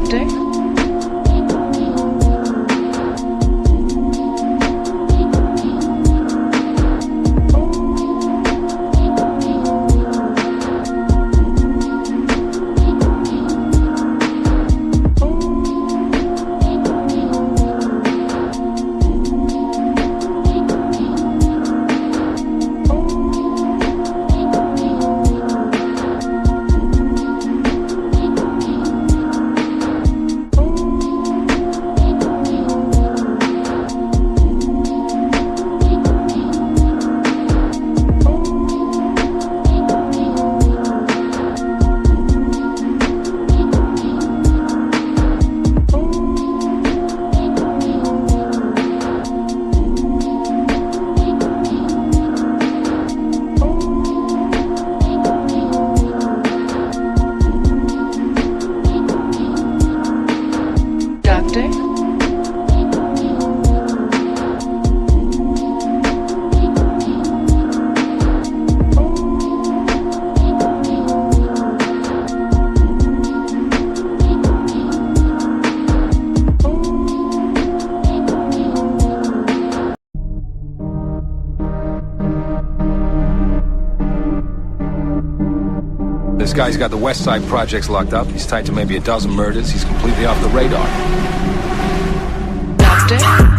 Doctor? This guy's got the West Side projects locked up. He's tied to maybe a dozen murders. He's completely off the radar. Doctor?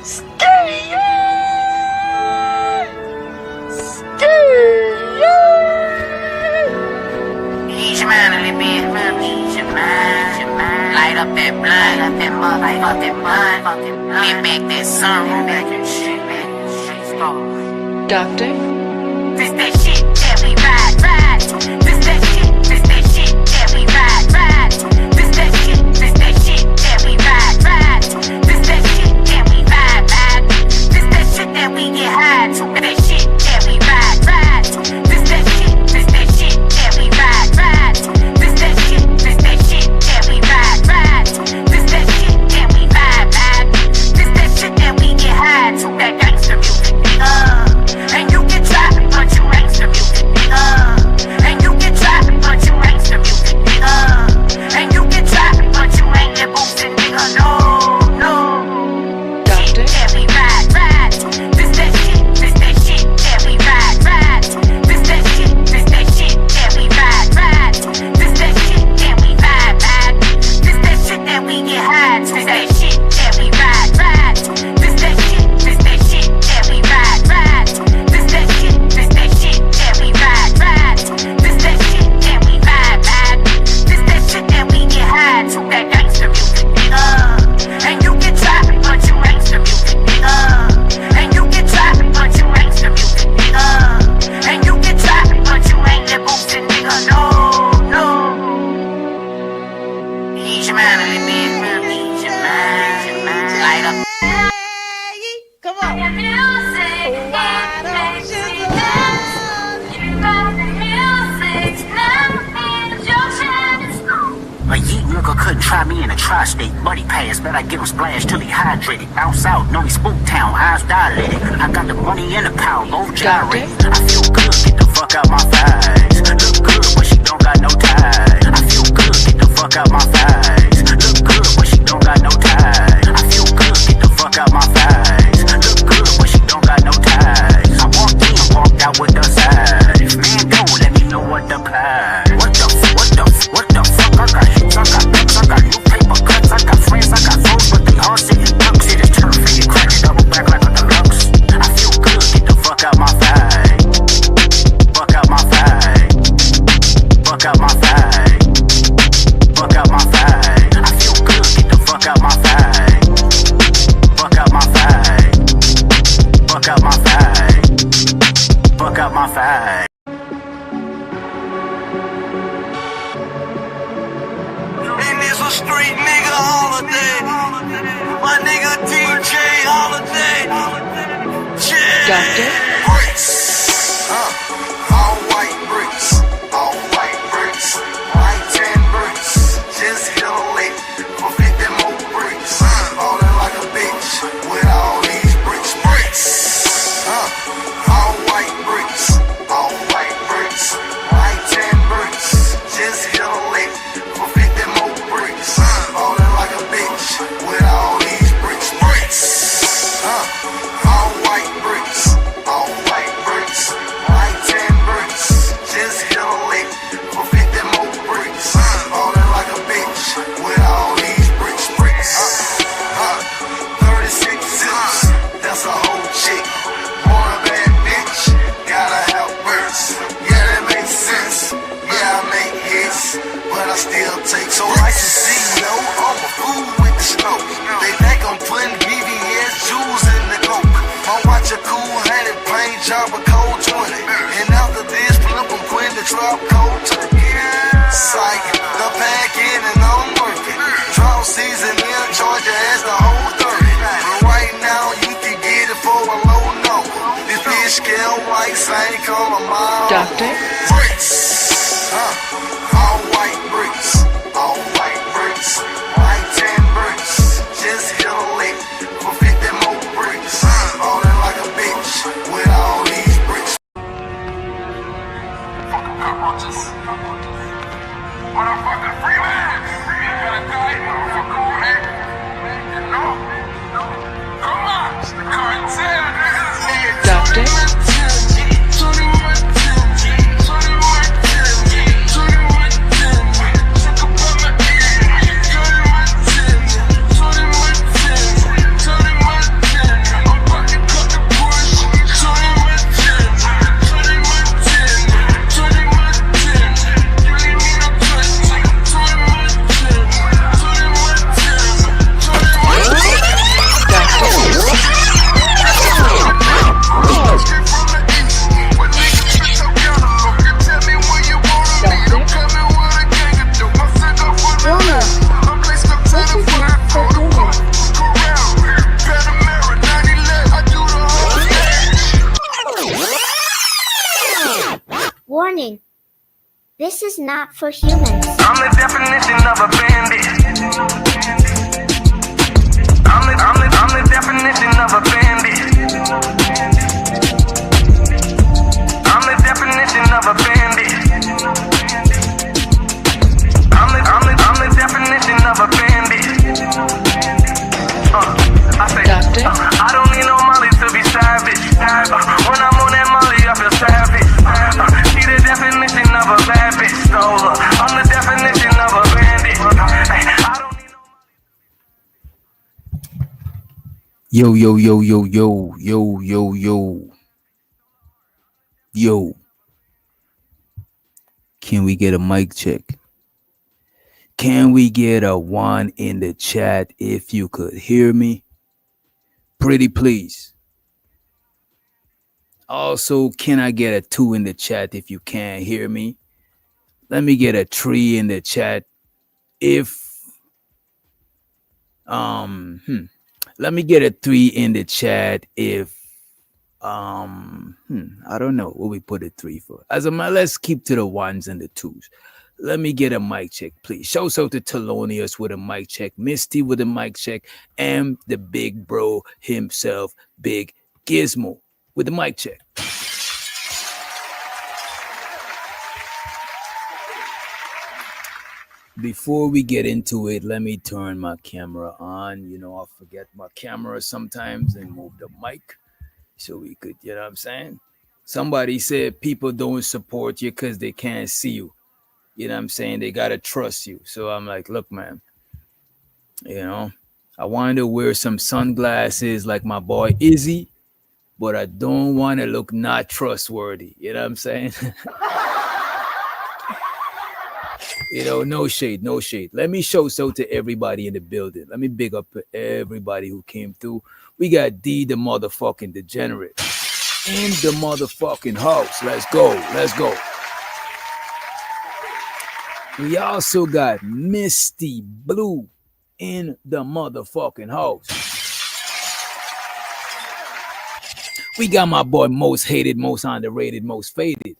Ease your mind a little bit. Ease your mind. Light up that blunt. Light up that blunt. Get back that sun. Doctor? This that shit that we ride to. This that shit that we ride to. This that shit that we ride to. This that shit that we ride to. This that shit that we get high to. That shit that we ride to. This that shit that we ride to. This that shit that we ride to. This that shit that we ride to. This that shit that we get high to. That gangster music, nigga. And you can try, but you ain't the music, nigga. And you can try, but you ain't the music, nigga. And you can try, but you ain't that boosting, nigga. No. Doctor? Shit that we ride to. This that shit that we ride to. This that shit that we ride to. This that shit that we ride to. This that shit that we get high to. This that shit that we ride to. This that shit that we ride to. This that shit that we ride to. This that shit that we ride to. This that shit that we get high to. That gangster music, nigga. And you can try, but you ain't the music, nigga. And you can try, but you ain't the music, nigga. And you can try, but you ain't that boosting, nigga. No. Ease your mind a little bit. Ease your mind. Light up. Come on. A yeet nigga couldn't try me in a tri-state. Buddy pass, bet I give him splash till he hydrated. Bounce out, know he spook town, eyes dilated. I got the money and the power, both gyrate. I feel good, get the fuck out my face. Look good, but she don't got no ties. I feel good, get the fuck out my face. Look good, but she don't got no ties. I feel good, get the fuck out my face. Look good, but she don't got no ties. I walked in, walked out with the size. Man, don't let me know what the plan. What the fuck? I got hits, I got books, I got new paper cuts, I got friends, I got foes, but they all sitting ducks. Hit his turf and you crack it, double back like a deluxe. I feel good, get the fuck out my face. Fuck out my face. Fuck out my face. Fuck out my face. I feel good, get the fuck out my face. Fuck out my face. Fuck out my face. Fuck out my face. And it's a street nigga holiday. My nigga DJ holiday. Doctor? Bricks. All white bricks. All white bricks. White tan bricks. Just hit a lick for 50 more bricks. Ballin' like a bitch with all these bricks. Bricks. All white bricks. All white bricks. White tan bricks. Just hit a lick for 50 more bricks. Ballin' like a bitch with all these bricks. Bricks. All white bricks. All white bricks. White tan bricks. Just hit a lick for 50 more bricks. Ballin' like a bitch with all these bricks. Bricks. 36 zips. That's a whole chick. Want a bad bitch? Gotta have bricks. Yeah, that makes sense. Yeah, I make hits, but I still take. So licensee, yo, I'm a fool with the scope. They think I'm putting BBS jewels in the coke. I watch a cool 100 paint job a cold 20. And after this, flip them quit the drop cold turkey. Psych, the pack in and I'm working. Drought season in Georgia as the whole 30. But right now, you can get it for a low number. This bitch scale whites, I ain't call a mile. Doctor? Bricks. All white bricks. All white bricks. White tan bricks. Just hit a lick for 50 more bricks. Ballin' like a bitch with all these bricks. Fucking cockroaches. Motherfucking freelance. You gonna die, motherfucker, man. You know? Come on. It's the cartel, niggas. Doctor? Warning. This is not for humans. I'm the definition of a bandit. I'm the definition of a bandit. I'm the definition of a bandit. I'm the definition of a bandit. I say, Duct. I don't need no Molly to be savage. When I'm on that Molly, I feel savage. See the definition of a bad bitch. I'm the definition of a bandit. I don't need no Yo. Can we get a mic check? Can we get a 1 in the chat if you could hear me? Pretty please. Also, can I get a 2 in the chat if you can't hear me? Let me get a 3 in the chat if let me get a 3 in the chat if I don't know what we put a 3 for. As a matter, let's keep to the 1s and the 2s. Let me get a mic check, please. Show so to Thelonious with a mic check, Misty with a mic check, and the big bro himself, Big Gizmo, with the mic check. Before we get into it, let me turn my camera on. You know, I forget my camera sometimes and move the mic so we could, you know what I'm saying? Somebody said people don't support you because they can't see you. You know what I'm saying? They got to trust you. So I'm like, look, man, you know, I wanted to wear some sunglasses like my boy Izzy, but I don't want to look not trustworthy. You know what I'm saying? You know, no shade, no shade. Let me show so to everybody in the building. Let me big up everybody who came through. We got D, the motherfucking degenerate, in the motherfucking house. Let's go, let's go. We also got Misty Blue in the motherfucking house. We got my boy most hated, most underrated, most faded.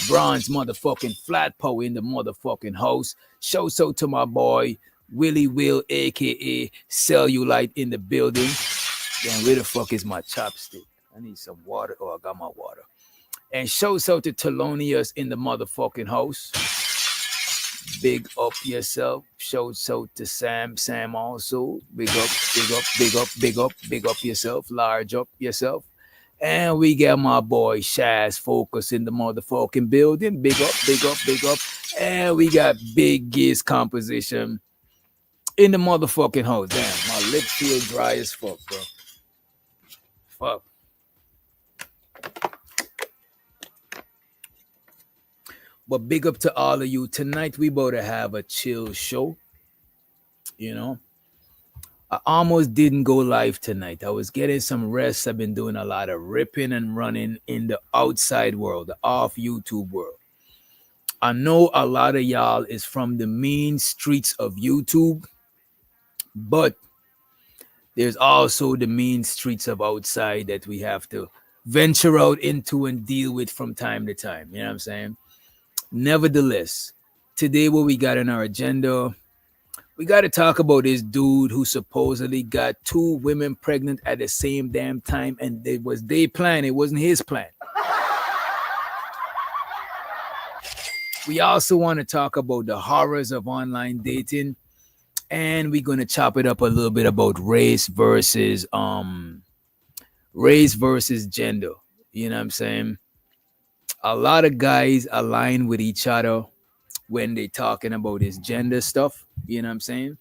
Bronze motherfucking flat po in the motherfucking house. Show so to my boy Willie Will, aka Cellulite, in the building. Then where the fuck is my chopstick? I need some water. Oh, I got my water. And show so to Thelonious in the motherfucking house. Big up yourself. Show so to Sam also. Big up, big up, big up, big up, big up yourself. Large up yourself. And we got my boy Shaz Focus in the motherfucking building. Big up, big up, big up. And we got Big Giz Composition in the motherfucking house. Damn, my lip feel dry as fuck, bro. Fuck. But big up to all of you. Tonight we about to have a chill show. You know, I almost didn't go live tonight. I was getting some rest. I've been doing a lot of ripping and running in the outside world, the off YouTube world. I know a lot of y'all is from the mean streets of YouTube, but there's also the mean streets of outside that we have to venture out into and deal with from time to time. You know what I'm saying? Nevertheless, today what we got on our agenda, we got to talk about this dude who supposedly got 2 women pregnant at the same damn time, and it was their plan. It wasn't his plan. We also want to talk about the horrors of online dating, and we're going to chop it up a little bit about race versus gender. You know what I'm saying? A lot of guys align with each other when they talking about this gender stuff, you know what I'm saying?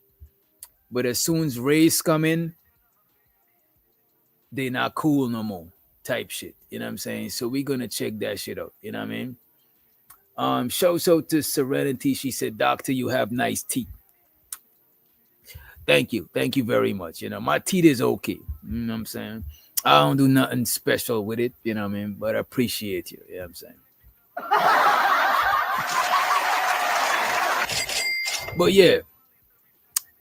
But as soon as race come in, they not cool no more type shit, you know what I'm saying? So we're going to check that shit out, you know what I mean? Show so to Serenity. She said, "Doctor, you have nice teeth." Thank you very much. You know, my teeth is okay, you know what I'm saying? I don't do nothing special with it, you know what I mean? But I appreciate you, you know what I'm saying? But yeah,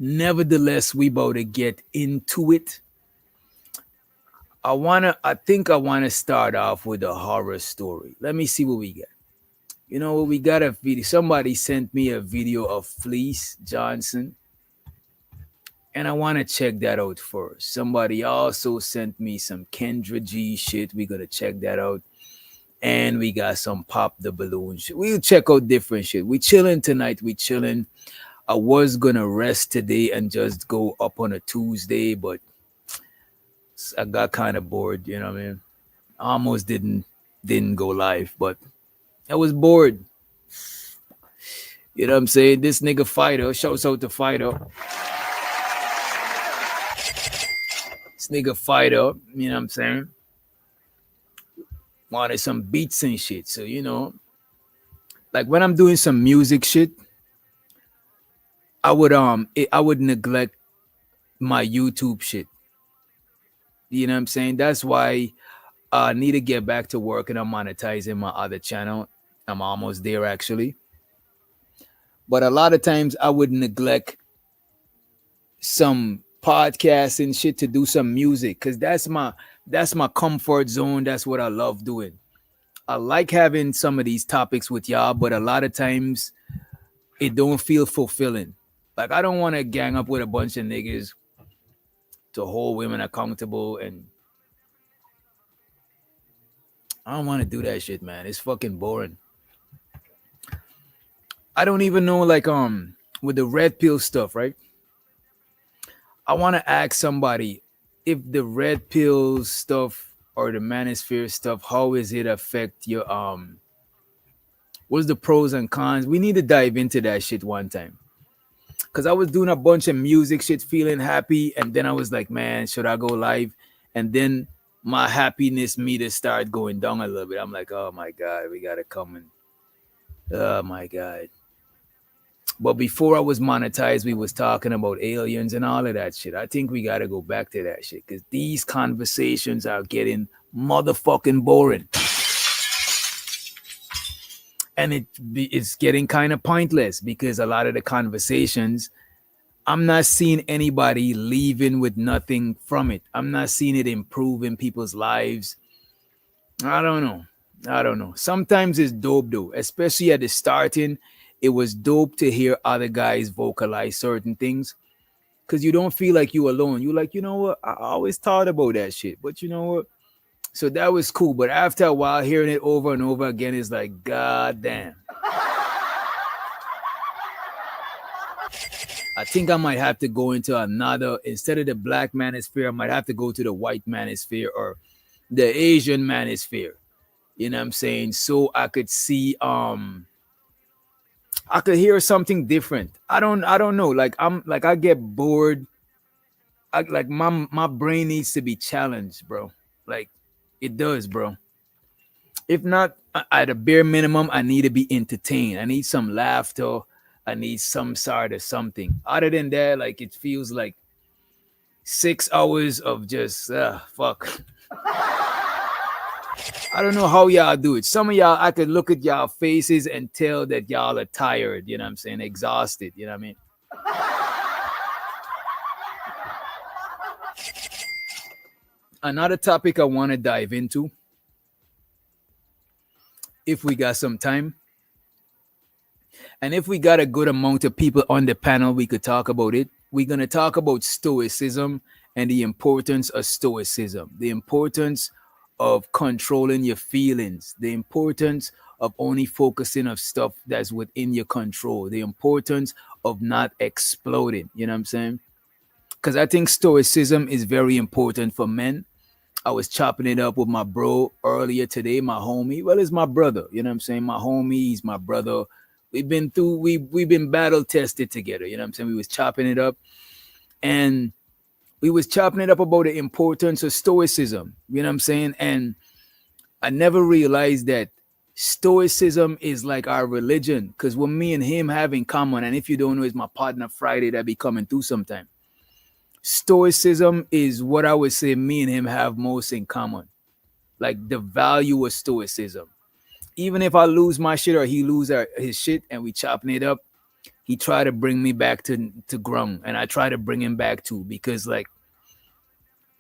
nevertheless, we about to get into it. I think I wanna start off with a horror story. Let me see what we get. You know what? We got a video. Somebody sent me a video of Fleece Johnson, and I want to check that out first. Somebody also sent me some Kendra G shit. We're gonna check that out. And we got some Pop the Balloon shit. We'll check out different shit. We chilling tonight. We chilling. I was gonna rest today and just go up on a Tuesday, but I got kind of bored. You know what I mean? I almost didn't go live, but I was bored. You know what I'm saying? This nigga Fighter, shouts out to Fighter. This nigga Fighter, you know what I'm saying? Wanted some beats and shit. So, you know, like when I'm doing some music shit, I would neglect my YouTube shit. You know what I'm saying? That's why I need to get back to work and I'm monetizing my other channel. I'm almost there actually. But a lot of times I would neglect some podcasts and shit to do some music because that's my comfort zone. That's what I love doing. I like having some of these topics with y'all, but a lot of times it don't feel fulfilling. Like I don't want to gang up with a bunch of niggas to hold women accountable, and I don't want to do that shit, man. It's fucking boring. I don't even know, like with the red pill stuff, right? I want to ask somebody if the red pill stuff or the manosphere stuff, how is it affect your what's the pros and cons? We need to dive into that shit one time. Cause I was doing a bunch of music shit, feeling happy, and then I was like, man, should I go live? And then my happiness meter started going down a little bit. I'm like, oh my god, we gotta come in. Oh my god. But before I was monetized, we was talking about aliens and all of that shit. I think we gotta go back to that shit because these conversations are getting motherfucking boring, and it's getting kind of pointless because a lot of the conversations, I'm not seeing anybody leaving with nothing from it. I'm not seeing it improving people's lives. I don't know. I don't know. Sometimes it's dope though, especially at the starting. It was dope to hear other guys vocalize certain things because you don't feel like you alone. You're like, you know what? I always thought about that shit, but you know what? So that was cool. But after a while, hearing it over and over again is like, god damn. I think I might have to go into another, instead of the black manosphere, I might have to go to the white manosphere or the Asian manosphere. You know what I'm saying? So I could see I could hear something different. I don't know. Like I get bored. Like my brain needs to be challenged, bro. Like it does, bro. If not, at a bare minimum, I need to be entertained. I need some laughter. I need some sort of something. Other than that, like it feels like 6 hours of just fuck. I don't know how y'all do it. Some of y'all, I could look at y'all faces and tell that y'all are tired, you know what I'm saying? Exhausted, you know what I mean? Another topic I want to dive into, if we got some time, and if we got a good amount of people on the panel, we could talk about it. We're going to talk about stoicism and the importance of stoicism, the importance of controlling your feelings, the importance of only focusing on stuff that's within your control, the importance of not exploding. You know what I'm saying? Because I think stoicism is very important for men. I was chopping it up with my bro earlier today, my homie. Well, it's my brother. You know what I'm saying? My homie, he's my brother. We've been battle tested together. You know what I'm saying? We was chopping it up, and we was chopping it up about the importance of stoicism. You know what I'm saying? And I never realized that stoicism is like our religion. Because what me and him have in common, and if you don't know, is my partner Friday that be coming through sometime. Stoicism is what I would say me and him have most in common. Like the value of stoicism. Even if I lose my shit or he lose his shit and we chopping it up, he try to bring me back to ground, and I try to bring him back too, because like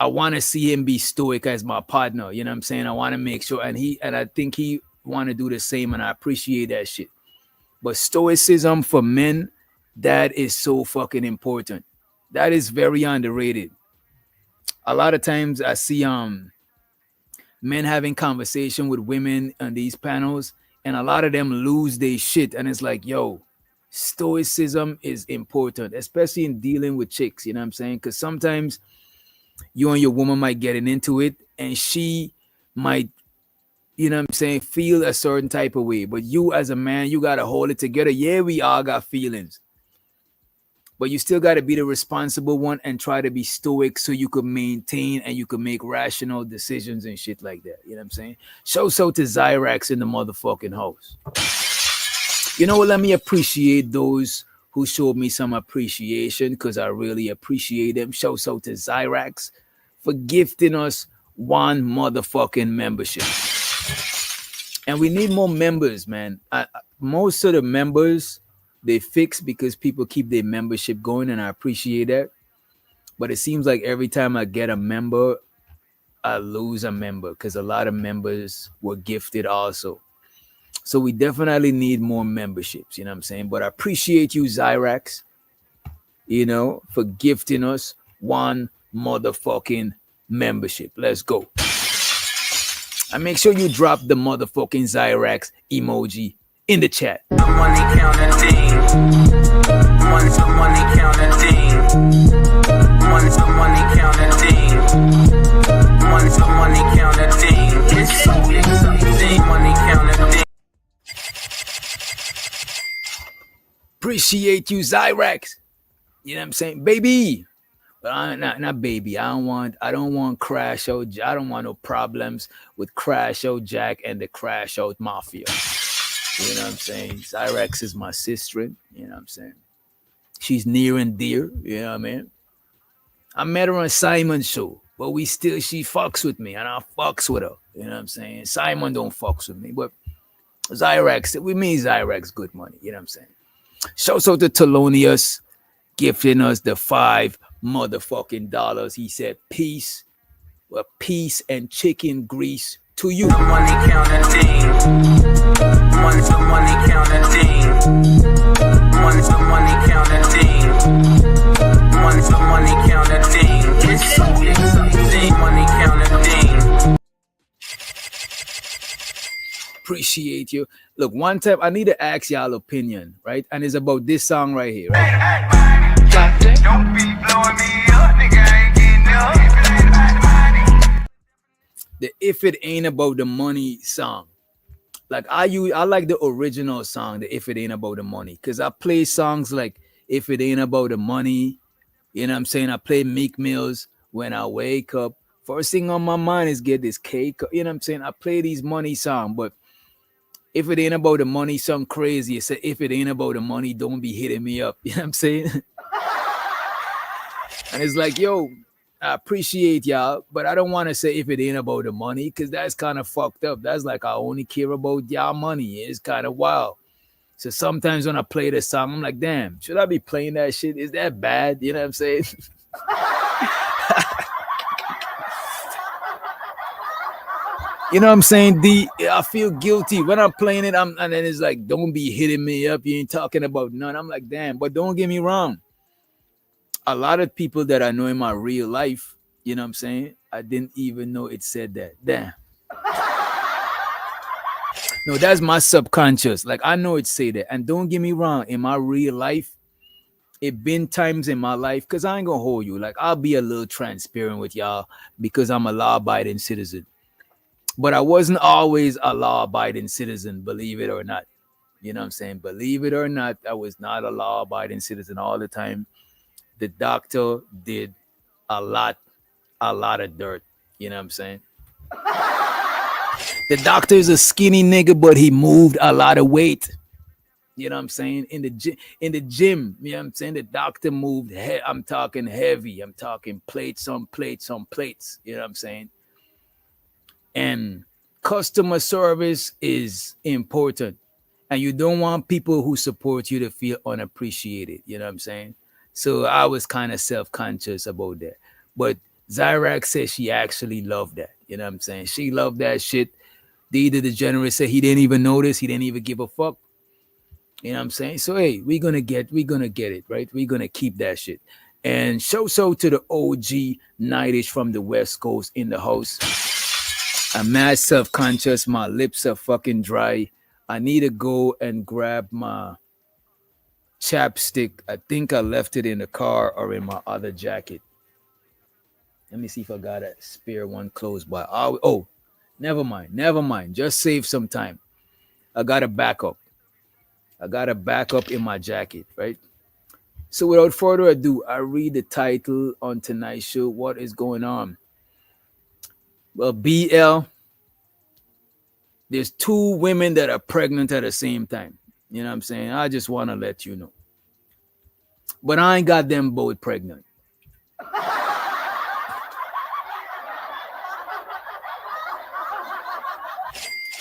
I want to see him be stoic as my partner. You know what I'm saying? I want to make sure, and I think he want to do the same, and I appreciate that shit. But stoicism for men, that is so fucking important. That is very underrated. A lot of times I see men having conversation with women on these panels, and a lot of them lose their shit, and it's like, yo, stoicism is important, especially in dealing with chicks. You know what I'm saying? Because sometimes you and your woman might get into it, and she might, you know what I'm saying, feel a certain type of way. But you as a man, you gotta hold it together. Yeah, we all got feelings, but you still got to be the responsible one and try to be stoic so you could maintain and you could make rational decisions and shit like that. You know what I'm saying? Show so to Zyrax in the motherfucking house. You know what? Let me appreciate those who showed me some appreciation, because I really appreciate them. Show so to Zyrax for gifting us one motherfucking membership. And we need more members, man. Most of the members, they fix because people keep their membership going, and I appreciate that. But it seems like every time I get a member, I lose a member, because a lot of members were gifted also. So we definitely need more memberships, you know what I'm saying? But I appreciate you, Zyrax, you know, for gifting us one motherfucking membership. Let's go. And make sure you drop the motherfucking Zyrax emoji in the chat. Money counting team. Money counting team. Money counting team. Money counting team. It's so exciting. Money counting team. Appreciate you, Zyrax. You know what I'm saying? Baby. But not baby. I don't want Crash Out. I don't want no problems with Crash Out Jack and the Crash Out Mafia. You know what I'm saying? Zyrax is my sister. You know what I'm saying? She's near and dear. You know what I mean? I met her on Simon's show, but she fucks with me, and I fucks with her. You know what I'm saying? Simon don't fucks with me, but Zyrax, we mean Zyrax good money. You know what I'm saying? Shouts out to Thelonious gifting us the $5 motherfucking dollars. He said, peace, well, peace and chicken grease to you. Money counting team. Money counting team. Money counting team. Money counting team. It's so exciting. Money counting team. Appreciate you. Look, one time I need to ask y'all opinion, right? And it's about this song right here, right? Don't be blowing me up, nigga. I ain't getting up. The If It Ain't About the Money song. Like I like the original song, the If It Ain't About the Money, because I play songs like If It Ain't About the Money, you know what I'm saying? I play Meek Mill's When I Wake Up. First thing on my mind is get this cake, you know what I'm saying? I play these money songs, but if it ain't about the money, something crazy. It said, if it ain't about the money, don't be hitting me up. You know what I'm saying? And it's like, yo, I appreciate y'all, but I don't want to say if it ain't about the money, because that's kind of fucked up. That's like I only care about y'all money. It's kind of wild. So sometimes when I play the song, I'm like, damn, should I be playing that shit? Is that bad? You know what I'm saying? You know what I'm saying? I feel guilty when I'm playing it. And then it's like, don't be hitting me up. You ain't talking about none. I'm like, damn. But don't get me wrong. A lot of people that I know in my real life, you know what I'm saying? I didn't even know it said that. Damn. No, that's my subconscious. Like, I know it say that. And don't get me wrong. In my real life, it been times in my life, because I ain't going to hold you. Like, I'll be a little transparent with y'all because I'm a law-abiding citizen. But I wasn't always a law-abiding citizen, believe it or not. You know what I'm saying? Believe it or not, I was not a law-abiding citizen all the time. The doctor did a lot of dirt. You know what I'm saying? The doctor is a skinny nigga, but he moved a lot of weight. You know what I'm saying? In the gym, you know what I'm saying? The doctor moved, I'm talking heavy. I'm talking plates on plates on plates. You know what I'm saying? And customer service is important. And you don't want people who support you to feel unappreciated. You know what I'm saying? So I was kind of self-conscious about that. But Zyrax says she actually loved that. You know what I'm saying? She loved that shit. The degenerate said he didn't even notice. He didn't even give a fuck. You know what I'm saying? So hey, we're gonna get it, right? We're gonna keep that shit. And show so to the OG Nightish from the West Coast in the house. I'm mad self-conscious. My lips are fucking dry. I need to go and grab my chapstick. I think I left it in the car or in my other jacket. Let me see if I got a spare one close by. Oh, never mind. Never mind. Just save some time. I got a backup. I got a backup in my jacket, right? So without further ado, I read the title on tonight's show. What is going on? Well, BL, there's two women that are pregnant at the same time. You know what I'm saying? I just want to let you know. But I ain't got them both pregnant.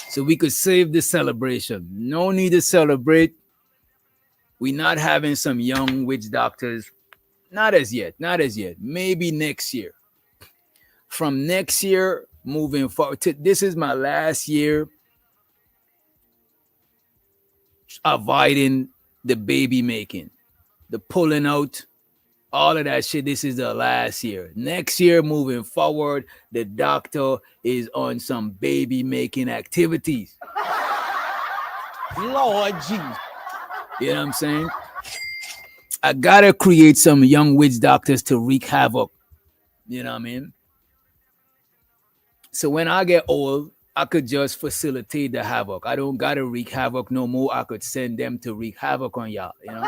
So we could save the celebration. No need to celebrate. We not having some young witch doctors. Not as yet. Not as yet. Maybe next year. From next year moving forward. This is my last year avoiding the baby making, the pulling out, all of that shit. This is the last year. Next year moving forward, the doctor is on some baby making activities. Lord Jesus. You know what I'm saying? I gotta create some young witch doctors to wreak havoc. You know what I mean? So when I get old, I could just facilitate the havoc. I don't gotta wreak havoc no more. I could send them to wreak havoc on y'all, you know?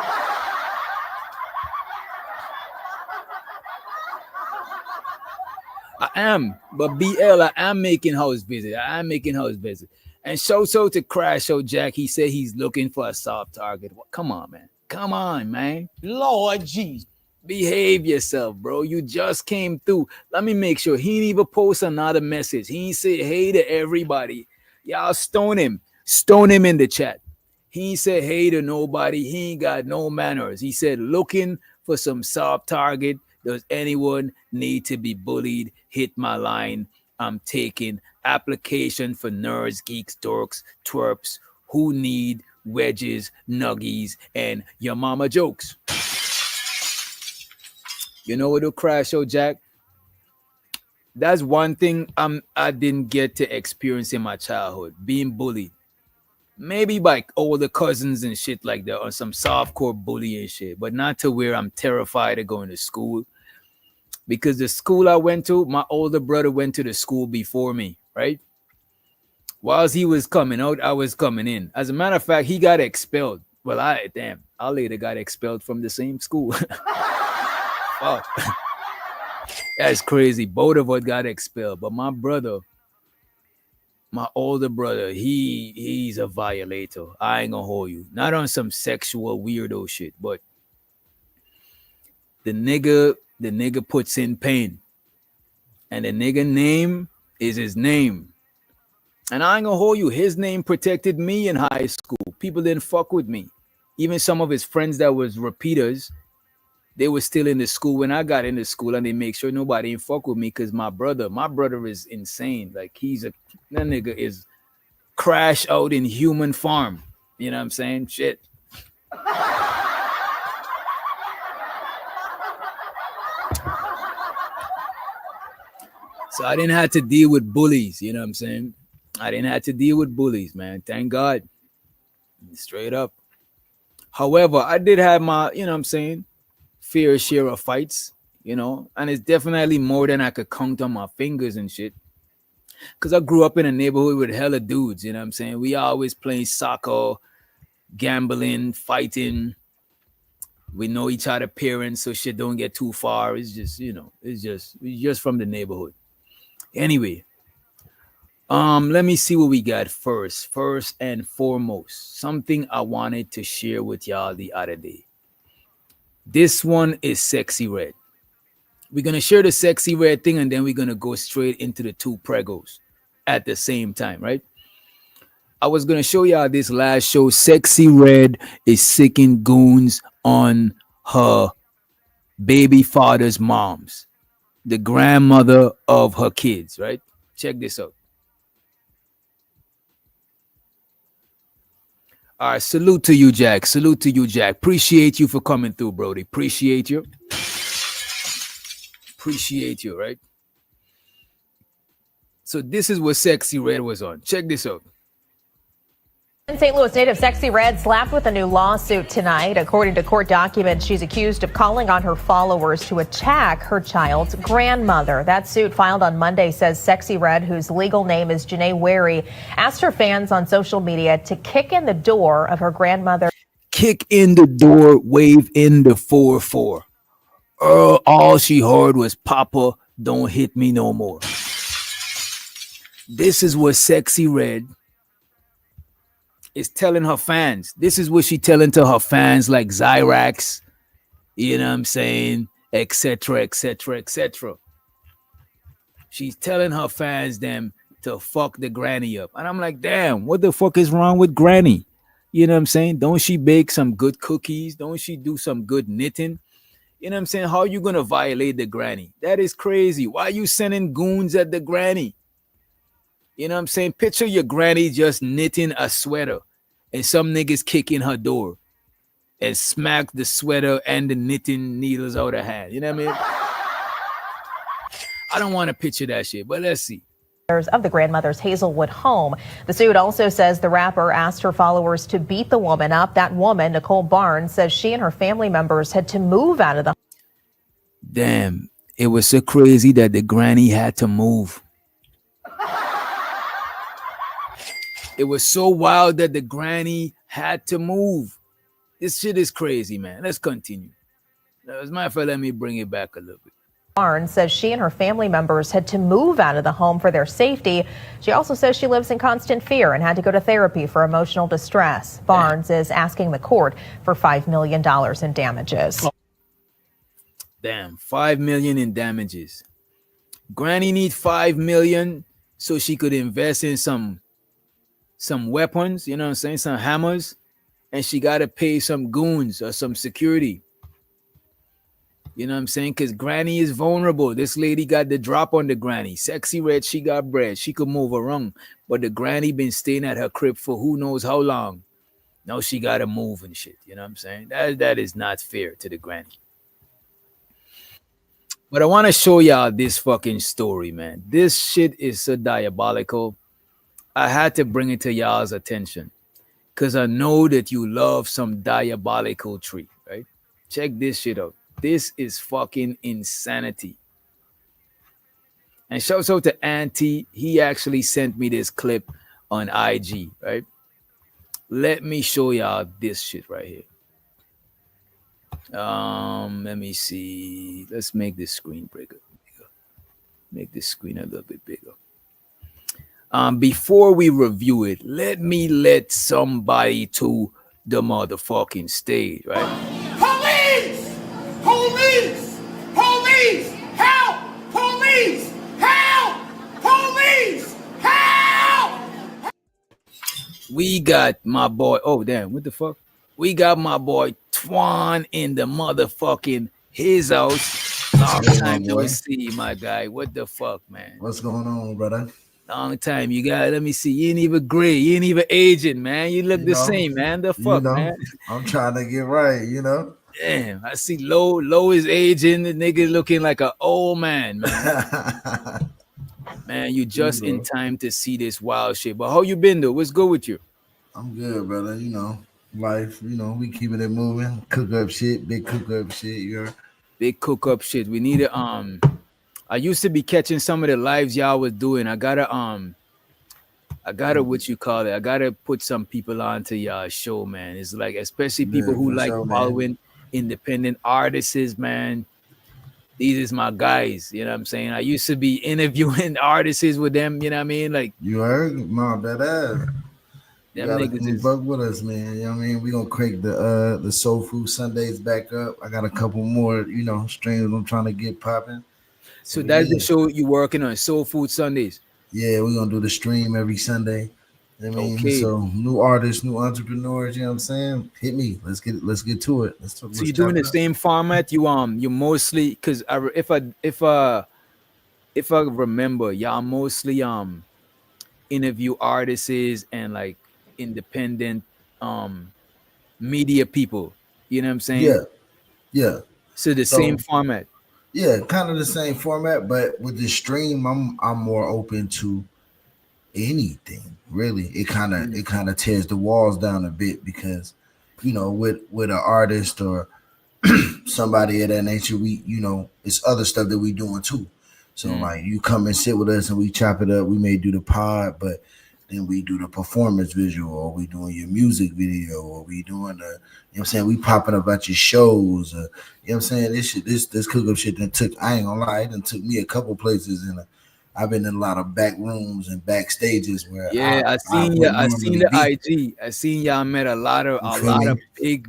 I am, but BL, I am making house visit. I am making house visit. And so to Crash Show Jack, he said he's looking for a soft target. Well, come on, man. Come on, man. Lord Jesus. Behave yourself, bro. You just came through. Let me make sure. He didn't even post another message. He ain't say hey to everybody. Y'all stone him. Stone him in the chat. He ain't said hey to nobody. He ain't got no manners. He said looking for some soft target. Does anyone need to be bullied? Hit my line. I'm taking application for nerds, geeks, dorks, twerps who need wedges, nuggies, and your mama jokes. You know what, the Crash Show Jack? That's one thing I didn't get to experience in my childhood, being bullied. Maybe by older cousins and shit like that, or some softcore bullying shit, but not to where I'm terrified of going to school. Because the school I went to, my older brother went to the school before me, right? Whilst he was coming out, I was coming in. As a matter of fact, he got expelled. Well, I later got expelled from the same school. Oh, that's crazy. Both of us got expelled. But my brother, my older brother, he's a violator. I ain't gonna hold you. Not on some sexual weirdo shit, but the nigga puts in pain. And the nigga name is his name. And I ain't gonna hold you. His name protected me in high school. People didn't fuck with me. Even some of his friends that was repeaters, they were still in the school when I got into school, and they make sure nobody ain't fuck with me because my brother is insane. Like that nigga is crash out in human farm. You know what I'm saying? Shit. So I didn't have to deal with bullies. You know what I'm saying? I didn't have to deal with bullies, man. Thank God. Straight up. However, I did have my, you know what I'm saying, fair share of fights, you know, and it's definitely more than I could count on my fingers and shit. Because I grew up in a neighborhood with hella dudes, you know what I'm saying? We always playing soccer, gambling, fighting. We know each other parents, so shit don't get too far. It's just, you know, it's just from the neighborhood. Anyway, let me see what we got first. First and foremost, something I wanted to share with y'all the other day. This one is Sexy Red. We're going to share the Sexy Red thing, and then we're going to go straight into the two pregos at the same time, right? I was going to show y'all this last show. Sexy Red is sicking goons on her baby father's moms. the grandmother of her kids, right? Check this out. All right, salute to you, Jack. Salute to you, Jack. Appreciate you for coming through, Brody. Appreciate you. Appreciate you, right? So this is what Sexy Red was on. Check this out. St. Louis native Sexy Red slapped with a new lawsuit tonight. According to court documents, she's accused of calling on her followers to attack her child's grandmother. That suit filed on Monday says Sexy Red, whose legal name is Janae Wary, asked her fans on social media to kick in the door of her grandmother. Kick in the door, wave in the 4-4. All she heard was, Papa, don't hit me no more. This is what Sexy Red is telling her fans. This is what she telling to her fans like Zyrax, you know what I'm saying, etc., etc., etc. She's telling her fans them to fuck the granny up. And I'm like, damn, what the fuck is wrong with granny? You know what I'm saying? Don't she bake some good cookies? Don't she do some good knitting? You know what I'm saying? How are you going to violate the granny? That is crazy. Why are you sending goons at the granny? You know what I'm saying? Picture your granny just knitting a sweater and some niggas kick in her door and smack the sweater and the knitting needles out of her hand. You know what I mean? I don't want to picture that shit, but let's see. Of the grandmother's Hazelwood home. The suit also says the rapper asked her followers to beat the woman up. That woman, Nicole Barnes, says she and her family members had to move out of the. Damn, it was so crazy that the granny had to move. It was so wild that the granny had to move. This shit is crazy, man. Let's continue. As a matter of fact, let me bring it back a little bit. Barnes says she and her family members had to move out of the home for their safety. She also says she lives in constant fear and had to go to therapy for emotional distress. Barnes is asking the court for $5 million in damages. Damn, $5 million in damages. Granny needs $5 million so she could invest in some weapons, you know what I'm saying, some hammers, and she got to pay some goons or some security. You know what I'm saying? Because granny is vulnerable. This lady got the drop on the granny. Sexy Red, she got bread. She could move around. But the granny been staying at her crib for who knows how long. Now she got to move and shit. You know what I'm saying? That is not fair to the granny. But I want to show y'all this fucking story, man. This shit is so diabolical. I had to bring it to y'all's attention because I know that you love some diabolical treat, right? Check this shit out. This is fucking insanity. And shouts out to Auntie. He actually sent me this clip on IG, right? Let me show y'all this shit right here. Let me see. Let's make this screen bigger. Make this screen a little bit bigger. Before we review it, let somebody to the motherfucking stage, right? Police! Police! Police! Help! Police! Help! Police! Help! We got my boy. Oh, damn. What the fuck? We got my boy Twan in the motherfucking his house. Long time no see, my guy. What the fuck, man? What's going on, brother? Long time. You got, let me see. You ain't even gray. You ain't even aging, man. You look the same, man. The fuck, man? I'm trying to get right, Damn, I see low is aging. The nigga looking like an old man, man. Man, you just in time to see this wild shit. But how you been, though? What's good with you? I'm good, brother. Life, we keeping it moving. Cook up shit, big cook up shit, Big cook up shit. We need to, I used to be catching some of the lives y'all was doing. I gotta what you call it. I gotta put some people onto y'all show, man. It's like, especially people who like following independent artists, man. These is my guys, you know what I'm saying? I used to be interviewing artists with them, you know what I mean? Like, you heard? No, that ass. Them niggas is fuck with us, man. You know what I mean? We gonna crank the Soul Food Sundays back up. I got a couple more, streams I'm trying to get popping. So that's the show you working on, Soul Food Sundays. Yeah, we're gonna do the stream every Sunday. I mean, okay. So new artists, new entrepreneurs, you know what I'm saying? Hit me. Let's get to it. So you're doing the same format. You mostly, because if if I remember, y'all mostly interview artists and like independent media people. You know what I'm saying? Yeah, yeah. So the same So format. yeah, kind of the same format, but with the stream, I'm more open to anything really. Mm, It kind of tears the walls down a bit because with an artist or somebody of that nature, it's other stuff that we doing too. So mm, like you come and sit with us and we chop it up. We may do the pod, but then we do the performance visual, or we doing your music video, or we doing the, what I'm saying, we popping up at your shows, what I'm saying, this cook up shit that took, I ain't gonna lie, it done took me a couple places, and I've been in a lot of back rooms and backstages where yeah, I wouldn't I seen normally the be. IG. I seen y'all met You a feel lot me? of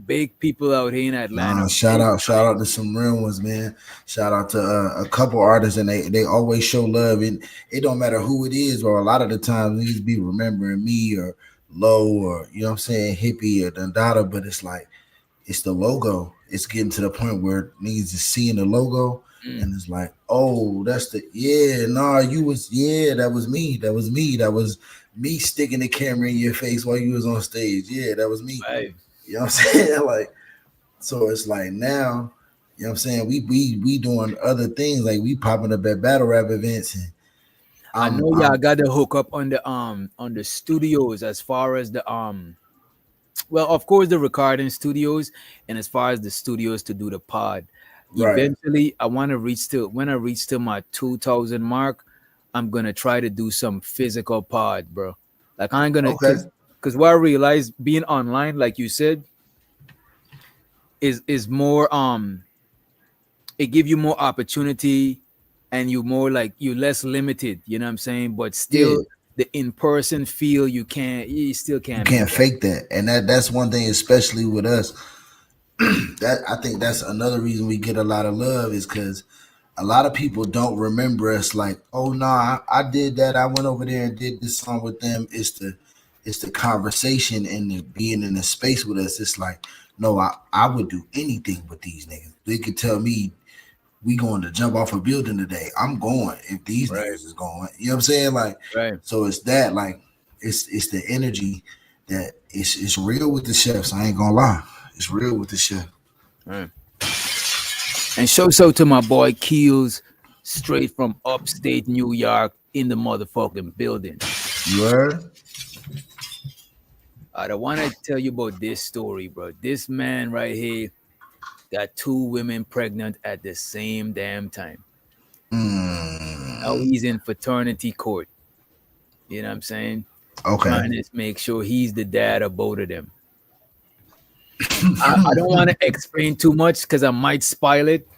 big people out here in Atlanta. Nah, shout out to some real ones, man. Shout out to a couple artists, and they always show love, and it don't matter who it is, or a lot of the times these be remembering me or Low or what I'm saying, Hippie or Dundada, but it's like it's the logo. It's getting to the point where niggas is seeing the logo, Mm, and it's like, oh, that's the yeah, nah, that was me, that was me sticking the camera in your face while you was on stage. Yeah, that was me. right. You know what I'm saying? Like. So it's like now, what I'm saying, we doing other things, like we popping up at battle rap events, and I I'm know y'all I'm got to hook up on the studios as far as the well, of course, the recording studios, and as far as the studios to do the pod. right. Eventually, I want to reach to when I reach to my 2,000 mark, I'm gonna try to do some physical pod, bro. Like I'm gonna, Okay. cause what I realized being online, like you said, is more it give you more opportunity, and you more like you less limited. You know what I'm saying? But Yeah. still, the in person feel you still You can't can't beat that. fake that. And that's one thing, especially with us. That I think that's another reason we get a lot of love is because a lot of people don't remember us like, oh no, I did that. I went over there and did this song with them. It's the conversation and the being in the space with us. It's like, no, I would do anything with these niggas. They could tell me we going to jump off a building today. I'm going if these Right, niggas is going. You know what I'm saying? Like, right, so it's that like it's the energy that it's real with the chefs. I ain't gonna lie. It's real with the chef. right. And show to my boy Keels, straight from upstate New York in the motherfucking building. You heard? I want to tell you about this story, bro. This man right here got two women pregnant at the same damn time. Now Mm, he's in fraternity court. You know what I'm saying? okay. Trying to make sure he's the dad of both of them. I don't want to explain too much because I might spoil it.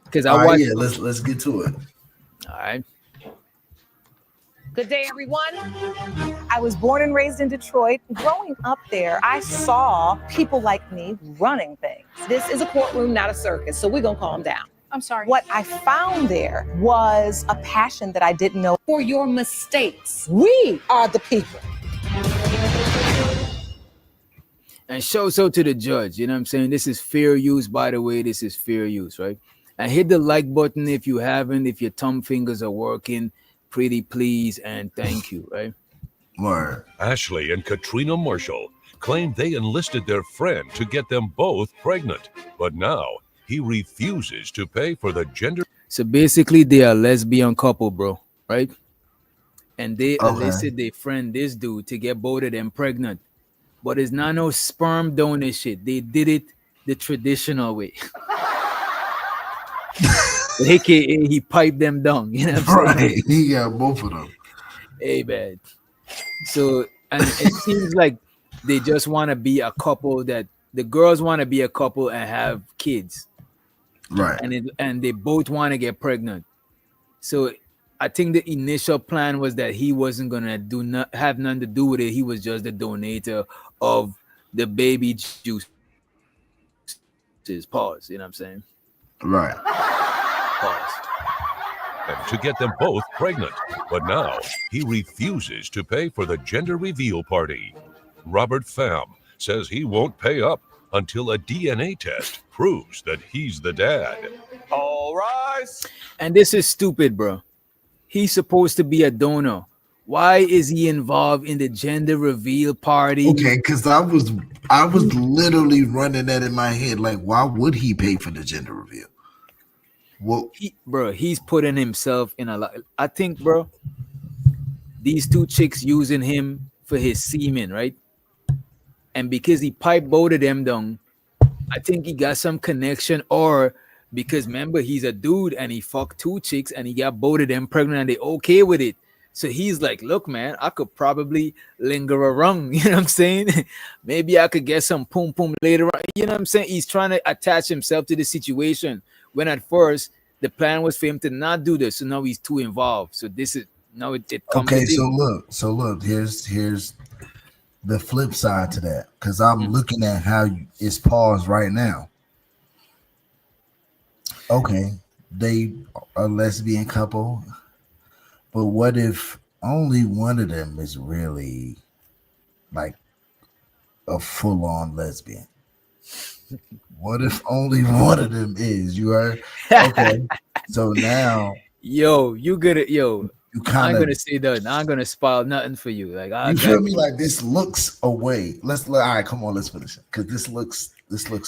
Because I All right, watched. yeah, let's get to it. All right. Good day, everyone. I was born and raised in Detroit. Growing up there, I saw people like me running things. This is a courtroom, not a circus, so we're going to calm down. I'm sorry. What I found there was a passion that I didn't know. For your mistakes, we are the people. And show so to the judge. You know what I'm saying? This is fair use, by the way. This is fair use, right? And hit the like button if you haven't, if your thumb fingers are working. Pretty please and thank you, right? Word. Ashley and Katrina Marshall claimed they enlisted their friend to get them both pregnant, but now he refuses to pay for the gender. So basically, they are a lesbian couple, bro, right? And they Okay. enlisted their friend, this dude, to get both of them pregnant. But it's not no sperm donor shit. They did it the traditional way. AKA, he piped them down. You know what I'm saying? Right. He got both of them. Hey, man. So, and it seems like they just want to be a couple that the girls want to be a couple and have kids, Right. and they both want to get pregnant. So, I think the initial plan was that he wasn't gonna have nothing to do with it. He was just the donator of the baby juices. Pause. You know what I'm saying? Right. Pause. And to get them both pregnant, but now he refuses to pay for the gender reveal party. Robert Pham says he won't pay up until a DNA test proves that he's the dad. All rise. And this is stupid, bro. He's supposed to be a donor. Why is he involved in the gender reveal party? Okay, because I was literally running that in my head. Like, why would he pay for the gender reveal? Well, Bro, he's putting himself in a lot. I think, bro, these two chicks using him for his semen, right? And because he piped both of them down, I think he got some connection, or because remember he's a dude and he fucked two chicks and he got both of them pregnant and they okay with it. So he's like, look, man, I could probably linger around. You know what I'm saying? Maybe I could get some pum pum later on. You know what I'm saying? He's trying to attach himself to the situation when at first the plan was for him to not do this. So now he's too involved. So this is now it comes okay, to this. so look, here's the flip side to that, because I'm looking at how it's paused right now. Okay, they are a lesbian couple, but what if only one of them is really like a full-on lesbian? What if only one of them is? You heard? Okay, so now Yo, you good at yo. you I'm kind of, gonna say that. I'm gonna spoil nothing for you. Like I you got feel me? Like, this looks away. Let's look. All right, come on, let's finish it, because this looks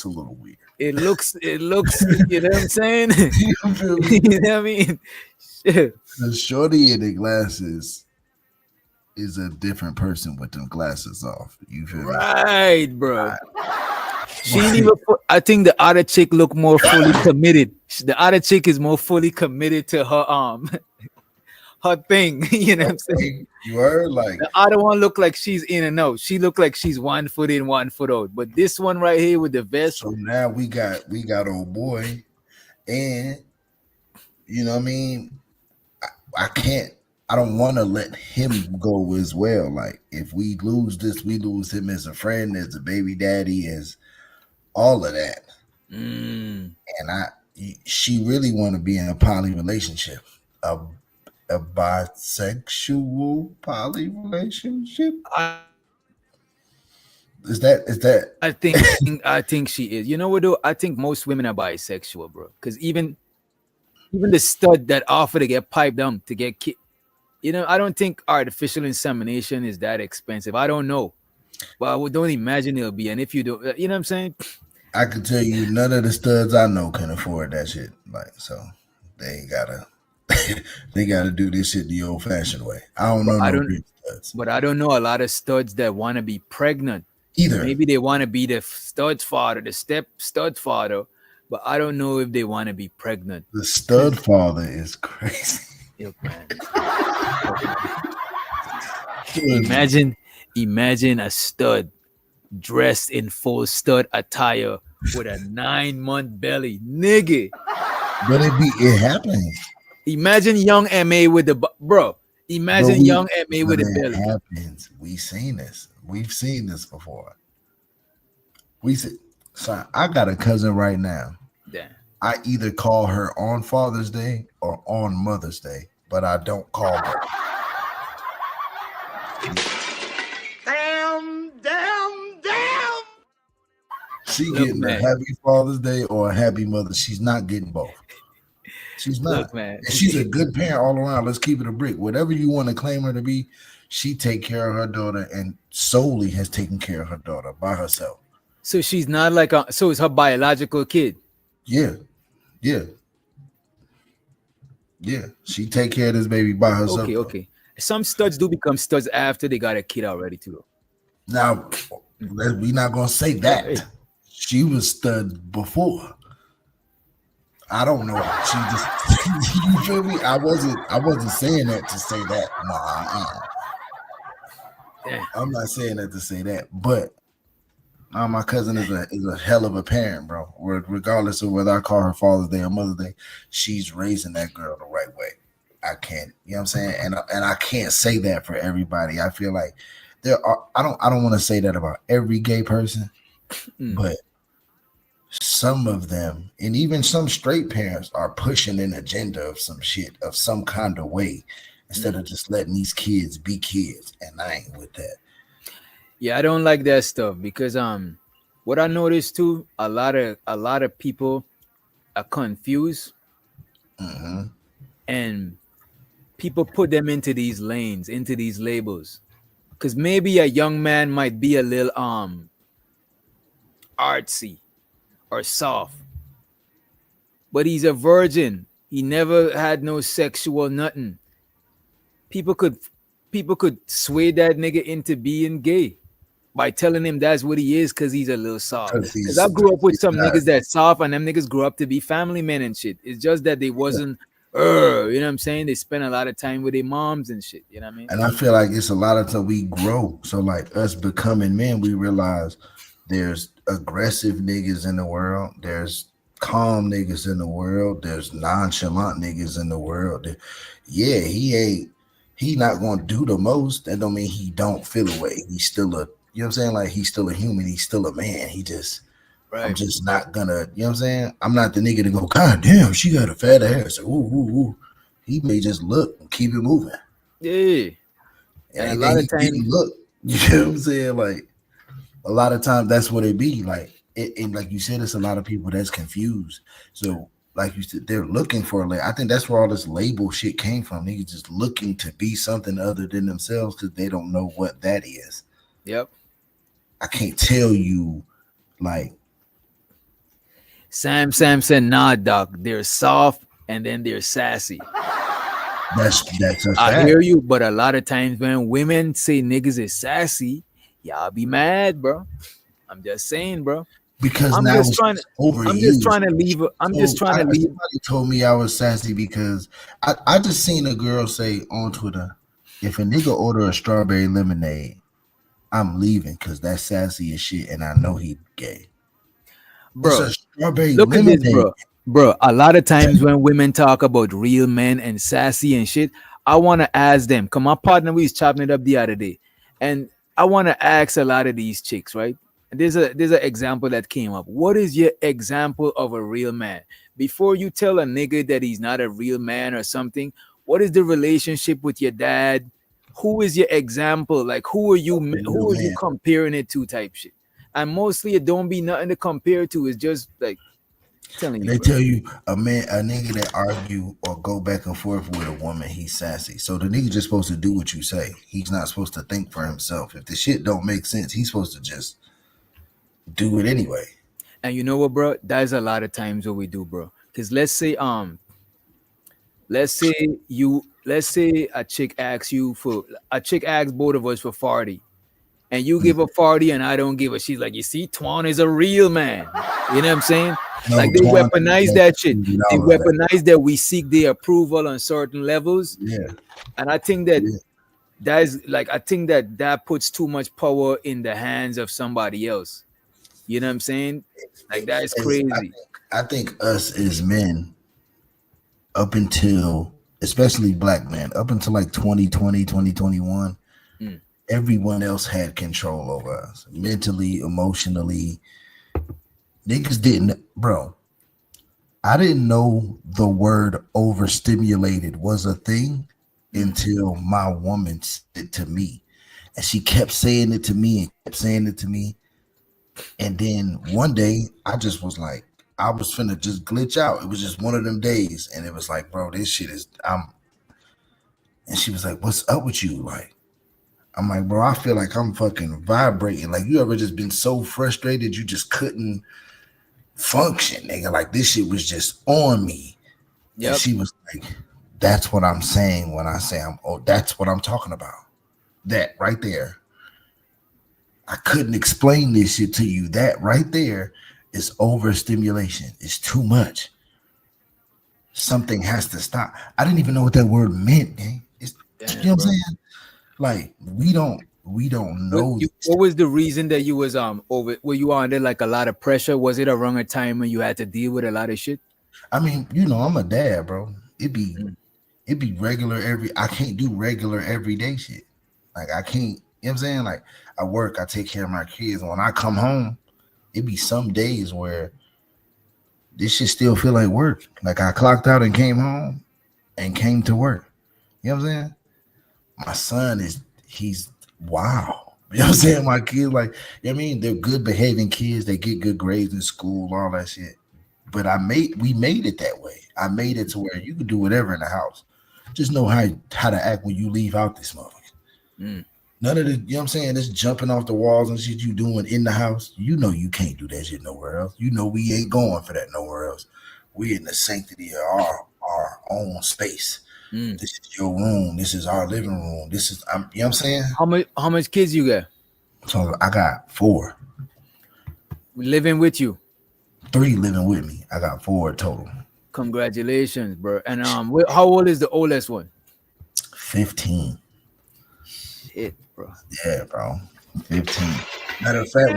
a little weird. it looks, you know what I'm saying? You feel me? You know what I mean? Shit. The shorty in the glasses is a different person with them glasses off. You feel me? Right, bro. She ain't even I think the other chick look more fully committed. The other chick is more fully committed to her her thing. You know what I'm saying? You heard? Like, The other one look like she's in and out. She look like she's 1 foot in, 1 foot out. But this one right here with the vest. so now we got old boy, and you know what I mean? I don't want to let him go as well. Like, if we lose this, we lose him as a friend, as a baby daddy, as all of that. And she really want to be in a poly relationship, a bisexual poly relationship. Is that? I think she is. You know what though? I think most women are bisexual, bro. Because even the stud that offer to get piped down to get kid, you know, I don't think artificial insemination is that expensive. I don't know, but I don't imagine it'll be. And if you don't, you know what I'm saying? I can tell you, none of the studs I know can afford that shit. Like, so they gotta they gotta do this shit the old fashioned way. I don't know no real studs But I don't know a lot of studs that want to be pregnant. either. Maybe they want to be the stud's father, the step stud father, but I don't know if they want to be pregnant. The stud father is crazy. Yo, man. Imagine a stud dressed in full stud attire with a 9-month belly, nigga. But it happens. Imagine young MA with the bro. Imagine young MA with a belly. It happens. We've seen this before. So I got a cousin right now. Damn. I either call her on Father's Day or on Mother's Day, but I don't call her. Damn. She Look, getting man. a happy Father's Day or a happy Mother. She's not getting both. She's not. Look, man. And she's a good parent all around. Let's keep it a brick. Whatever you want to claim her to be, she take care of her daughter and solely has taken care of her daughter by herself. So she's not like so it's her biological kid. Yeah. She take care of this baby by herself. Okay. Some studs do become studs after they got a kid already too. Now, we're not gonna say that. She was stud before. I don't know. She just you feel me? I wasn't saying that to say that. I'm not saying that to say that, but my cousin is a hell of a parent, bro. Regardless of whether I call her Father's Day or Mother's Day, she's raising that girl the right way. I can't, you know what I'm saying? And I can't say that for everybody. I feel like I don't want to say that about every gay person, but some of them, and even some straight parents, are pushing an agenda of some shit of some kind of way instead of just letting these kids be kids. And I ain't with that. Yeah, I don't like that stuff because what I noticed too, a lot of people are confused, and people put them into these lanes, into these labels. Because maybe a young man might be a little artsy or soft, but he's a virgin. He never had no sexual nothing. People could people could sway that nigga into being gay by telling him that's what he is because he's a little soft. Because Because I grew up with some not. niggas that soft and them niggas grew up to be family men and shit. It's just that they wasn't you know what I'm saying? They spent a lot of time with their moms and shit. You know what I mean? And I feel like it's a lot of time we grow. So like us becoming men, we realize there's aggressive niggas in the world. There's calm niggas in the world. There's nonchalant niggas in the world. Yeah, he not gonna do the most. That don't mean he don't feel a way. He's still a, you know what I'm saying? Like he's still a human. He's still a man. I'm just not gonna, you know what I'm saying? I'm not the nigga to go, God damn, she got a fat ass. Ooh, ooh, ooh. He may just look and keep it moving. Yeah. And a lot of times, look, you know what I'm saying? Like a lot of times that's what it be. Like and like you said, it's a lot of people that's confused. So like you said, they're looking for a label. I think that's where all this label shit came from. Niggas just looking to be something other than themselves because they don't know what that is. Yep. I can't tell you, like Sam said, nah, doc. They're soft and then they're sassy. That's a fact. I hear you, but a lot of times when women say niggas is sassy, y'all be mad, bro. I'm just saying, bro. Because I'm now just it's trying to overused. I'm just trying to leave. Somebody told me I was sassy because I just seen a girl say on Twitter, if a nigga order a strawberry lemonade, I'm leaving because that's sassy as shit, and I know he gay. Bro, it's a strawberry look lemonade. at this, bro. Bro, a lot of times when women talk about real men and sassy and shit, I want to ask them. Cause my partner, we was chopping it up the other day, and I want to ask a lot of these chicks, right? And there's an example that came up. What is your example of a real man? Before you tell a nigga that he's not a real man or something, what is the relationship with your dad? Who is your example? Like who are you? Who are you comparing it to? Type shit. And mostly it don't be nothing to compare to. It's just like telling you. They Bro. tell you a nigga that argue or go back and forth with a woman, he's sassy. So the nigga just supposed to do what you say. He's not supposed to think for himself. If the shit don't make sense, he's supposed to just do it anyway. And you know what, bro? That's a lot of times what we do, bro. Because let's say a chick asks both of us for 40. And you give a 40 and I don't give a, she's like, you see, Twan is a real man. You know what I'm saying? No, like they Twan weaponize that shit. They weaponize that we seek their approval on certain levels. Yeah. And I think that that is like, I think that puts too much power in the hands of somebody else. You know what I'm saying? Like that is crazy. I think us as men, up until, especially black men, up until like 2020, 2021, everyone else had control over us mentally, emotionally. Niggas didn't, bro. I didn't know the word overstimulated was a thing until my woman said it to me. And she kept saying it to me and kept saying it to me. And then one day I just was like, I was finna just glitch out. It was just one of them days. And it was like, bro, this shit is, and she was like, what's up with you? Like, I'm like, bro, I feel like I'm fucking vibrating. Like, you ever just been so frustrated you just couldn't function, nigga? Like, this shit was just on me. Yep. And she was like, that's what I'm saying when I say that's what I'm talking about. That right there. I couldn't explain this shit to you. That right there is overstimulation. It's too much. Something has to stop. I didn't even know what that word meant, gang. You know what I'm saying? Like we don't know. What was the reason that you was were you under like a lot of pressure? Was it around a time when you had to deal with a lot of shit? I mean, you know, I'm a dad, bro. It'd be regular I can't do regular everyday shit. Like I can't, you know what I'm saying? Like I work, I take care of my kids. When I come home, it'd be some days where this shit still feel like work. Like I clocked out and came home and came to work. You know what I'm saying? My son he's wow. You know what I'm saying? My kids, like, you know what I mean? They're good behaving kids. They get good grades in school, all that shit. But we made it that way. I made it to where you could do whatever in the house. Just know how to act when you leave out this motherfucker. None of the, you know what I'm saying, this jumping off the walls and shit you doing in the house. You know you can't do that shit nowhere else. You know we ain't going for that nowhere else. We in the sanctity of our own space. This is your room. This is our living room. This is, you know what I'm saying? How much kids you got? So I got 4. Living with you? 3 living with me. I got 4 total. Congratulations, bro. And how old is the oldest one? 15. Shit, bro. Yeah, bro. 15. Matter of fact,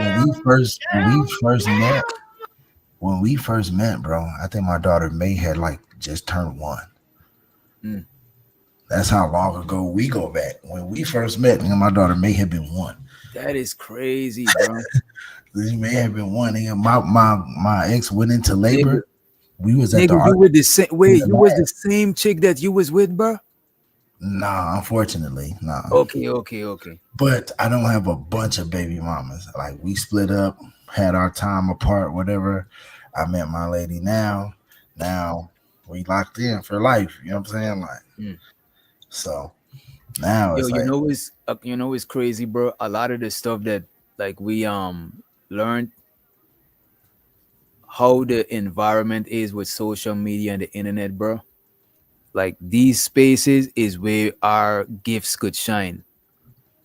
when we first met, bro, I think my daughter May had like just turned 1. That's how long ago we go back. When we first met, my daughter May had been 1. That is crazy, bro. This may have been 1. And my ex went into labor. We was at you were the same. Wait, you was the same chick that you was with, bro? Nah, unfortunately, nah. Okay. But I don't have a bunch of baby mamas. Like we split up, had our time apart, whatever. I met my lady now. Now we locked in for life. You know what I'm saying? Like, so now it's like, you know it's crazy, bro. A lot of the stuff that like we learned how the environment is with social media and the internet, bro. Like these spaces is where our gifts could shine.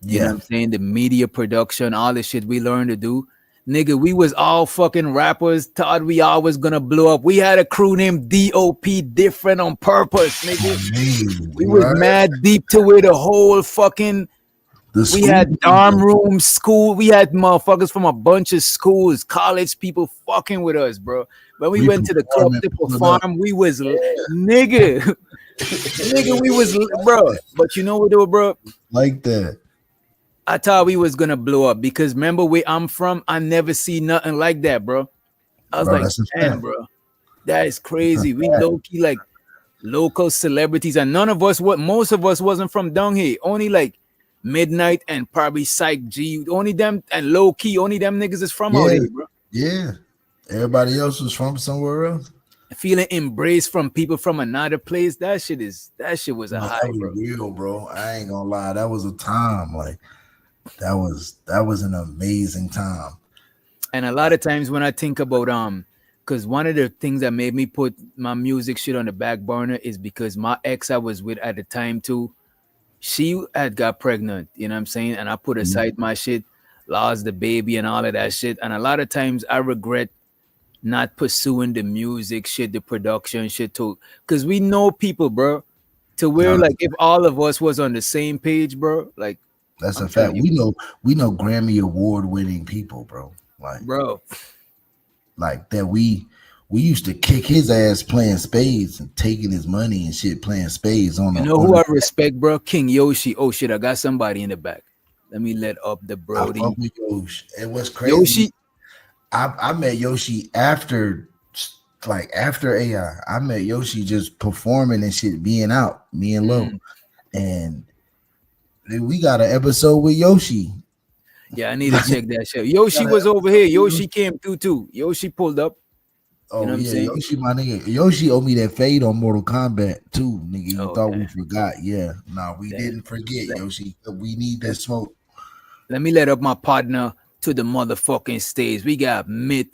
You know what I'm saying? The media production, all the shit we learned to do. Nigga, we was all fucking rappers, thought we all was gonna blow up. We had a crew named DOP, different on purpose, nigga. We was mad deep to it, the whole fucking we had dorm room, school. We had motherfuckers from a bunch of schools, college people fucking with us, bro. When we went to the club to perform, we was nigga, we was bro. But you know what though, bro? Like that. I thought we was gonna blow up because remember where I'm from, I never see nothing like that, bro. I was like, damn, bro, that is crazy. We low key like local celebrities, and most of us wasn't from down here. Only like Midnight and probably Psych G, only them, and low key, only them niggas is from out here, bro. Yeah, everybody else was from somewhere else. Feeling embraced from people from another place. That shit was a high, bro. Real, bro. I ain't gonna lie, that was a time. Like that was an amazing time. And a lot of times when I think about because one of the things that made me put my music shit on the back burner is because my ex I was with at the time too. She had got pregnant, you know what I'm saying? And I put aside my shit, lost the baby and all of that shit. And a lot of times I regret not pursuing the music shit, the production shit too. Because we know people, bro, to where like if all of us was on the same page, bro, like that's a fact. We know Grammy award winning people, bro. Like, bro, like that we used to kick his ass playing spades and taking his money and shit playing spades on. You know who I respect, bro? King Yoshi. Oh shit, I got somebody in the back. Let me let up the Brody. I fuck with Yoshi. It was crazy. Yoshi. I met Yoshi after AI. I met Yoshi just performing and shit, being out, me and Lo. And we got an episode with Yoshi. Yeah, I need to check that shit. Yoshi was over here. Yoshi came through too. Yoshi pulled up. Oh, you know yeah, Yoshi, my nigga. Yoshi owed me that fade on Mortal Kombat too, nigga. You thought we forgot. Yeah. No, we didn't forget, Yoshi. We need that smoke. Let me let up my partner to the motherfucking stage. We got Myth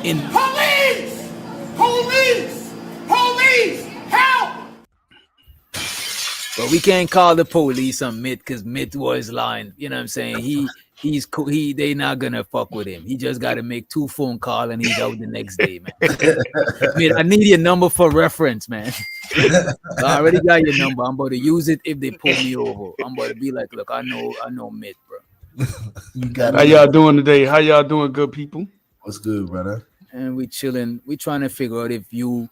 in. Police! Police! Police! Help! But we can't call the police on Myth because Myth was lying. You know what I'm saying? He's cool. They not gonna fuck with him. He just got to make 2 phone calls and he's out the next day, man. Man, I need your number for reference, man. I already got your number. I'm about to use it if they pull me over. I'm about to be like, look, I know Myth, bro. How y'all doing today? How y'all doing, good people? What's good, brother? And we chilling. We trying to figure out if you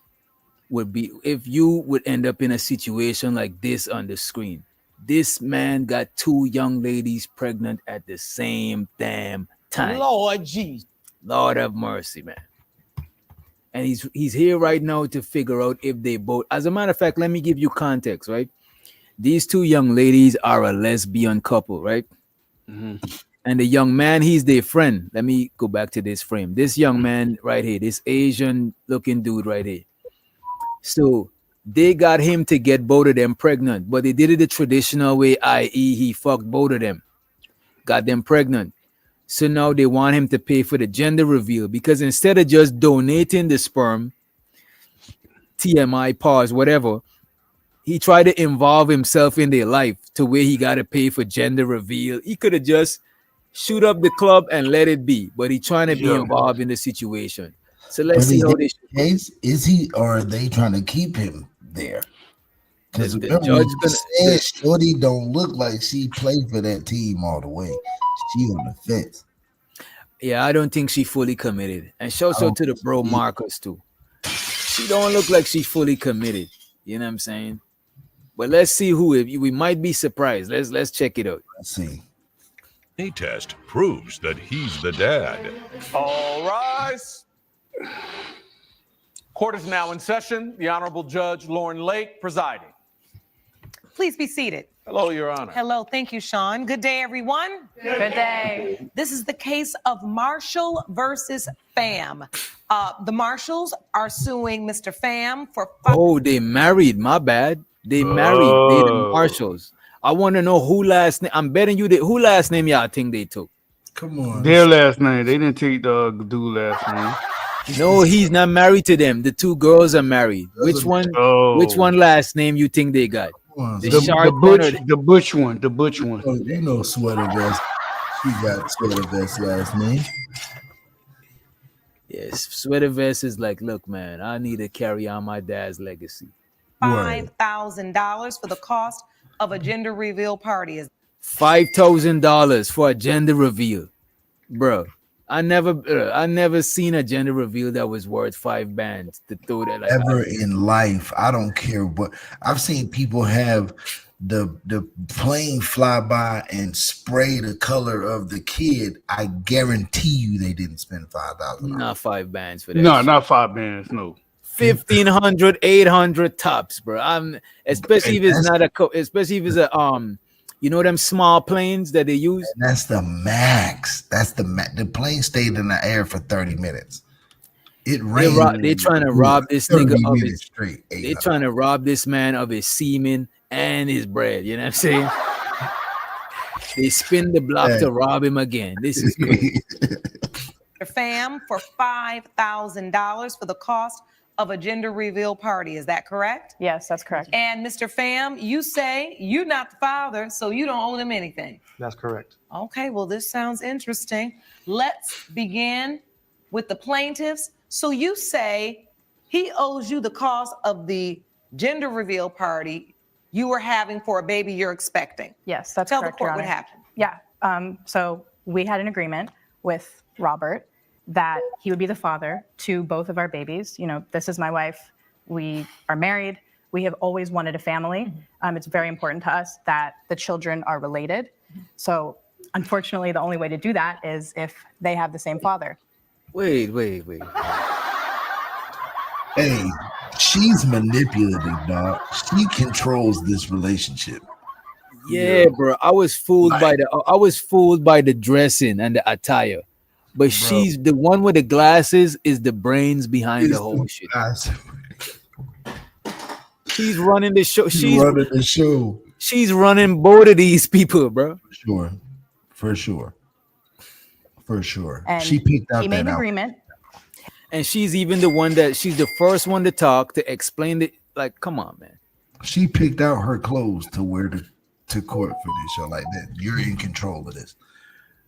would end up in a situation like this on the screen. This man got 2 young ladies pregnant at the same damn time. Lord Jesus. Lord have mercy, man. And he's here right now to figure out if they both. As a matter of fact, let me give you context, right? These 2 young ladies are a lesbian couple, right? Mm-hmm. And the young man, he's their friend. Let me go back to this frame. This young man right here, this Asian looking dude right here. So They got him to get both of them pregnant, but they did it the traditional way, i.e., he fucked both of them, got them pregnant. So now they want him to pay for the gender reveal because instead of just donating the sperm, TMI, pause, whatever, he tried to involve himself in their life to where he got to pay for gender reveal. He could have just shoot up the club and let it be, but he trying to be Yeah. involved in the situation. So let's But see is how that they. the case? Is he, or are they trying to keep him there? Because The remember, judge you gonna. said Shorty don't look like she played for that team all the way. She on the fence. Yeah, I don't think she fully committed. And shouts I out don't to the think bro she- Marcus too. She don't look like she fully committed. You know what I'm saying? But let's see who. We might be surprised. Let's check it out. Let's see. A test proves that he's the dad. All rise. Court is now in session. The Honorable Judge Lauren Lake presiding. Please be seated. Hello, Your Honor. Hello, thank you, Sean. Good day, everyone. Good day. This is the case of Marshall versus Pham. The Marshalls are suing Mr. Pham for Oh, they married. My bad. They married. They the Oh. Marshalls. I want to know who last name. I'm betting you that who last name y'all think they took. Come on. Their last name. They didn't take the dude last name. No, he's not married to them. The two girls are married. Which one? Oh. Which one last name you think they got? Come on. The The shark one or butch one. The butch one. You know Sweater Vest. She got Sweater Vest last name. yes, Sweater Vest is like, look, man, I need to carry on my dad's legacy. $5,000 for the cost of a gender reveal party. $5,000 for a gender reveal, bro. I never seen a gender reveal that was worth $5 to throw that like Ever in life, I don't care what. I've seen people have the plane fly by and spray the color of the kid. I guarantee you they didn't spend $5,000. not $5 for that. No, shit. not $5. No. 1,500, 800 tops, bro. I'm especially if it's not a especially if it's a you know them small planes that they use. That's the max. That's the The plane stayed in the air for 30 minutes. It rained. They trying to rob this 30 nigga of minutes his. straight. They trying to rob this man of his semen and his bread. You know what I'm saying? They spin the block to rob him again. This is crazy. Pham for $5,000 for the cost of a gender reveal party. Is that correct? Yes, that's correct. And Mr. Pham, you say you're not the father, so you don't owe them anything. That's correct. Okay, well, this sounds interesting. Let's begin with the plaintiffs. So you say he owes you the cost of the gender reveal party you were having for a baby you're expecting. Yes, that's Tell correct, the court Your what Honor. happened. Yeah. So we had an agreement with Robert that he would be the father to both of our babies. You know, this is my wife. We are married. We have always wanted a family. It's very important to us that the children are related. So unfortunately, the only way to do that is if they have the same father. Wait. Hey, she's manipulative, dog. She controls this relationship. Yeah, bro. I was fooled by the dressing and the attire. But she's the one with the glasses is the brains behind the whole shit. She's running the show. She's running the show. She's running both of these people, bro. For sure. And She picked out he made that an outfit. agreement. And she's even the one that she's the first one to talk to explain it. Like, come on, man. She picked out her clothes to wear to court for this show like that. You're in control of this.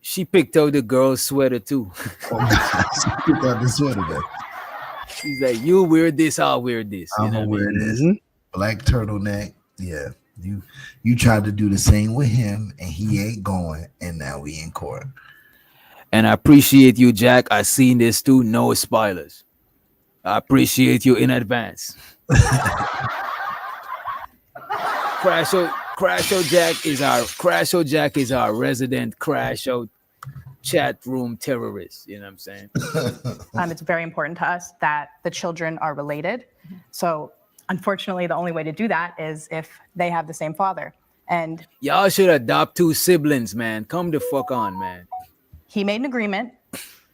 She picked out the girl's sweater too. She picked out the sweater there. She's like, you wear this, I'll wear this. I'm gonna wear this black turtleneck. Yeah, you tried to do the same with him, and he ain't going. And now we in court. And I appreciate you, Jack. I seen this too. No spoilers. I appreciate you in advance. Crash Out Jack is our resident Crash Out chat room terrorist. You know what I'm saying? It's very important to us that the children are related. So unfortunately, the only way to do that is if they have the same father. And y'all should adopt 2 siblings, man. Come the fuck on, man. he made an agreement,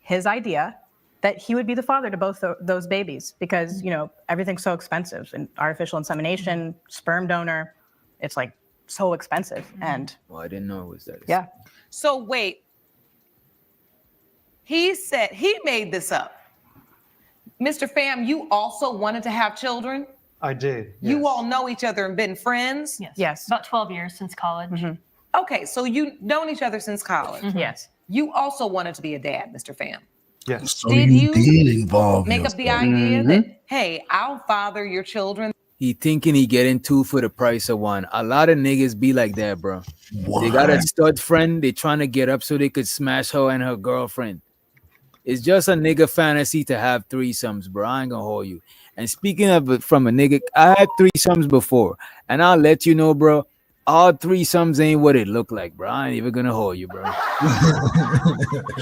his idea, that he would be the father to both those babies because, you know, everything's so expensive and artificial insemination, sperm donor, it's like so expensive. And well, I didn't know it was that. Yeah. So wait, he said he made this up. Mr. Pham, you also wanted to have children? I did. You all know each other and been friends? Yes. About 12 years since college. Mm-hmm. Okay, so you've known each other since college. Yes. You also wanted to be a dad, Mr. Pham. Yes. So you did involve make up the idea that, hey, I'll father your children? He thinking he getting two for the price of one. A lot of niggas be like that, bro. What? They got a stud friend. They trying to get up so they could smash her and her girlfriend. It's just a nigga fantasy to have threesomes, bro. I ain't gonna hold you. And speaking of it from a nigga, I had threesomes before. And I'll let you know, bro, all threesomes ain't what it look like, bro. I ain't even gonna hold you, bro.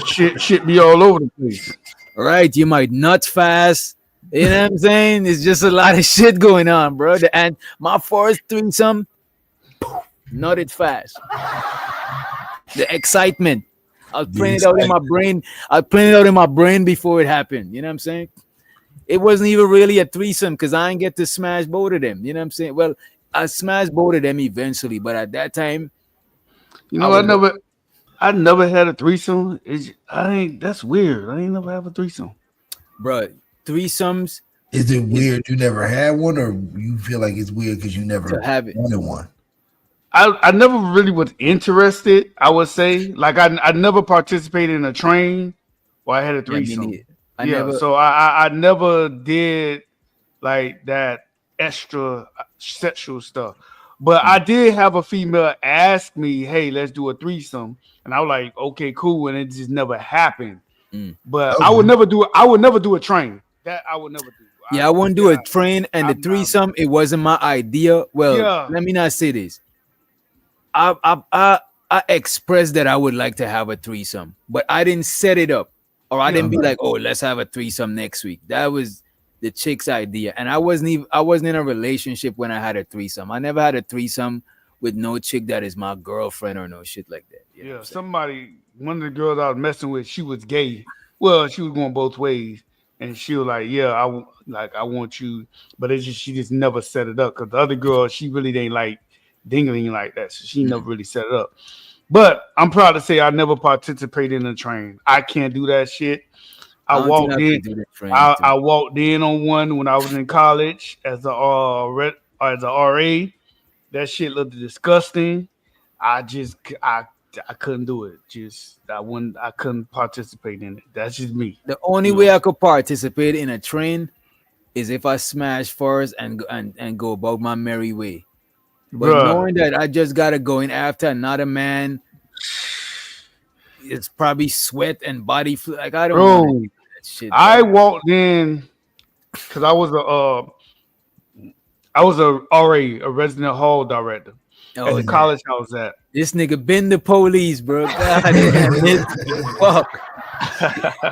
shit be all over the place. Right, you might nuts fast. You know what I'm saying? It's just a lot of shit going on, bro. And my first threesome, nutted fast. The excitement. I was playing it out in my brain. I was playing it out in my brain before it happened. You know what I'm saying? It wasn't even really a threesome because I didn't get to smash both of them. You know what I'm saying? Well, I smashed both of them eventually, but at that time, you know, I never had a threesome. That's weird. I ain't never have a threesome, bro. Threesomes. Is it weird you never had one, or you feel like it's weird because you never wanted one? I never really was interested. I would say, like I never participated in a train or I had a threesome. So I never did like that extra sexual stuff. But I did have a female ask me, "Hey, let's do a threesome," and I was like, "Okay, cool," and it just never happened. But I would never do it. I would never do a train. That I would never do. Yeah, I wouldn't do a train and the threesome. It wasn't my idea. Well, let me not say this. I expressed that I would like to have a threesome, but I didn't set it up, or I didn't be like, "Oh, let's have a threesome next week." That was the chick's idea, and I wasn't in a relationship when I had a threesome. I never had a threesome with no chick that is my girlfriend or no shit like that. You know one of the girls I was messing with, she was gay. Well, she was going both ways, and she was like, "Yeah, I want you," but she just never set it up because the other girl, she really didn't like dingling like that, so she never really set it up. But I'm proud to say I never participated in a train. I can't do that shit. I walked in on one when I was in college as a RA. That shit looked disgusting. I couldn't do it. I couldn't participate in it. That's just me. The only way I could participate in a train is if I smash first and go about my merry way. But knowing that I just gotta go in after another man, it's probably sweat and body fluid. Like I don't want to do that shit. I walked in because I was a RA, a resident hall director at the college I was at. This nigga been the police, bro. God damn, fuck.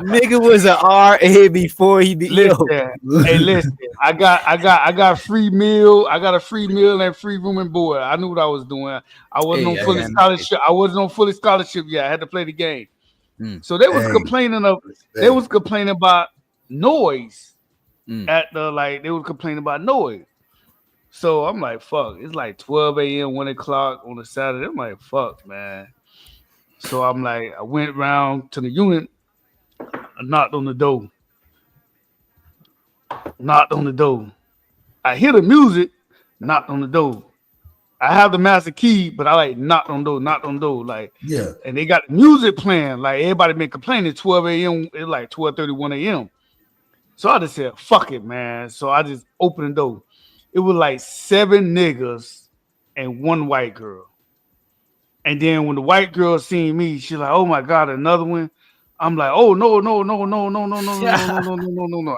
Nigga was an RA before he be. Listen, I got free meal. I got a free meal and free room and board. I knew what I was doing. I wasn't on fully scholarship. I wasn't on fully scholarship yet. I had to play the game. So they was complaining about noise at the they was complaining about noise. So I'm like, fuck, it's like 12 a.m., 1 o'clock on a Saturday. I'm like, fuck, man. So I'm like, I went round to the unit, I knocked on the door. I hear the music, knocked on the door. I have the master key, but I knocked on the door. Like, and they got the music playing. Like, everybody been complaining 12 a.m., it's like 12:31 a.m. So I just said, fuck it, man. So I just opened the door. It was like 7 niggas and 1 white girl. And then when the white girl seen me, she's like, "Oh my God, another one." I'm like, "Oh no.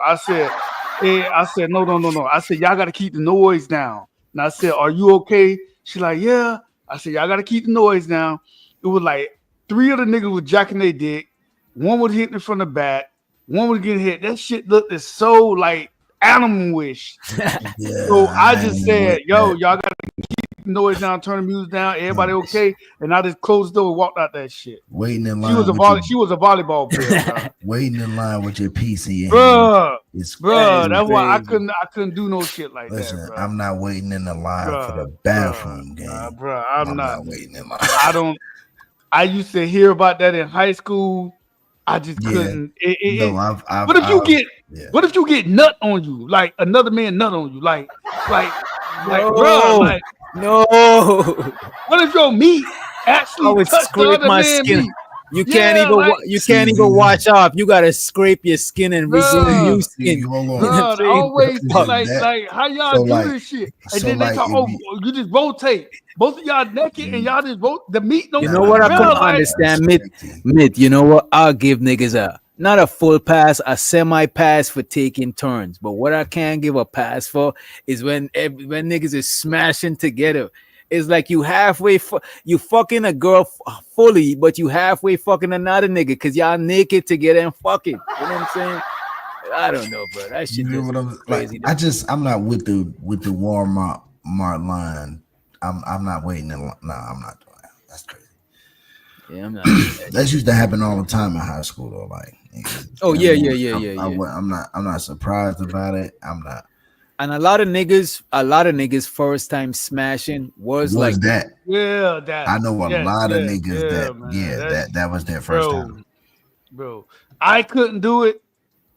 I said, no. I said, "Y'all gotta keep the noise down." And I said, "Are you okay?" She's like, "Yeah." I said, "Y'all gotta keep the noise down." It was like 3 of the niggas was jacking their dick, 1 was hitting it from the back, 1 was getting hit. That shit looked so like animal-ish. So I just said, "Yo, y'all gotta keep the noise down, turn the music down, everybody okay, and I just closed the door and walked out that shit. Waiting in line. She was a volleyball player, bro. Waiting in line with your PC in Bruh, It's that's why I crazy. couldn't do no shit like Listen, that, bro. I'm not waiting in the line for the bathroom game. Bro, I'm not waiting in line. I used to hear about that in high school. I just couldn't. What if you get nut on you, like another man nut on you, like, bro, like no. What if your meat actually I would touch the scrape other my man skin. meat? You can't even wash off. You gotta scrape your skin and regain new skin. Bro, always like how y'all do this shit, and then they talk. You just rotate. Both of y'all naked, and y'all just rotate. The meat don't. You know what? I couldn't understand, Myth. You know what? I'll give niggas not a full pass, a semi pass for taking turns. But what I can't give a pass for is when niggas is smashing together. It's like you halfway you fucking a girl fully, but you halfway fucking another nigga because y'all naked together and fucking. You know what I'm saying? I don't know, bro. That shit is crazy. I'm not with the Walmart line. I'm not waiting in line. No, I'm not doing that. That's crazy. Yeah, I'm not. That used to happen all the time in high school, though. Like, I'm not surprised about it. I'm not. And a lot of niggas first time smashing was like that. Yeah, that. I know a lot of niggas that was their first time. Bro, I couldn't do it.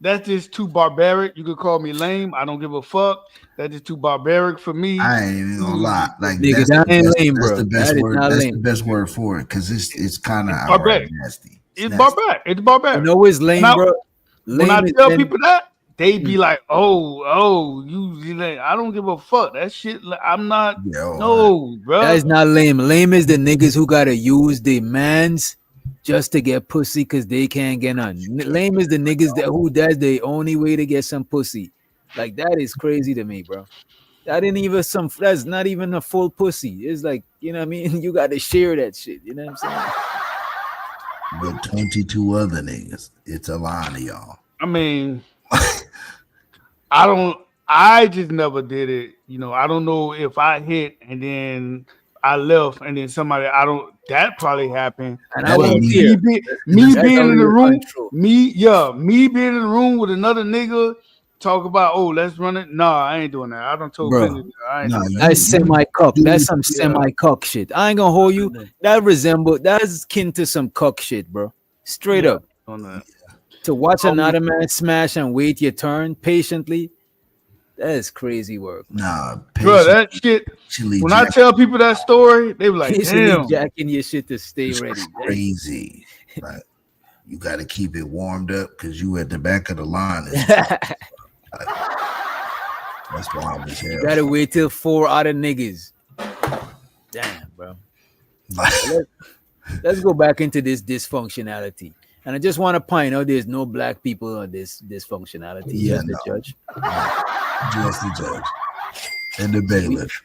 That's just too barbaric. You could call me lame. I don't give a fuck. That's just too barbaric for me. I ain't even gonna lie. Like nigga, that's lame, bro. The best word. That's the best word for it because it's kind of barbaric. Nasty. It's barbaric. It's barbaric. You know it's lame, bro. When I tell people that, they be like, "Oh, you I don't give a fuck. That shit. I'm not. No, bro. That is not lame. Lame is the niggas who gotta use their mans just to get pussy because they can't get none. Lame is the niggas that's the only way to get some pussy. Like that is crazy to me, bro. That's not even a full pussy. It's like, you know what I mean? You gotta share that shit. You know what I'm saying? But 22 other niggas. It's a line of y'all. I mean. I just never did it. You know, I don't know if I hit and then I left and then that probably happened. And I won't hear. Me being in the room, me being in the room with another nigga, talk about, let's run it. Nah, I ain't doing that. I don't told bro. That's semi-cuck. That's some semi-cuck shit. I ain't gonna hold you. That's akin to some cuck shit, bro. Straight up. To watch another man smash and wait your turn patiently, that is crazy work. Nah, bro, that shit. When I tell people that story, they be like, "Damn, jacking your shit to stay ready." Crazy. Like, you got to keep it warmed up because you at the back of the line. That's wild as hell. You gotta wait till 4 other niggas. Damn, bro. Let's go back into this dysfunctionality. And I just want to point out there's no black people on this dysfunctionality. Yeah, the judge. Just the judge. And the bailiff.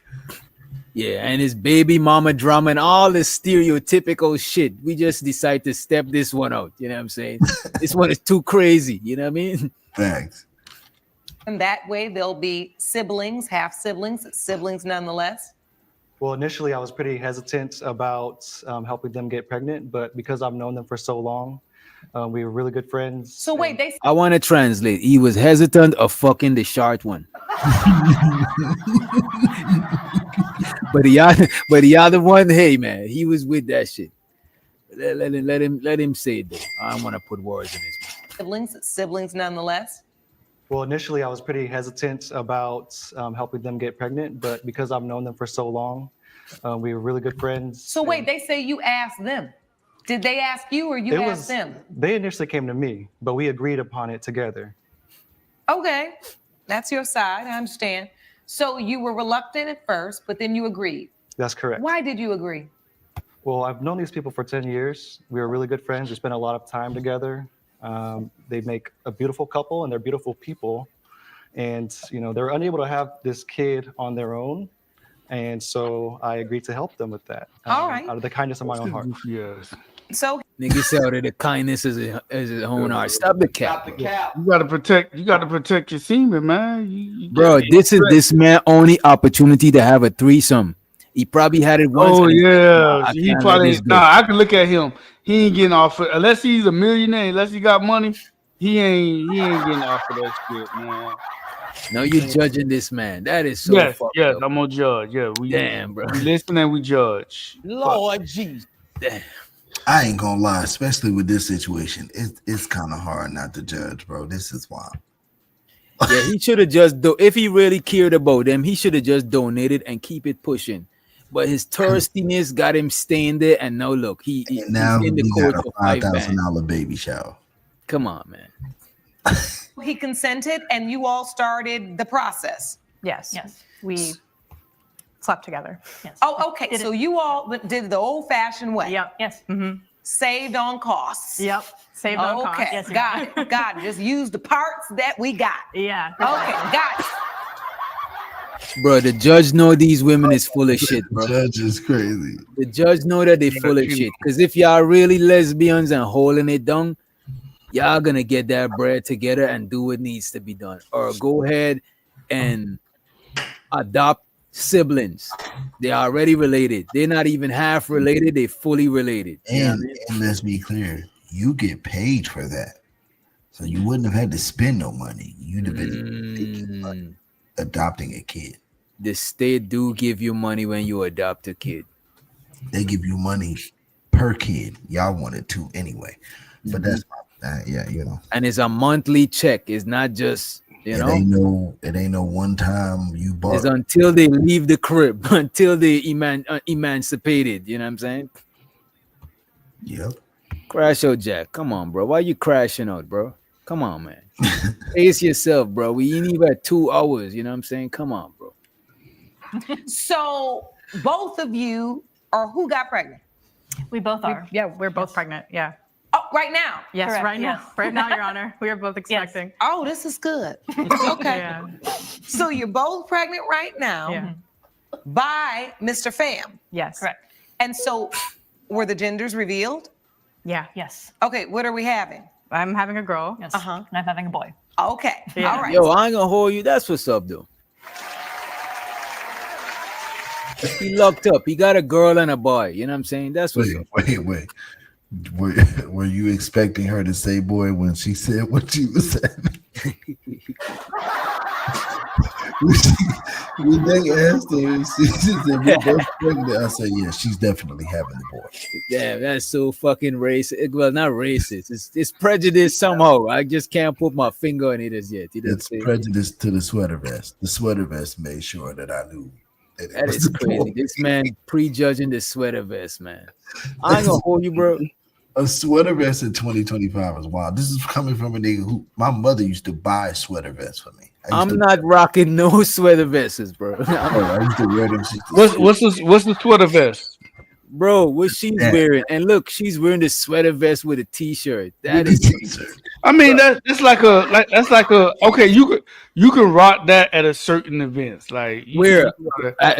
Yeah, and his baby mama drama and all this stereotypical shit. We just decide to step this one out. You know what I'm saying? This one is too crazy. You know what I mean? Thanks. And that way they'll be siblings, half siblings, siblings nonetheless. Well, initially I was pretty hesitant about helping them get pregnant, but because I've known them for so long, we were really good friends. So wait, I want to translate. He was hesitant of fucking the short one. but the other one, hey man, he was with that shit. Let him say it though. I don't want to put words in his mouth. Siblings nonetheless. Well, initially I was pretty hesitant about helping them get pregnant, but because I've known them for so long, we were really good friends. So wait, they say you asked them. Did they ask you or you asked them? They initially came to me, but we agreed upon it together. Okay, that's your side. I understand. So you were reluctant at first, but then you agreed. That's correct. Why did you agree? Well, I've known these people for 10 years. We were really good friends. We spent a lot of time together. They make a beautiful couple and they're beautiful people. And, you know, they're unable to have this kid on their own. And so I agreed to help them with that. All right. Out of the kindness of my own heart. Yes. So nigga said out of the kindness is his own heart. Stop the cap. You gotta protect your semen, man. Bro, this is this man only opportunity to have a threesome. He probably had it once. Oh and he said, yeah, "Nah, I he can't let probably this go." I can look at him. He ain't getting off it unless he's a millionaire. Unless he got money, he ain't getting off of that shit, man. No, you judging this man. That is so Yes, fucked yes, up. I'm gonna judge. Yeah, Damn, bro. we listen and we judge. Lord Jesus. Damn. I ain't gonna lie, especially with this situation, it's kind of hard not to judge, bro. This is wild. Yeah, he should have just if he really cared about them, he should have just donated and keep it pushing. But his thirstiness got him staying there, and now look, he's Now in the we court got for a $5 $5,000 baby shower. Come on, man. He consented, and you all started the process. Yes. We slept together. Oh, okay. So you all did the old-fashioned way. Yep. Yes. Saved on costs. Yep. Saved on costs. Okay. Yes, Got it. Got it. Just use the parts that we got. Yeah. Okay. Got it. Bro, the judge know these women is full of shit, bro. The judge is crazy. The judge know that they full of shit. Because if y'all really lesbians and holding it down, y'all gonna get that bread together and do what needs to be done. Or go ahead and adopt siblings. They're already related. They're not even half related, they fully related. And let's be clear, you get paid for that. So you wouldn't have had to spend no money. You'd have been adopting a kid. The state do give you money when you adopt a kid. They give you money per kid. Y'all wanted to anyway. But that's yeah, you know. And it's a monthly check. It's not just, you know. It ain't no one time you bought. It's until they leave the crib, until they emancipated. You know what I'm saying? Yep. Crash out, Jack. Come on, bro. Why you crashing out, bro? Come on, man. Pace yourself, bro. We need about 2 hours. You know what I'm saying? Come on, bro. So both of you, or who got pregnant? We both are. We're both pregnant. Yeah. Oh, right now? Yes, Correct. right now. Right now, Your Honor. We are both expecting. Oh, this is good. Okay. Yeah. So you're both pregnant right now by Mr. Pham. Yes. Correct. And so were the genders revealed? Yeah. Yes. Okay, what are we having? I'm having a girl. Yes. And I'm having a boy. Okay. Yeah. All right. Yo, I ain't gonna hold you. That's what's up, though. He locked up. He got a girl and a boy. You know what I'm saying? That's what's up. Wait. Were you expecting her to say boy when she said what she was saying? When they asked her, she said, "We both pregnant." I said, "Yeah, she's definitely having the boy." Damn, that's so fucking racist. Well, not racist. It's prejudice somehow. I just can't put my finger on it as yet. It's prejudice to the sweater vest. The sweater vest made sure that I knew. That is crazy. This man prejudging the sweater vest, man. I ain't gonna hold you, bro. A sweater vest in 2025 is wild. This is coming from a nigga who my mother used to buy sweater vests for me. I'm not rocking no sweater vests, bro. I used to wear them. What's the sweater vest? Bro, what she's wearing, and look, she's wearing the sweater vest with a t-shirt. That is, I mean, that's like a okay. You can rock that at a certain events, like where,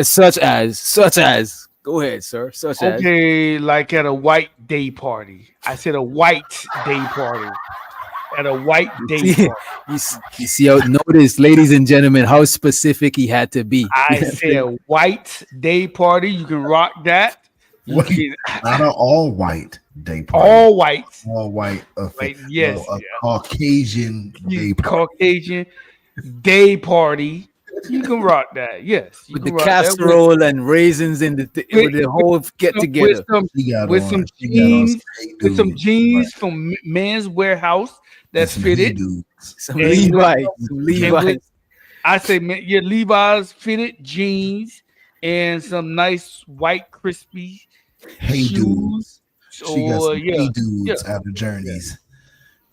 such as. Go ahead, sir. Such as. Okay, like at a white day party. I said a white day party. At a white day party. You see how, notice, ladies and gentlemen, how specific he had to be. I said white day party. You can rock that. Not an all white day party. All white. All white. Yes. Caucasian day party. Caucasian day party. You can rock that, yes. With the casserole and raisins in with the whole get together. With some jeans from Men's Warehouse that's fitted. Some Levi's. I say, Levi's fitted jeans and some nice white crispy shoes. She got some hey dudes out of Journeys.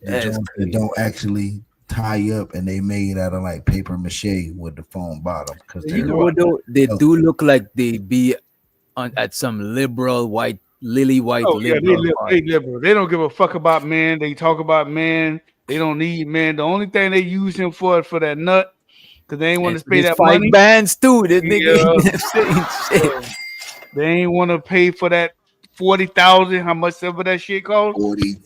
That don't actually tie up, and they made out of like paper mache with the foam bottom. Because you know what though, they do look like they be at some liberal white liberal. They liberal. They don't give a fuck about men. They talk about men. They don't need men. The only thing they use him for that nut, because they ain't want to pay that money. Bands too. That nigga. They ain't want to pay for that 40,000. How much ever that shit cost? 40.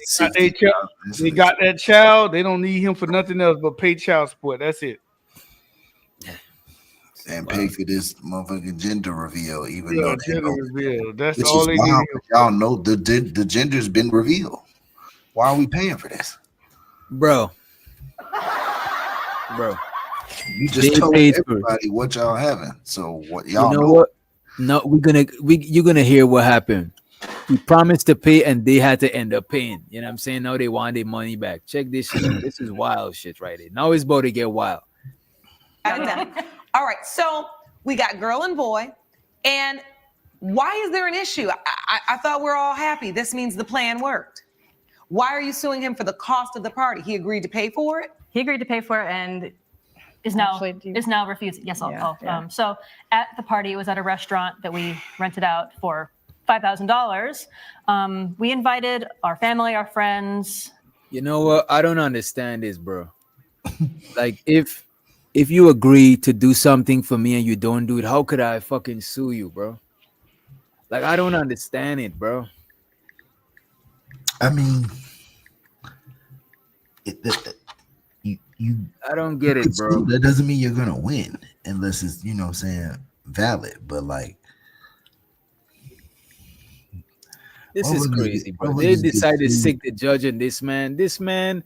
They got that child. They don't need him for nothing else but pay child support. That's it. and pay for this motherfucking gender reveal, even Yeah, though they gender know, reveal. That's which all is they need. wild. Y'all know the gender's been revealed. Why are we paying for this, bro? You just They told paid for it. everybody what y'all having. So what You y'all know know? what? No, you're gonna hear what happened. He promised to pay, and they had to end up paying. You know what I'm saying? Now they want their money back. Check this shit out. This is wild shit right here. Now it's about to get wild. All right, so we got girl and boy, and why is there an issue? I thought we're all happy. This means the plan worked. Why are you suing him for the cost of the party? He agreed to pay for it? He agreed to pay for it and Is now refusing. Yes, I'll. So at the party, it was at a restaurant that we rented out for $5,000. We invited our family, our friends. You know what? I don't understand this, bro. Like if you agree to do something for me and you don't do it, how could I fucking sue you, bro? Like I don't understand it, bro. I mean, I don't get it, bro. That doesn't mean you're gonna win unless it's, you know what I'm saying, valid. But like, this is crazy, bro. They decided to sick the judge and this man. This man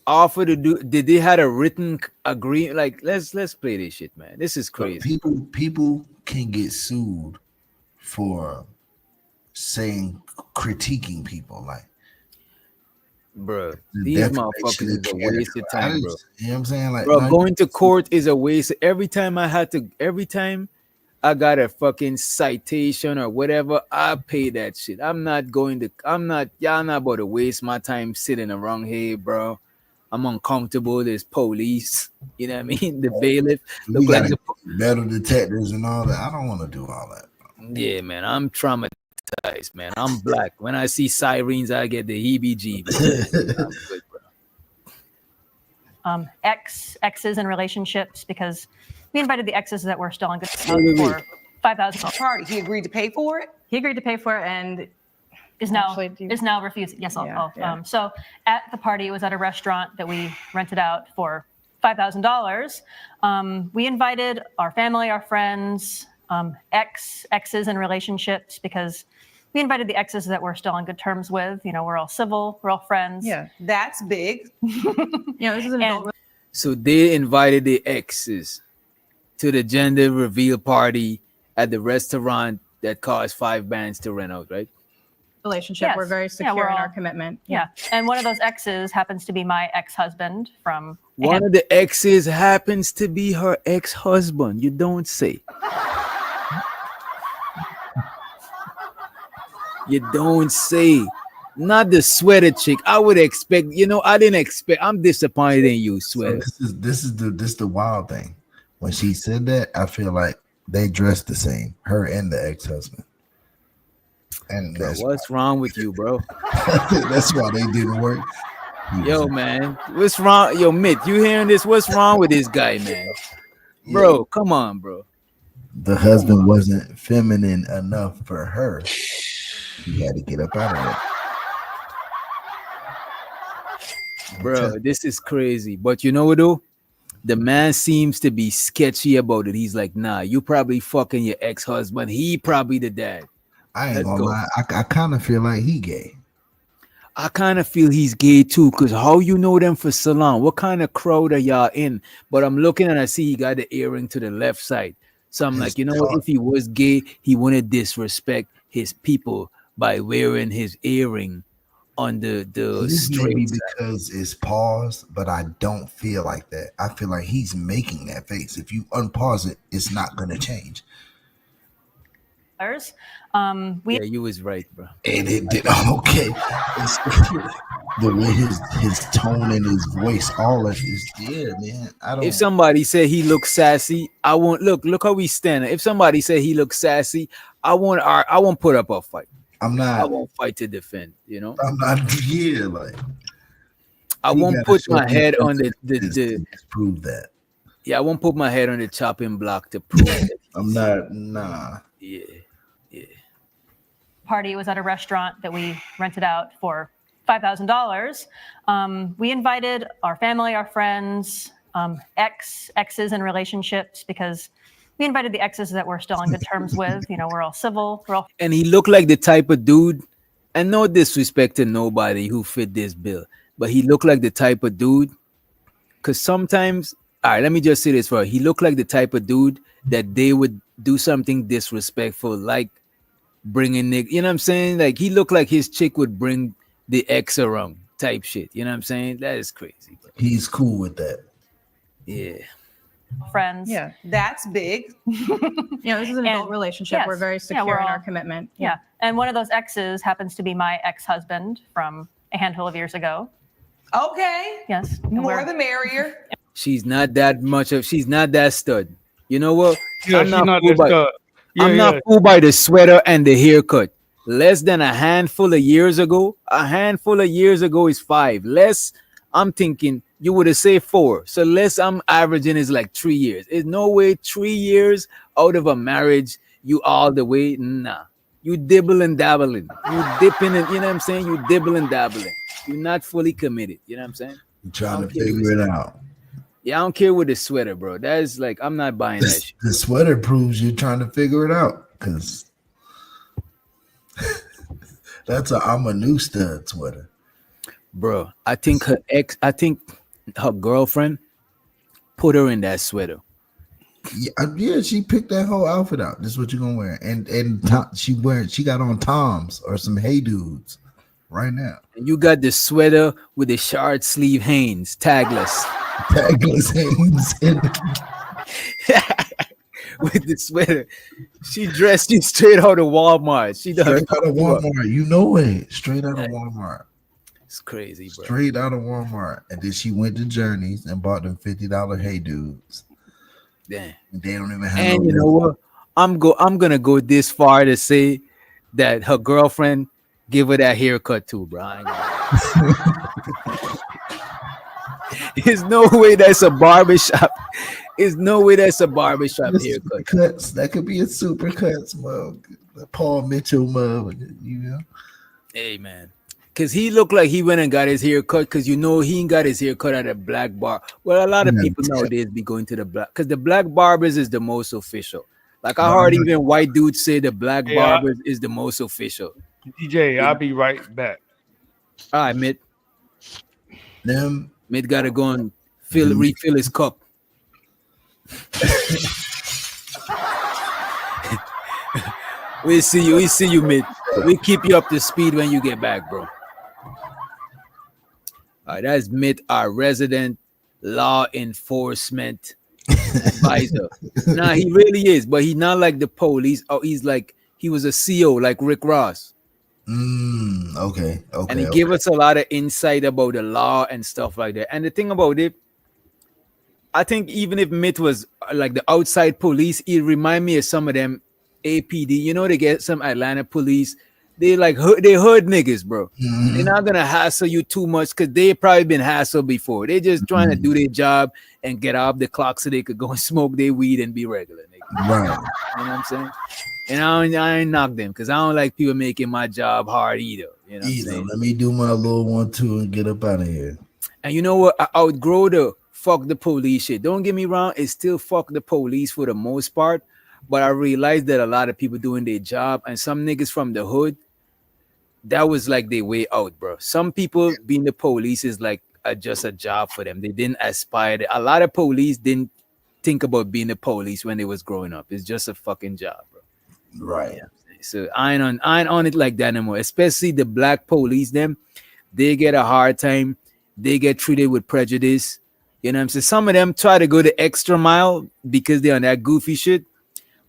offered to do. Did they had a written agreement? Like, let's play this shit, man. This is crazy. People can get sued for critiquing people, like, bro, these motherfuckers is a waste of time, bro. You know what I'm saying? Like, bro, going to court is a waste. Every time I got a fucking citation or whatever, I pay that shit. Y'all not about to waste my time sitting around here, bro. I'm uncomfortable. There's police, you know what I mean? The bailiff. We got metal detectors and all that. I don't want to do all that, bro. Yeah, man, I'm traumatized, man. I'm black. When I see sirens, I get the heebie-jeebies. I'm good, bro. Exes in relationships, because we invited the exes that were still on good terms for $5,000 party. He agreed to pay for it? He agreed to pay for it and is now refusing. Yes, I'll. So at the party, it was at a restaurant that we rented out for $5,000. We invited our family, our friends, exes in relationships, because we invited the exes that we're still on good terms with. You know, we're all civil, we're all friends. Yeah, that's big. This is an adult. So they invited the exes to the gender reveal party at the restaurant that cost $5 to rent out, right? Relationship. Yes. We're very secure we're in all- our commitment. Yeah. And one of those exes happens to be my ex-husband from. One of the exes happens to be her ex-husband. You don't say. You don't say. Not the sweater chick. I would expect, I didn't expect. I'm disappointed in you, sweater. So this is the wild thing. When she said that, I feel like they dressed the same, her and the ex-husband. And Bro, what's wrong with you, bro? That's why they didn't work. Yo, man, what's wrong? Yo, Mitt, you hearing this? What's wrong with this guy, man? Bro, come on, bro. The husband wasn't feminine enough for her. He had to get up out of it. Bro, this is crazy. But you know what, though? The man seems to be sketchy about it. He's like, nah, you probably fucking your ex-husband. He probably the dad. I ain't gonna lie. I kind of feel like he gay. I kind of feel he's gay too, because how you know them for so long? What kind of crowd are y'all in? But I'm looking and I see he got the earring to the left side. So I'm like, you know what? If he was gay, he wouldn't disrespect his people by wearing his earring on the Maybe straight side. because it's paused, but I don't feel like that. I feel like he's making that face. If you unpause it, it's not gonna change. Yeah, you was right, bro. And it did okay. The way his tone and his voice, all of it is man. I don't. If somebody said he looks sassy, I won't look how we standing. If somebody said he looks sassy, I won't put up a fight. I'm not. I won't fight to defend. I'm not. Yeah, like I won't put my head on the prove that. Yeah, I won't put my head on the chopping block to prove it. I'm not. Nah. Yeah. Party was at a restaurant that we rented out for $5,000. We invited our family, our friends, exes in relationships, because We invited the exes that we're still on good terms with. You know, we're all civil. We're all And he looked like the type of dude, and no disrespect to nobody who fit this bill, but he looked like the type of dude, because sometimes, all right, let me just say this for he looked like the type of dude that they would do something disrespectful, like bringing Nick, you know what I'm saying? Like he looked like his chick would bring the ex around type shit. You know what I'm saying? That is crazy, bro. He's cool with that. Yeah. friends. Yeah, that's big. This is an adult relationship. We're very secure we're in all- our commitment. Yeah. And one of those exes happens to be my ex-husband from a handful of years ago. Okay. Yes. and More we're- the merrier. She's not that much of. She's not that stud. You know what? Yeah, she's not that stud. Yeah, I'm not yeah. fooled by the sweater and the haircut. Less than a handful of years ago. A handful of years ago is 5. Less, I'm thinking you would have said 4. So less I'm averaging is like 3 years. There's no way 3 years out of a marriage, you all the way. Nah. You dibble and dabbling. You dipping and you know what I'm saying? You dibble and dabbling. You're not fully committed. You know what I'm saying? I'm trying to figure it out. Yeah, I don't care with the sweater, bro. That is like I'm not buying that shit. The sweater proves you're trying to figure it out because I'm a new stud sweater. Bro, I think her girlfriend put her in that sweater. Yeah, she picked that whole outfit out. This is what you're gonna wear, and she got on Toms or some Hey Dudes right now. And you got the sweater with the short sleeve Hanes, tagless Hanes, with the sweater. She dressed you straight out of Walmart. She straight out of Walmart. You know it, straight out of Walmart. It's crazy, bro. Straight out of Walmart, and then she went to Journeys and bought them $50 Hey Dudes. Damn. They don't even have. And you know what? I'm gonna go this far to say that her girlfriend give her that haircut too, bro. I ain't gonna- There's no way that's a barbershop. There's no way that's a barbershop haircut. Cuts. That could be a super cuts mug, a Paul Mitchell mug. You know. Hey man. Cause he looked like he went and got his hair cut. Cause you know he ain't got his hair cut at a black bar. Well, a lot of people nowadays be going to the black. Cause the black barbers is the most official. Like I heard even white dudes say the black barbers is the most official. DJ, I'll be right back. All right, Mitt. Them Mitt gotta go and refill his cup. We see you, Mitt. We keep you up to speed when you get back, bro. All right, that's Mitt, our resident law enforcement advisor. Nah, he really is, but he's not like the police. Oh, he's like he was a CO, like Rick Ross. Okay. And he gave us a lot of insight about the law and stuff like that. And the thing about it, I think even if Mitt was like the outside police, it remind me of some of them APD. You know, they get some Atlanta police. They like they hood niggas, bro. They're not gonna hassle you too much because they probably been hassled before. They just trying to do their job and get off the clock so they could go and smoke their weed and be regular, nigga. Right. You know what I'm saying? And I ain't knock them because I don't like people making my job hard either. You know what I'm saying? Let me do my little 1-2 and get up out of here. And you know what? I outgrow the fuck the police shit. Don't get me wrong, it's still fuck the police for the most part. But I realized that a lot of people doing their job and some niggas from the hood, that was like their way out, bro. Some people being the police is like just a job for them. They didn't aspire to, a lot of police didn't think about being the police when they was growing up. It's just a fucking job, bro. Right. Yeah. So I ain't on it like that anymore. Especially the black police, them, they get a hard time. They get treated with prejudice. You know what I'm saying? Some of them try to go the extra mile because they're on that goofy shit.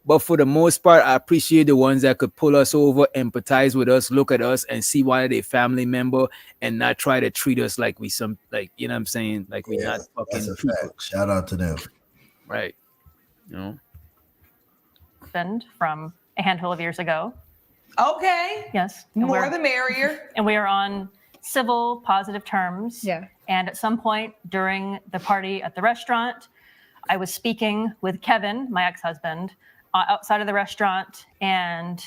But for the most part, I appreciate the ones that could pull us over, empathize with us, look at us, and see one of their family member and not try to treat us like we some, like, you know what I'm saying? Like we not fucking That's a people. fact. Shout out to them. Right. You know? From a handful of years ago. Okay. Yes. More the merrier. And we are on civil, positive terms. Yeah. And at some point during the party at the restaurant, I was speaking with Kevin, my ex-husband, outside of the restaurant, and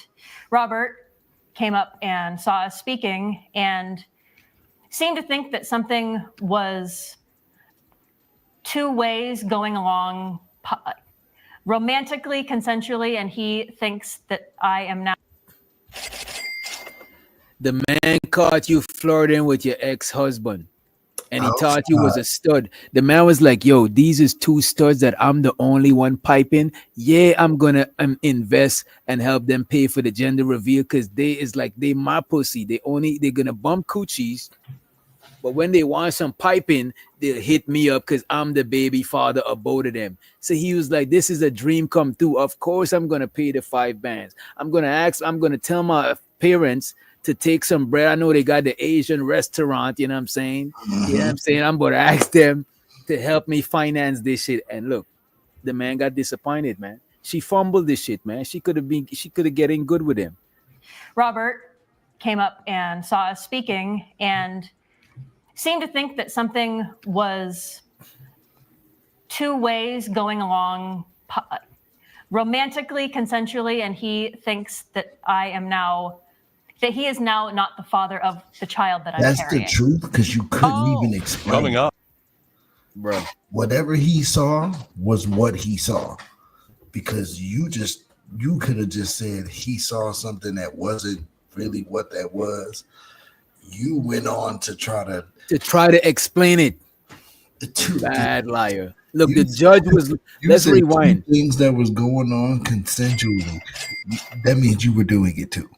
Robert came up and saw us speaking and seemed to think that something was two ways going along romantically, consensually, and he thinks that I am now. The man caught you flirting with your ex-husband and he Oh, thought you was a stud. The man was like, yo, these is two studs that I'm the only one piping. Yeah, I'm gonna invest and help them pay for the gender reveal because they my pussy. They're gonna bump coochies, but when they want some piping, they'll hit me up because I'm the baby father of both of them. So he was like, this is a dream come true. Of course, I'm gonna pay the 5 bands. I'm gonna tell my parents to take some bread. I know they got the Asian restaurant, you know what I'm saying? You know what I'm saying? I'm gonna ask them to help me finance this shit. And look, the man got disappointed, man. She fumbled this shit, man. She could have getting good with him. Robert came up and saw us speaking and seemed to think that something was two ways going along romantically, consensually, and he thinks that he is now not the father of the child that I'm That's carrying. the truth because you couldn't even explain. Coming up. Bro. Whatever he saw was what he saw. Because you could have just said he saw something that wasn't really what that was. You went on to try to explain it. Bad liar. Look, the judge was. Let's said rewind. Things that was going on consensually. That means you were doing it too.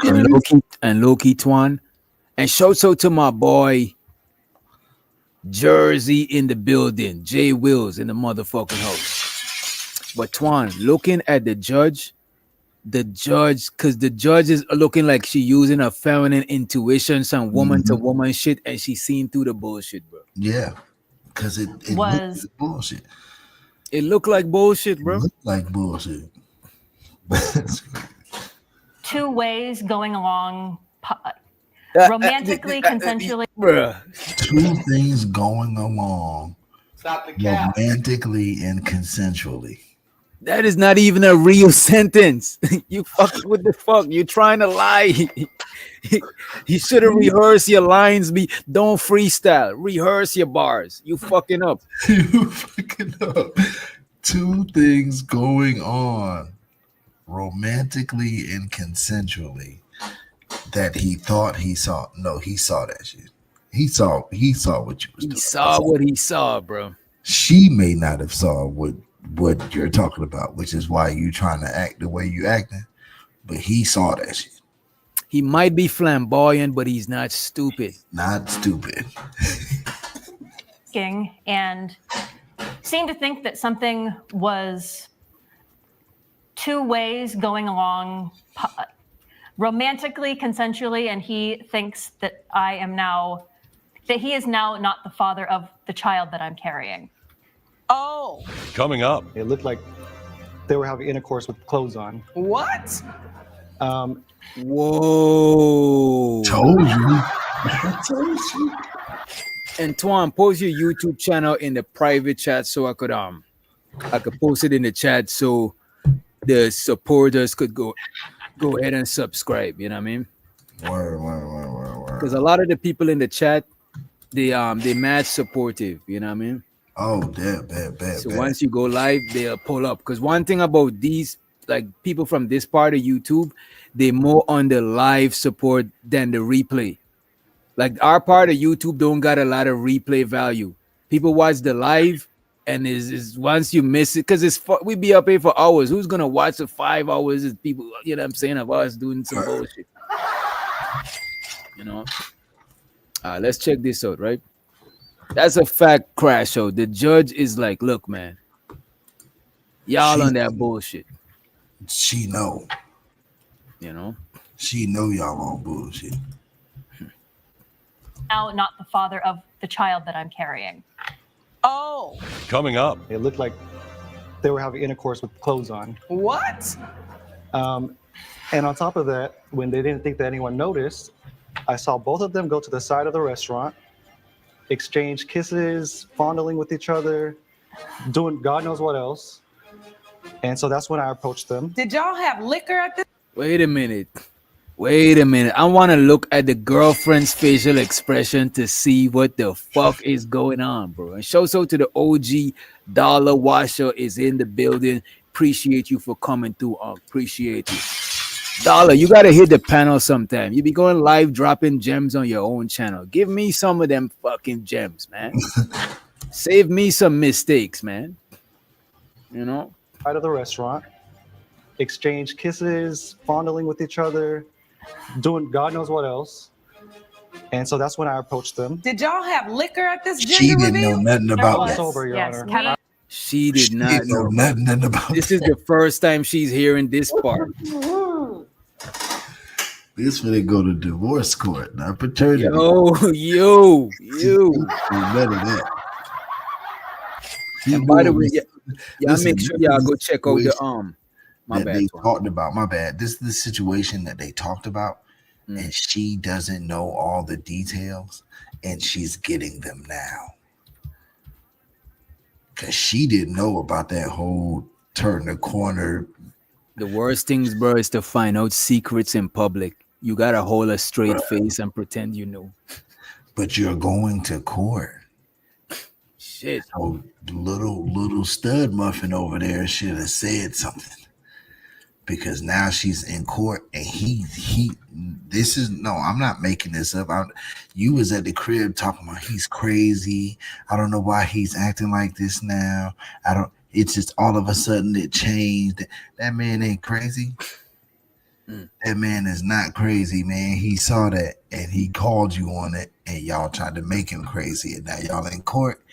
and Loki Twan. And shouts out to my boy Jersey in the building. Jay Wills in the motherfucking house. But Twan, looking at the judge, because the judge is looking like she using her feminine intuition, some woman to woman shit, and she seen through the bullshit, bro. Yeah. Because it was looked bullshit. It looked like bullshit, bro. It looked like bullshit. Two ways going along romantically, consensually. Bruh. Two things going along romantically and consensually. That is not even a real sentence. You fucking what the fuck? You trying to lie. You should have rehearsed your lines. Don't freestyle. Rehearse your bars. You fucking up. You fucking up. Two things going on romantically and consensually that he thought he saw. No, he saw that shit. He saw what you was doing. He saw what he saw, bro. She may not have saw what you're talking about, which is why you trying to act the way you acting. But he saw that shit. He might be flamboyant, but he's not stupid. Not stupid. And seemed to think that something was two ways going along romantically, consensually, and he thinks that he is now not the father of the child that I'm carrying. Oh. Coming up. It looked like they were having intercourse with clothes on. What? Whoa. Told you. Antoine, post your YouTube channel in the private chat so I could post it in the chat so the supporters could go ahead and subscribe. You know what I mean? Word. Because a lot of the people in the chat, they mad supportive. You know what I mean? Oh, bad. So once you go live, they'll pull up. Because one thing about these, like people from this part of YouTube, they more on the live support than the replay. Like our part of YouTube don't got a lot of replay value. People watch the live, and is once you miss it, because we be up here for hours. Who's gonna watch the 5 hours? Is people, you know what I'm saying, of us doing some bullshit. You know. Let's check this out, right? That's a fact, Crash Show. The judge is like, look, man, y'all on that bullshit. She know. You know? She know y'all on bullshit. Now not the father of the child that I'm carrying. Oh. Coming up. It looked like they were having intercourse with clothes on. What? And on top of that, when they didn't think that anyone noticed, I saw both of them go to the side of the restaurant, exchange kisses, fondling with each other, doing God knows what else. And so that's when I approached them. Did y'all have liquor at this? Wait a minute. Wait a minute. I want to look at the girlfriend's facial expression to see what the fuck is going on, bro. And show so to the OG Dollar Washer is in the building. Appreciate you for coming through. Appreciate you. Dollar, you got to hit the panel sometime. You be going live dropping gems on your own channel. Give me some of them fucking gems, man. Save me some mistakes, man. You know? Out of the restaurant, exchange kisses, fondling with each other, doing God knows what else. And so that's when I approached them. Did y'all have liquor at this gender She didn't reveal? know nothing about that. Sober, Your Honor. She did not know know nothing about This is the first time she's hearing this part. This when they go to divorce court, not paternity. Yo. None of that. And by the way, y'all make sure y'all go check out the my bad. They talked about. My bad. This is the situation that they talked about, and she doesn't know all the details, and she's getting them now because she didn't know about that whole turn the corner. The worst things, bro, is to find out secrets in public. You gotta hold a straight face and pretend you know. But you're going to court. Shit. So little stud muffin over there should have said something. Because now she's in court and I'm not making this up. You was at the crib talking about he's crazy. I don't know why he's acting like this now. It's just all of a sudden it changed. That man ain't crazy. That man is not crazy, man. He saw that and he called you on it and y'all tried to make him crazy. And now y'all in court.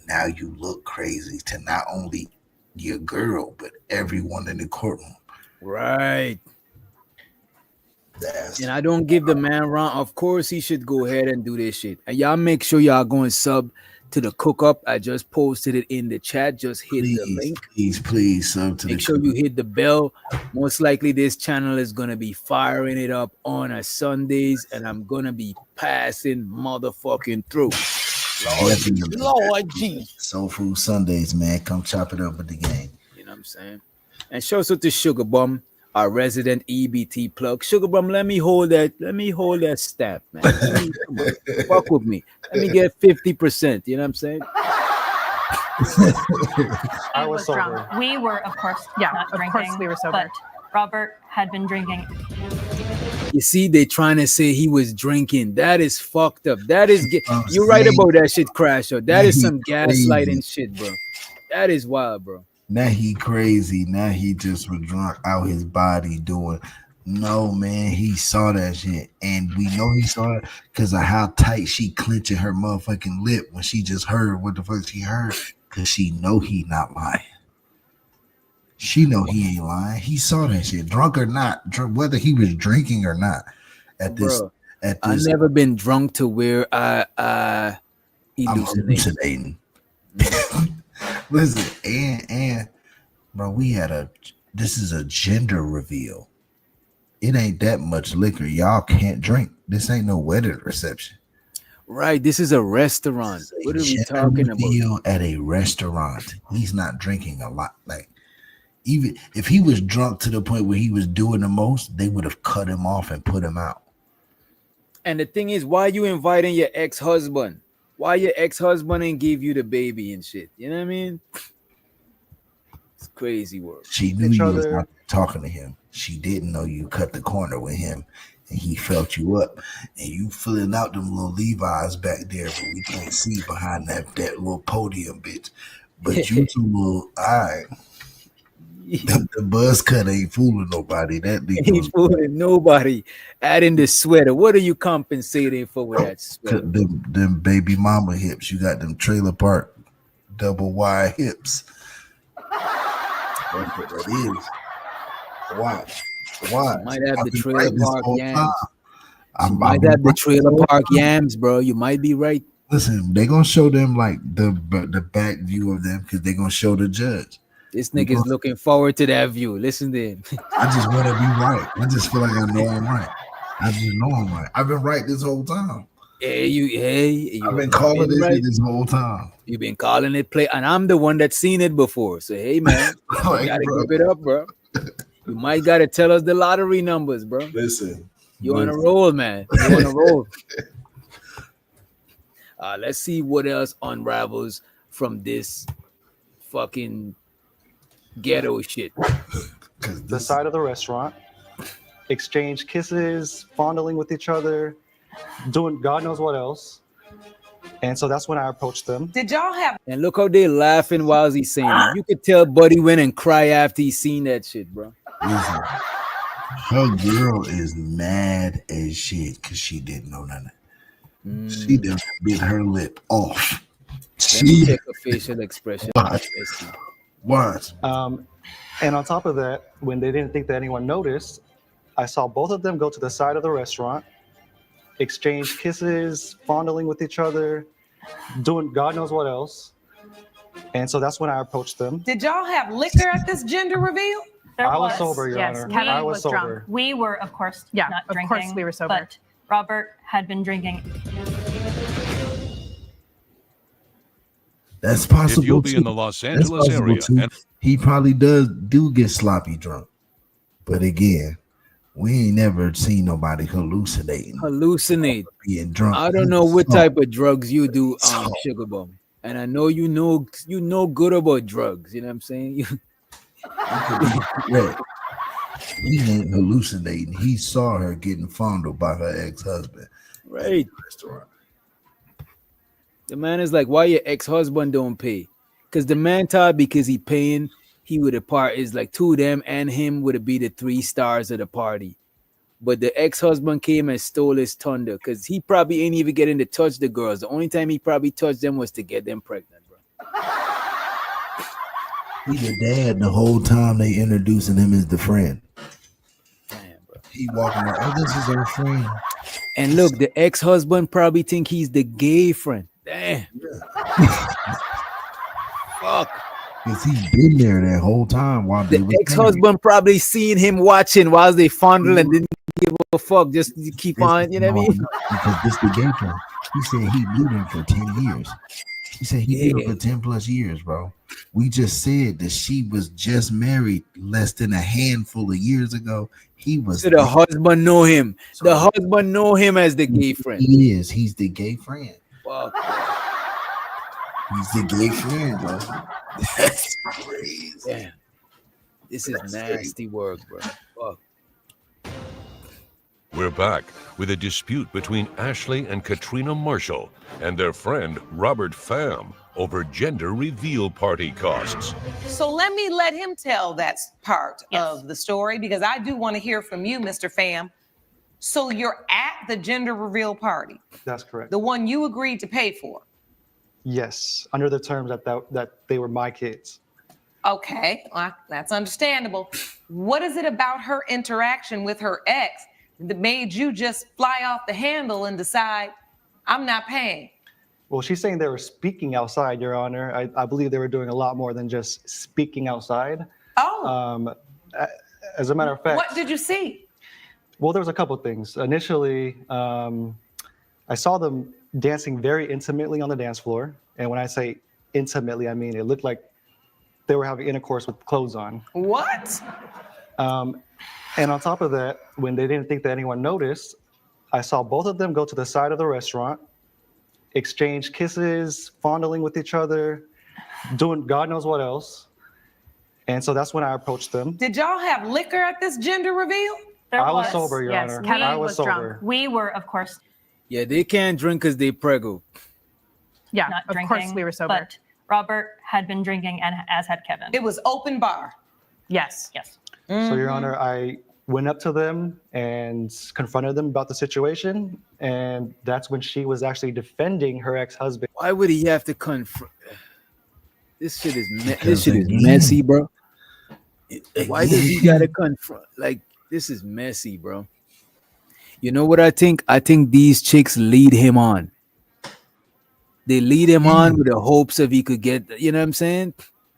Now you look crazy to not only your girl, but everyone in the courtroom. Right. And I don't give the man wrong. Of course, he should go ahead and do this shit. And y'all make sure y'all go and sub to the cook up. I just posted it in the chat. Just hit the link. Please sub to Make sure you hit the bell. Most likely this channel is going to be firing it up on a Sundays, and I'm going to be passing motherfucking through. Lord Jesus. Soul Food Sundays, man. Come chop it up with the gang. You know what I'm saying? And shout out to Sugar Bum, our resident EBT plug. Sugar Bum, let me hold that stamp, man. Come on, fuck with me. Let me get 50%. You know what I'm saying? I was sober. We were, of course, not drinking. Of course we were sober. But Robert had been drinking. You see, they trying to say he was drinking. That is fucked up. That is you're right about that shit, Crasher. That is some gaslighting shit, bro. That is wild, bro. Now he crazy. Now he just was drunk out his body doing. No, man, he saw that shit. And we know he saw it because of how tight she clenching her motherfucking lip when she just heard what the fuck she heard. Because she know he not lying. She know he ain't lying. He saw that shit. Drunk or not, whether he was drinking or not. I've never been drunk to where I hallucinating. Listen, and bro, this is a gender reveal. It ain't that much liquor. Y'all can't drink. This ain't no wedding reception. Right. This is a restaurant. What are we talking about? At a restaurant. He's not drinking a lot. Like, even if he was drunk to the point where he was doing the most, they would have cut him off and put him out. And the thing is, why you inviting your ex-husband? Why your ex-husband ain't give you the baby and shit? You know what I mean? It's crazy work. She knew you was not talking to him. She didn't know you cut the corner with him, and he felt you up. And you filling out them little Levi's back there, but we can't see behind that little podium, bitch. But you two little, all right. The buzz cut ain't fooling nobody. That ain't fooling nobody. Adding the sweater. What are you compensating for with that sweater? Them baby mama hips. You got them trailer park double wide hips. That's what that is. Watch. Might have the trailer park yams. Might have the trailer park yams, bro. You might be right. Listen, they're gonna show them like the back view of them because they're gonna show the judge. This nigga's looking forward to that view. Listen to him. I just want to be right. I just feel like I know I'm right. I just know I'm right. I've been right this whole time. I've been calling this right this whole time. You've been calling it play, and I'm the one that's seen it before. So hey, man, you gotta give it up, bro. You might gotta tell us the lottery numbers, bro. Listen, You on a roll, man. You on a roll. Let's see what else unravels from this fucking ghetto shit. The side of the restaurant, exchange kisses, fondling with each other, doing God knows what else. And so that's when I approached them. Did y'all have? And look how they laughing while he's saying it. You could tell Buddy went and cry after he seen that shit, bro. Listen, her girl is mad as shit because she didn't know nothing. She done bit her lip off. Let me check her facial expression. Watch. And on top of that, when they didn't think that anyone noticed, I saw both of them go to the side of the restaurant, exchange kisses, fondling with each other, doing God knows what else. And so that's when I approached them. Did y'all have liquor at this gender reveal? I was sober, Your Honor. Kevin I was sober. drunk. We were, of course, Yeah, not of drinking. course we were sober. But Robert had been drinking. That's possible. If you'll be too. in the Los That's Angeles possible area, too. and He probably do get sloppy drunk. But again, we ain't never seen nobody hallucinating. Being drunk. I don't know what type of drugs you do, Sugar Bum. And I know you know good about drugs. You know what I'm saying? Right. He ain't hallucinating. He saw her getting fondled by her ex-husband. Right. The man is like, why your ex-husband don't pay? Because the man thought because he paying, he would have part is like two of them and him would have be the 3 stars of the party. But the ex-husband came and stole his thunder because he probably ain't even getting to touch the girls. The only time he probably touched them was to get them pregnant, bro. He the dad the whole time they introducing him as the friend. Damn, bro. He walking around, oh, this is our friend. And look, the ex-husband probably think he's the gay friend. Damn. Fuck. Because he's been there that whole time while they was Ex-husband probably seen him watching while they fondle and didn't give a fuck. Just keep on, you know what I mean? Because this the gay friend. He said he knew them for 10 years. He said he knew them for 10 plus years, bro. We just said that she was just married less than a handful of years ago. He was. So the husband know him. The husband know him as the gay friend. He is. He's the gay friend. Fuck. He's the gay friend, bro. That's crazy. Damn. This is nasty work, bro. Fuck. we're back with a dispute between Ashley and Katrina Marshall and their friend Robert Pham over gender reveal party costs. So let him tell that part of the story, because I do want to hear from you, Mr. Pham. So you're at the gender reveal party, That's correct. the one you agreed to pay for. Yes, under the terms that they were my kids. Okay, well, that's understandable. What is it about her interaction with her ex that made you just fly off the handle and decide, I'm not paying? Well, she's saying they were speaking outside, Your Honor. I believe they were doing a lot more than just speaking outside. Oh. As a matter of fact. What did you see? Well, there was a couple of things. Initially, I saw them dancing very intimately on the dance floor. And when I say intimately, I mean it looked like they were having intercourse with clothes on. What? And on top of that, when they didn't think that anyone noticed, I saw both of them go to the side of the restaurant, exchange kisses, fondling with each other, doing God knows what else. And so that's when I approached them. Did y'all have liquor at this gender reveal? I was sober, Your Honor. Kevin I was sober. drunk. We were, of course, Yeah, they can't drink because they preggo. Yeah, not of drinking. course we were sober. But Robert had been drinking, and as had Kevin. It was open bar. Yes. Yes. So, Your Honor, I went up to them and confronted them about the situation. And that's when she was actually defending her ex-husband. Why would he have to confront? This shit is messy, bro. Why does he gotta confront? Like, this is messy, bro. You know what I think? I think these chicks lead him on. They lead him on with the hopes of he could get, you know what I'm saying?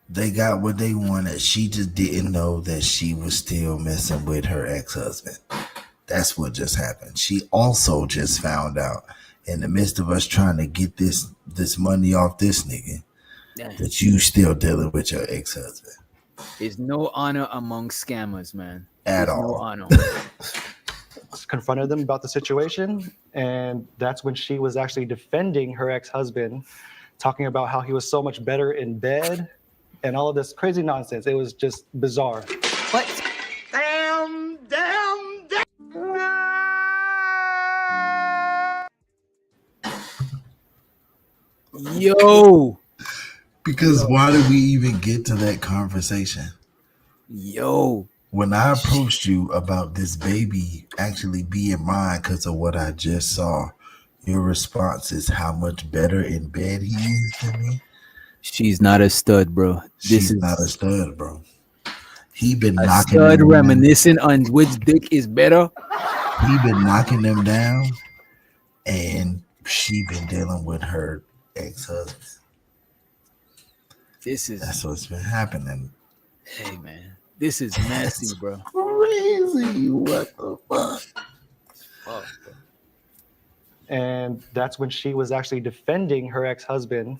They got what they wanted. She just didn't know that she was still messing with her ex-husband. That's what just happened. She also just found out in the midst of us trying to get this money off this nigga that you still dealing with your ex-husband. There's no honor among scammers, man. At There's all. No honor. confronted them about the situation. And that's when she was actually defending her ex-husband, talking about how he was so much better in bed and all of this crazy nonsense. It was just bizarre. But Damn. Yo. Because why did we even get to that conversation? Yo. When I approached you about this baby actually being mine because of what I just saw, your response is how much better in bed he is than me. She's not a stud, bro. She's not a stud, bro. He been a knocking stud them down. reminiscing on which dick is better. He been knocking them down, and she been dealing with her ex-husband. That's what's been happening. Hey man, this is messy, bro. Crazy. What the fuck? Fuck, bro. And that's when she was actually defending her ex-husband,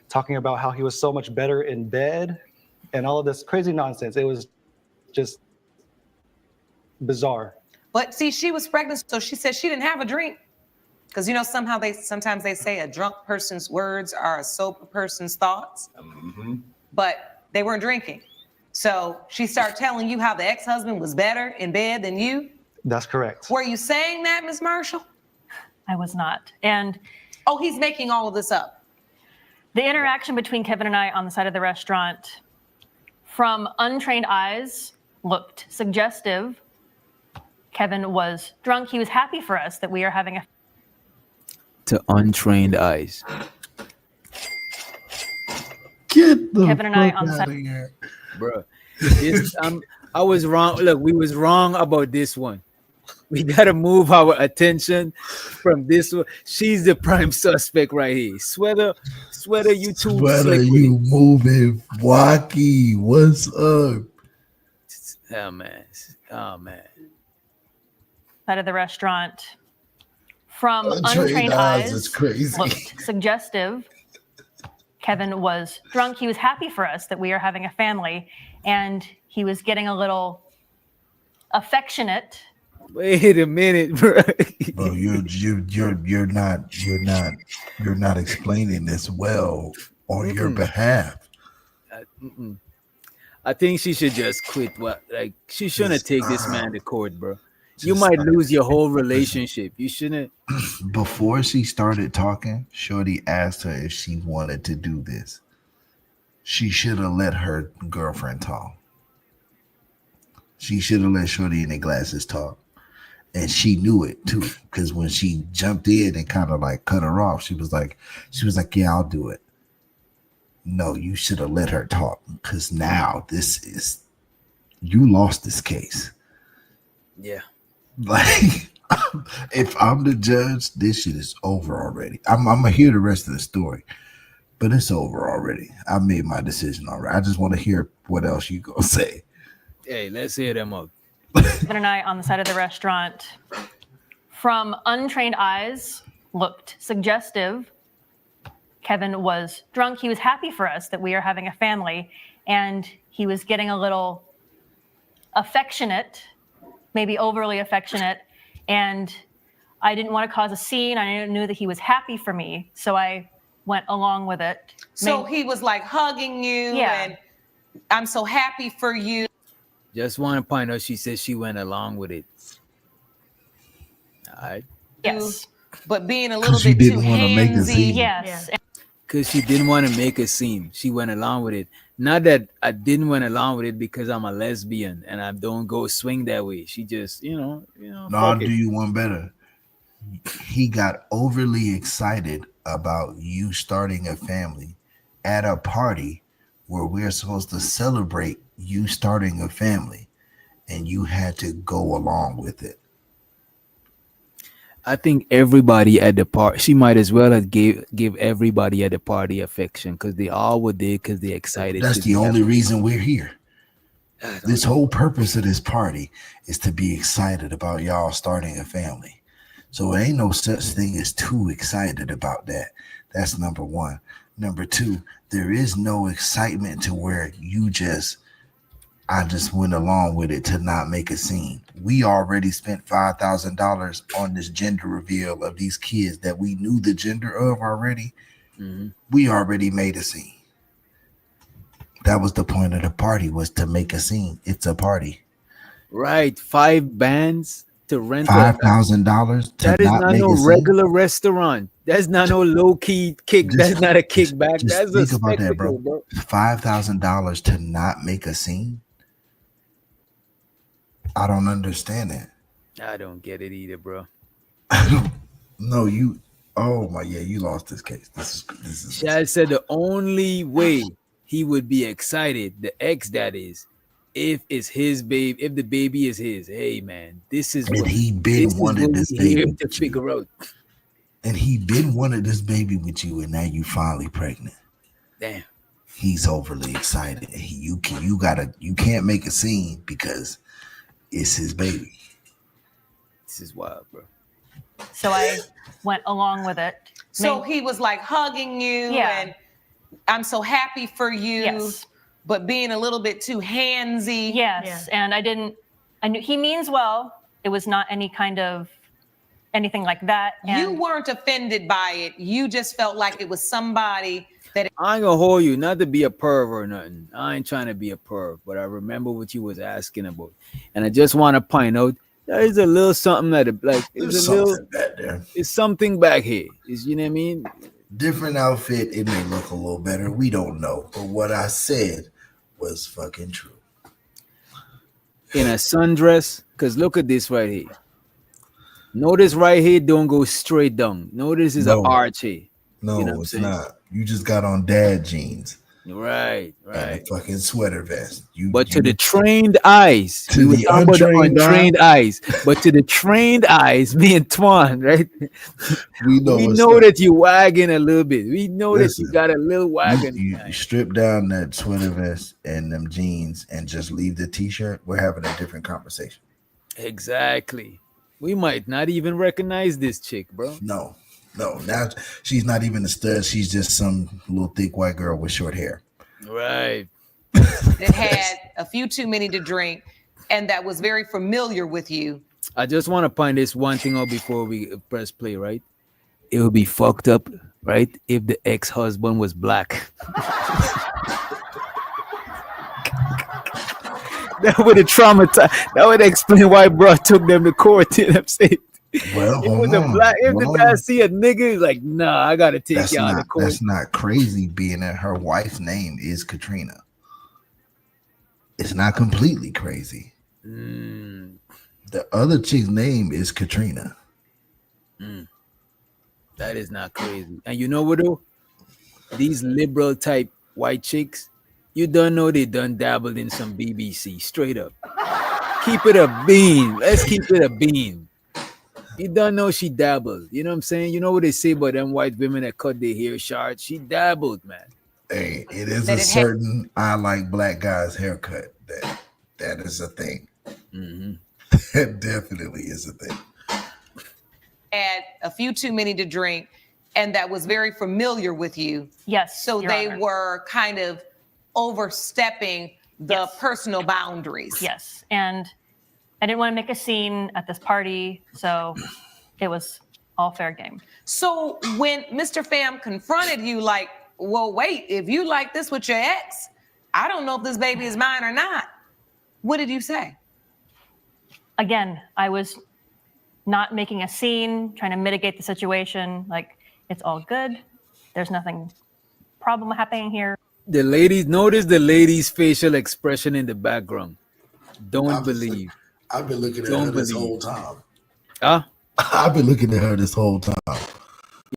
talking about how he was so much better in bed and all of this crazy nonsense. It was just bizarre. But see, she was pregnant, so she said she didn't have a drink. Because sometimes they say a drunk person's words are a sober person's thoughts. Mm-hmm. But they weren't drinking. So she started telling you how the ex-husband was better in bed than you. That's correct. Were you saying that, Ms. Marshall? I was not. And oh, he's making all of this up. The interaction between Kevin and I on the side of the restaurant, from untrained eyes, looked suggestive. Kevin was drunk. He was happy for us that we are having a... To untrained eyes. Get the Kevin and I fuck on the out side. of here. Bro, I was wrong. Look, we was wrong about this one. We gotta move our attention from this one. She's the prime suspect right here. Sweater, you too. Sweater, you moving wacky. What's up? Oh man. Side of the restaurant, from Untrained untrained eyes eyes, is crazy. looked suggestive. Kevin was drunk. He was happy for us that we are having a family, and he was getting a little affectionate. Wait a minute, bro. Bro, you're not explaining this well on your behalf. I think she should just quit. She shouldn't take this man to court, bro. You Just might stop. lose your whole relationship. You shouldn't. Before she started talking, Shorty asked her if she wanted to do this. She should have let her girlfriend talk. She should have let Shorty in the glasses talk. And she knew it too. Because when she jumped in and kind of like cut her off, she was like, yeah, I'll do it. No, you should have let her talk. Because now you lost this case. Yeah. Like, if I'm the judge, this shit is over already. I'm gonna hear the rest of the story, but it's over already. I made my decision already. I just want to hear what else you gonna say. Hey, let's hear them up. Kevin and I on the side of the restaurant, from untrained eyes, looked suggestive. Kevin was drunk. He was happy for us that we are having a family, and he was getting a little affectionate, maybe overly affectionate, and I didn't want to cause a scene. I knew that he was happy for me, so I went along with it. So he was like hugging you, and I'm so happy for you. Just want to point out, she said she went along with it. All right. Yes. But being a little she bit too didn't wanna make a handsy. scene. Yes. Because she didn't want to make a scene. She went along with it. Not that I didn't went along with it because I'm a lesbian and I don't go swing that way. She just, No, I'll do you one better. He got overly excited about you starting a family at a party where we're supposed to celebrate you starting a family, and you had to go along with it. I think everybody at the party, she might as well have give everybody at the party affection because they all were there because they're excited. That's the only reason we're here. This whole purpose of this party is to be excited about y'all starting a family. So it ain't no such thing as too excited about that. That's number one. Number two, there is no excitement to where I just went along with it to not make a scene. we already spent $5,000 on this gender reveal of these kids that we knew the gender of already. Mm-hmm. We already made a scene. That was the point of the party, was to make a scene. It's a party. Right. 5 bands to rent $5,000 to that is not not make no a scene. regular restaurant. That's not no low key kick. That's not a kickback. Just That's think a about that, spectacle, bro. bro. $5,000 to not make a scene. I don't understand that. I don't get it either, bro. No, you. Oh my, yeah, you lost this case. This is. Shad said the only way he would be excited, the ex that is, if it's his baby, if the baby is his. Hey man, this is And what he been wanted this we here baby to figure out. And he been wanted this baby with you, and now you finally pregnant. Damn. He's overly excited. You can't make a scene because it's his baby. This is wild, bro. So I went along with it. So he was like hugging you and I'm so happy for you, but being a little bit too handsy. Yes, and I knew he means well. It was not any kind of anything like that. You weren't offended by it. You just felt like it was somebody that. I ain't gonna hold you, not to be a perv or nothing. I ain't trying to be a perv, but I remember what you was asking about, and I just want to point out there is a little something that it's something back here. Is you know what I mean? Different outfit, it may look a little better. We don't know, but what I said was fucking true. In a sundress, because look at this right here. Notice right here don't go straight down. Notice is an arch here. No, you know it's not. You just got on dad jeans. Right. And a fucking sweater vest. But to the trained eyes, to the untrained eyes, but to the trained eyes, me and Twan, right? We know that you wagging a little bit. We know that you got a little wagging. You strip down that sweater vest and them jeans and just leave the t-shirt. We're having a different conversation. Exactly. We might not even recognize this chick, bro. No. Now she's not even a stud. She's just some little thick white girl with short hair. Right. That had a few too many to drink and that was very familiar with you. I just want to point this one thing out before we press play, right? It would be fucked up, right? If the ex-husband was black. That would have traumatized. That would explain why bro took them to court. You know what I'm saying? Well, if the guy see a nigga, he's like, nah, I gotta take y'all to court. That's not crazy, being that her wife's name is Katrina. It's not completely crazy. The other chick's name is Katrina. That is not crazy. And you know what though? These liberal type white chicks, you don't know they done dabbled in some BBC. Straight up. Keep it a bean. Let's keep it a bean. You don't know she dabbled. You know what I'm saying? You know what they say about them white women that cut their hair short? She dabbled, man. Hey, it is a certain I like black guys haircut. That is a thing. That definitely is a thing. Had a few too many to drink and that was very familiar with you. Yes. So Your they Honor. were kind of overstepping the personal boundaries. Yes, and I didn't want to make a scene at this party, so it was all fair game. So when Mr. Pham confronted you like, well, wait, if you like this with your ex, I don't know if this baby is mine or not. What did you say? Again, I was not making a scene, trying to mitigate the situation. Like, it's all good. There's nothing problem happening here. The ladies, notice the lady's facial expression in the background. Don't believe. I've been looking at her this whole time. Huh? I've been looking at her this whole time.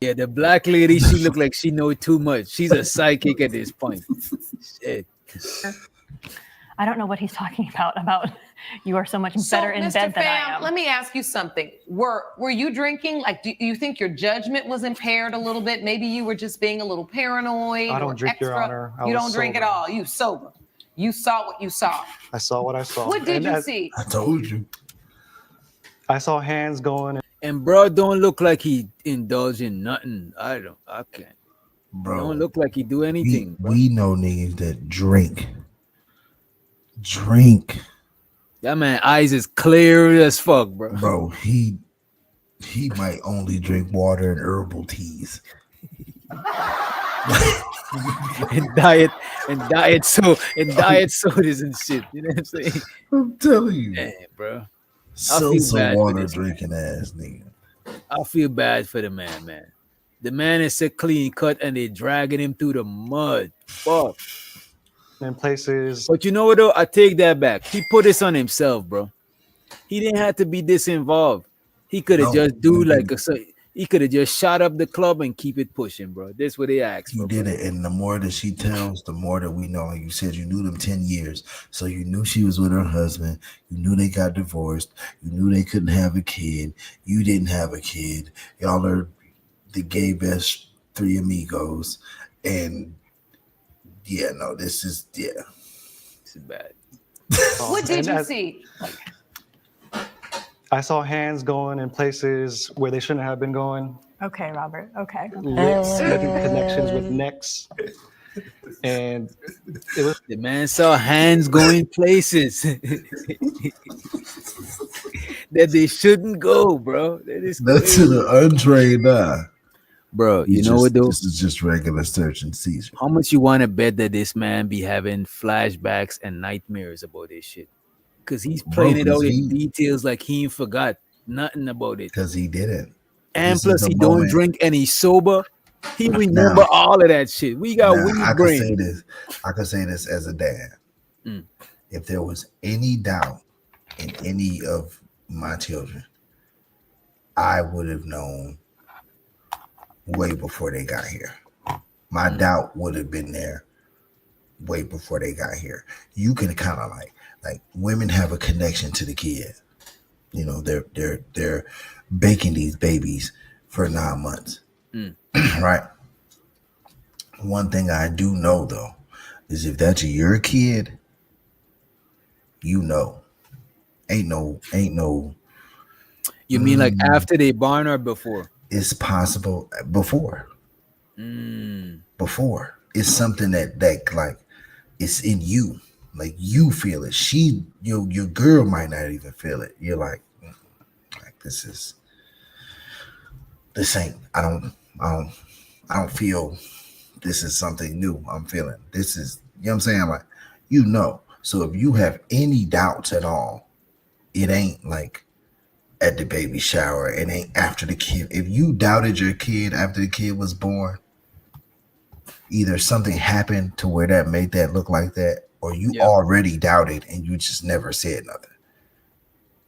Yeah, the black lady, she looked like she know too much. She's a psychic at this point. Shit. I don't know what he's talking about you are so much better in bed than I am. Let me ask you something. Were you drinking? Like, do you think your judgment was impaired a little bit? Maybe you were just being a little paranoid. I don't drink, Your Honor. You don't drink at all. You sober. You saw what you saw. I saw what I saw. What did you see? I told you. I saw hands going. And bro don't look like he indulged in nothing. I can't. Bro. Don't look like he do anything. We know niggas that drink. That man eyes is clear as fuck, bro. Bro, he might only drink water and herbal teas. and diet sodas and shit. You know what I'm saying? I'm telling you. Damn, bro. Seltzer water this drinking ass nigga. I feel bad for the man. The man is a clean cut and they dragging him through the mud. Fuck. In places. But you know what though? I take that back. He put this on himself, bro. He didn't have to be this involved. He could have just do like he could have just shot up the club and keep it pushing, bro. That's what they asked for. He did it, and the more that she tells, the more that we know. Like you said, you knew them 10 years, so you knew she was with her husband. You knew they got divorced. You knew they couldn't have a kid. You didn't have a kid. Y'all are the gay best three amigos, and yeah, no, this is bad. What did you see? I saw hands going in places where they shouldn't have been going. Okay, Robert. Okay. Lips making connections with necks. And it was the man saw hands going places that they shouldn't go, bro. That's to the untrained eye. Bro, you know what though? This is just regular search and seizure. How much you want to bet that this man be having flashbacks and nightmares about this shit? Because he's playing it out in details like he ain't forgot nothing about it. Because he didn't. And plus he don't drink and he's sober. He remember all of that shit. We got weed brain. I can say this as a dad. If there was any doubt in any of my children, I would have known way before they got here. My doubt would have been there way before they got here. You can kind of like women have a connection to the kid. You know, they're baking these babies for 9 months. Right? One thing I do know though is if that's your kid, you know. Ain't no You mean like after they born or before? It's possible before. Before. It's something that like it's in you. Like you feel it. Your girl might not even feel it. You're like this ain't I don't feel this is something new. I'm feeling this is, you know what I'm saying? Like, you know. So if you have any doubts at all, it ain't like at the baby shower. It ain't after the kid. If you doubted your kid after the kid was born, either something happened to where that made that look like that, or you already doubted and you just never said nothing.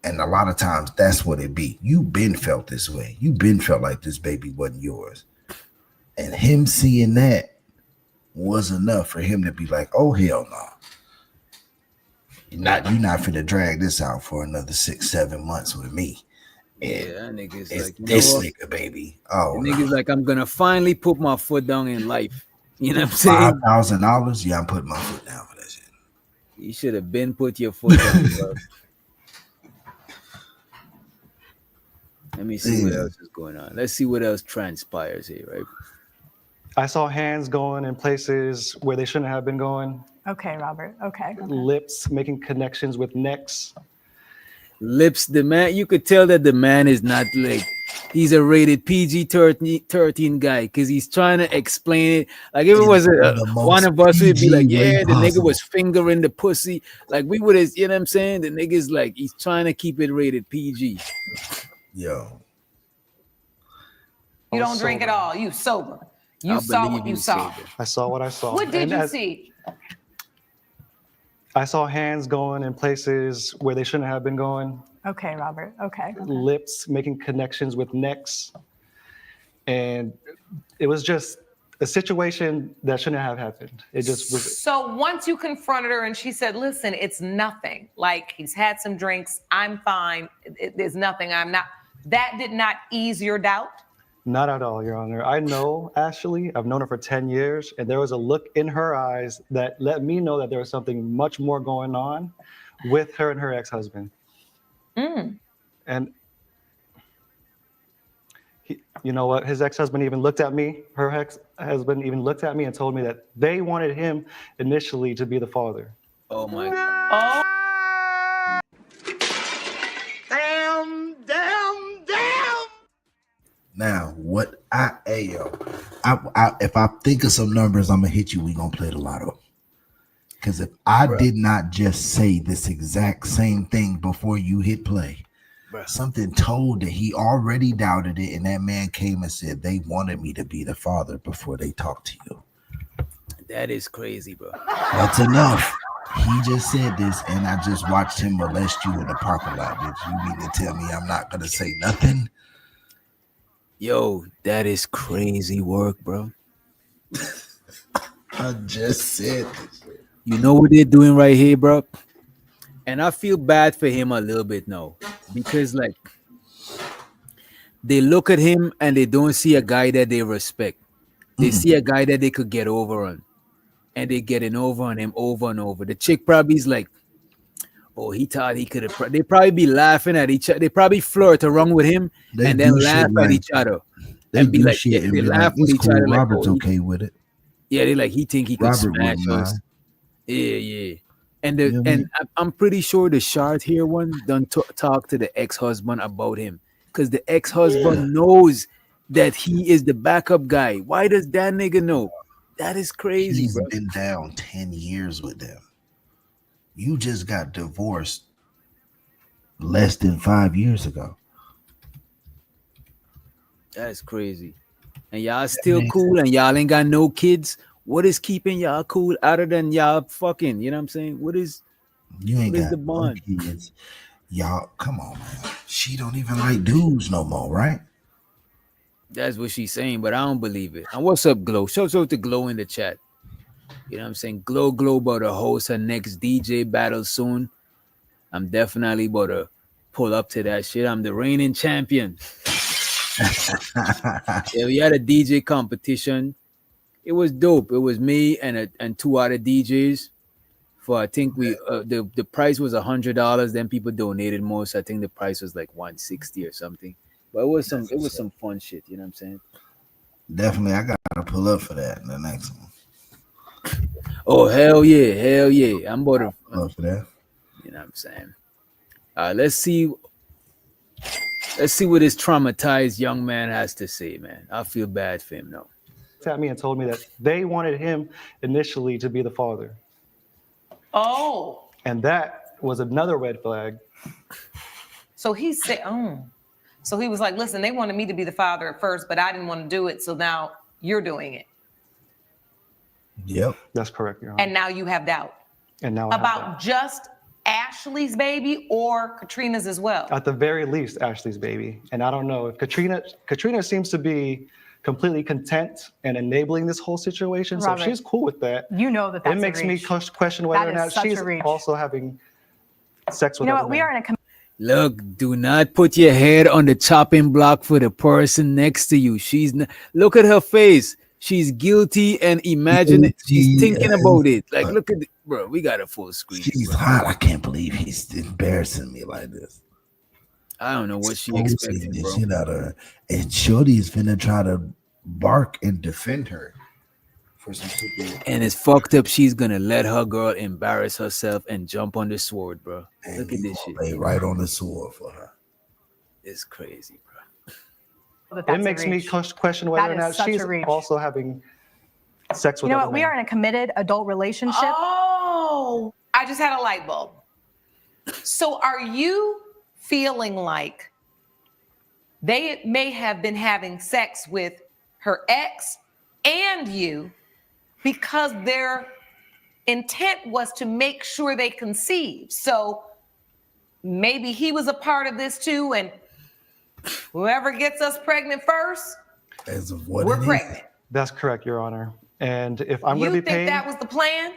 And a lot of times that's what it be. You been felt this way. You been felt like this baby wasn't yours. And him seeing that was enough for him to be like, oh hell no. You're not finna drag this out for another 6-7 months with me. And niggas it's like this nigga, baby. Oh, niggas like I'm gonna finally put my foot down in life. You know what I'm saying? $5,000. Yeah, I'm putting my foot down for that shit. You should have been put your foot down, bro. Let me see what else is going on. Let's see what else transpires here, right? I saw hands going in places where they shouldn't have been going. Okay, Robert. Okay. Lips making connections with necks. Lips, the man, you could tell that the man is not like, he's a rated PG-13 guy because he's trying to explain it. Like if it was one of us, we'd be like, yeah, the nigga was fingering the pussy. Like we would have, you know what I'm saying? The nigga's like, he's trying to keep it rated PG. Yo. You don't drink at all. You sober. You saw what you saw. I saw what I saw. What did you see? I saw hands going in places where they shouldn't have been going. Okay, Robert. Okay. Lips making connections with necks. And it was just a situation that shouldn't have happened. It just was. So once you confronted her and she said, listen, it's nothing. Like he's had some drinks. I'm fine. There's nothing. I'm not. That did not ease your doubt? Not at all, Your Honor. I know Ashley. I've known her for 10 years, and there was a look in her eyes that let me know that there was something much more going on with her and her ex-husband. And you know what? His ex-husband even looked at me. Her ex-husband even looked at me and told me that they wanted him initially to be the father. Oh my God. if I think of some numbers, I'm gonna hit you. We gonna play the lotto. Because if I did not just say this exact same thing before you hit play, something told that he already doubted it, and that man came and said they wanted me to be the father before they talked to you. That is crazy, bro. That's enough. He just said this, and I just watched him molest you in the parking lot. Did you mean to tell me I'm not gonna say nothing? Yo, that is crazy work, bro. I just said this. You know what they're doing right here, bro? And I feel bad for him a little bit now because, like, they look at him and they don't see a guy that they respect. They see a guy that they could get over on, and they getting over on him over and over. The chick probably is like, oh, he thought he could have. They probably be laughing at each other. They probably flirt around with him and then laugh at each other. They And be do like, shit yeah, and they be laugh like, with it's each cool. other. Like, Robert's oh, okay with it. yeah, they like he think he could Robert smash wouldn't us. mind. Yeah. And I'm pretty sure the short hair one done talk to the ex-husband about him because the ex-husband knows that he is the backup guy. Why does that nigga know? That is crazy, He's bro. been down 10 years with them. You just got divorced less than 5 years ago. That's crazy. And y'all still cool and y'all ain't got no kids. What is keeping y'all cool other than y'all fucking? You know what I'm saying? What is The the bond? kids. Y'all, come on, man. She don't even like dudes no more, right? That's what she's saying, but I don't believe it. And what's up, Glow? Shout out to Glow in the chat. You know what I'm saying? Glow about to host her next DJ battle soon. I'm definitely about to pull up to that shit. I'm the reigning champion. Yeah, we had a DJ competition. It was dope. It was me and two other DJs. For I think we the price was $100. Then people donated more, so I think the price was like $160 or something. But it was some fun shit. You know what I'm saying? Definitely, I gotta pull up for that in the next one. Oh hell yeah! I'm about to pull up for that. You know what I'm saying? Let's see what this traumatized young man has to say, man. I feel bad for him now. At me and told me that they wanted him initially to be the father. Oh. And that was another red flag. So he said, So he was like, listen, they wanted me to be the father at first, but I didn't want to do it. So now you're doing it. Yep. That's correct, Your Honor. And now you have doubt. And now I have About doubt. just Ashley's baby or Katrina's as well? At the very least, Ashley's baby. And I don't know if Katrina seems to be completely content and enabling this whole situation. Robert, so she's cool with that. You know that that's it makes a me reach. question whether That or not is such she's a reach. also having sex with You know other what? We men. are in a Look, do not put your head on the chopping block for the person next to you. Look at her face. She's guilty and imagining. She's thinking about it. Like, look at bro. We got a full screen. She's bro. hot. I can't believe he's embarrassing me like this. I don't know what she Exposing expected, the bro. shit out of her. And Shorty is finna try to bark and defend her for some stupid. And it's fucked up. She's gonna let her girl embarrass herself and jump on the sword, bro. And Look at this shit. Lay right on the sword for her. It's crazy, bro. It makes me question whether or not she's also having sex with You know other what? We men. are in a committed adult relationship. Oh, I just had a light bulb. So are you feeling like they may have been having sex with her ex and you because their intent was to make sure they conceived? So maybe he was a part of this too, and whoever gets us pregnant first, as of what we're pregnant. That's correct, Your Honor. And if I'm You going to be think paying, that was the plan?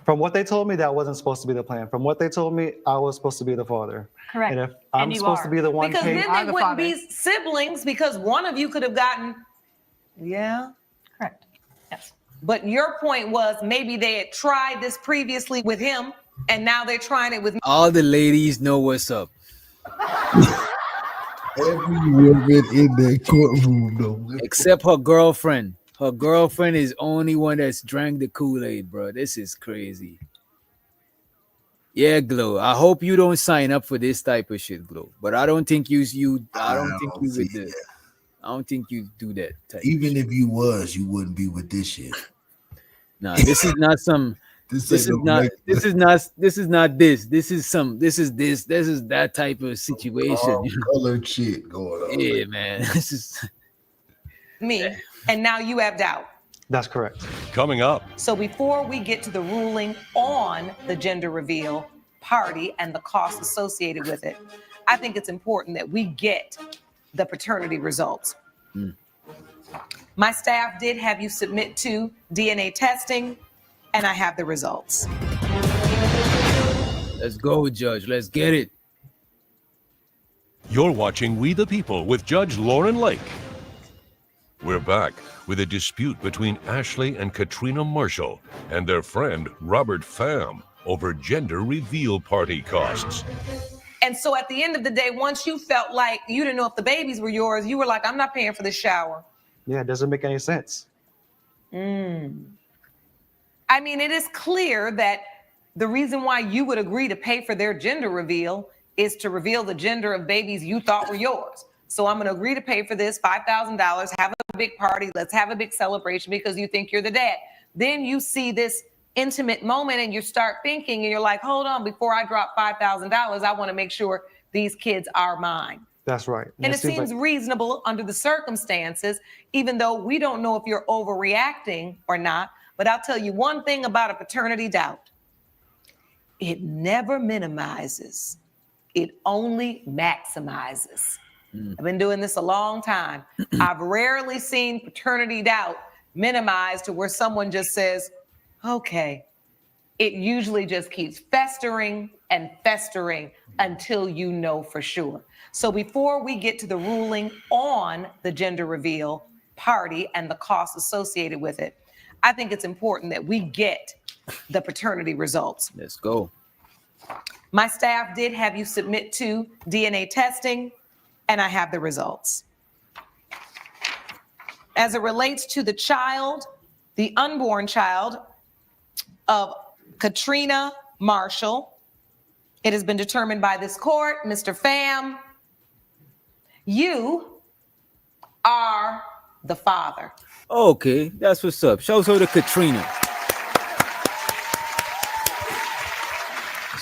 from what they told me, that wasn't supposed to be the plan. From what they told me, I was supposed to be the father. Correct. And if I'm supposed to be the one Because paying, then they wouldn't be siblings because one of you could have gotten, yeah. Correct. Yes. But your point was maybe they had tried this previously with him and now they're trying it with me. All the ladies know what's up. Every woman in that courtroom, though. Except her girlfriend. Her girlfriend is only one that's drank the Kool-Aid, bro. This is crazy. Yeah, Glow. I hope you don't sign up for this type of shit, Glow. But I don't think you would do. I don't think you do that type. Even if you was, you wouldn't be with this shit. Nah, this is not some. This This ain't is no not. make- This is not. This is not this. This is some. This is this. This is that type of situation. Colored shit going on. Yeah, man. This is. Me, and now you have doubt. That's correct. Coming up, So before we get to the ruling on the gender reveal party and the costs associated with it, I think it's important that we get the paternity results. My staff did have you submit to DNA testing, and I have the results. Let's go, Judge. Let's get it. you're watching We the People with Judge Lauren Lake. We're back with a dispute between Ashley and Katrina Marshall and their friend Robert Pham over gender reveal party costs. And so at the end of the day, once you felt like you didn't know if the babies were yours, you were like, I'm not paying for the shower. Yeah, it doesn't make any sense. I mean, it is clear that the reason why you would agree to pay for their gender reveal is to reveal the gender of babies you thought were yours. So I'm going to agree to pay for this $5,000, have a big party, let's have a big celebration because you think you're the dad. Then you see this intimate moment and you start thinking and you're like, hold on, before I drop $5,000, I want to make sure these kids are mine. That's right. And it seems reasonable under the circumstances, even though we don't know if you're overreacting or not. But I'll tell you one thing about a paternity doubt. It never minimizes. It only maximizes. I've been doing this a long time. I've rarely seen paternity doubt minimized to where someone just says, okay. It usually just keeps festering and festering until you know for sure. So before we get to the ruling on the gender reveal party and the costs associated with it, I think it's important that we get the paternity results. Let's go. My staff did have you submit to DNA testing, and I have the results. As it relates to the child, the unborn child of Katrina Marshall, it has been determined by this court, Mr. Pham, you are the father. Okay, that's what's up. Shouts out to Katrina.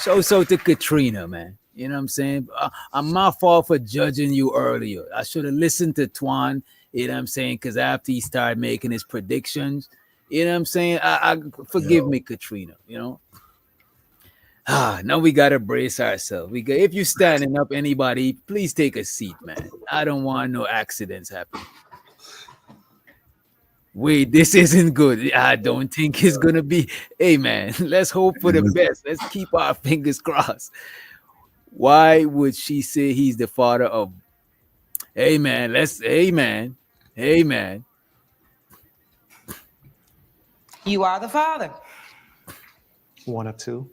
Shouts out to Katrina, man. You know what I'm saying? I'm my fault for judging you earlier. I should have listened to Twan, you know what I'm saying? Because after he started making his predictions, you know what I'm saying? I forgive me, Katrina, you know? Now we got to brace ourselves. If you're standing up, anybody, please take a seat, man. I don't want no accidents happen. Wait, this isn't good. I don't think it's going to be. Hey, man, let's hope for the best. Let's keep our fingers crossed. Why would she say he's the father of? Hey, man, hey, man. You are the father. One of two.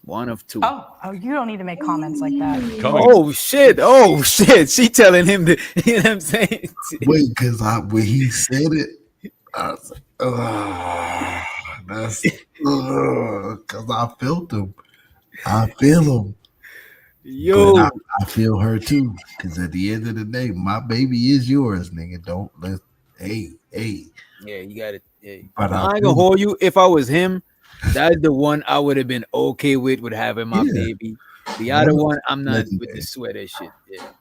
One of two. Oh, you don't need to make comments like that. Oh shit. She telling him that, you know what I'm saying? Wait, because when he said it, I was like, that's because I felt him. I feel him. Yo, but I feel her too. Because at the end of the day, my baby is yours, nigga. Don't let. Hey. Yeah, you got it. Hey. But I ain't gonna hold you. If I was him, that's the one I would have been okay with having my baby. The other one, I'm not with the sweater shit. Yeah.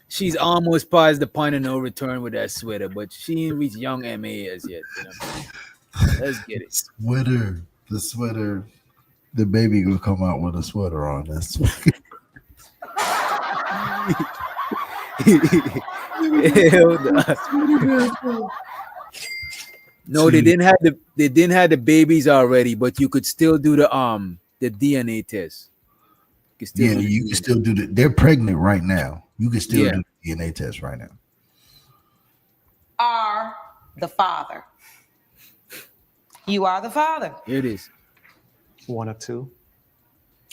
She's almost past the point of no return with that sweater, but she ain't reached young MA as yet. You know? Let's get it. The sweater. The baby will come out with a sweater on. That's No, they didn't have the babies already, but you could still do the DNA test. You can still do They're pregnant right now. You can still do the DNA test right now. Are the father. You are the father. Here it is. One of two.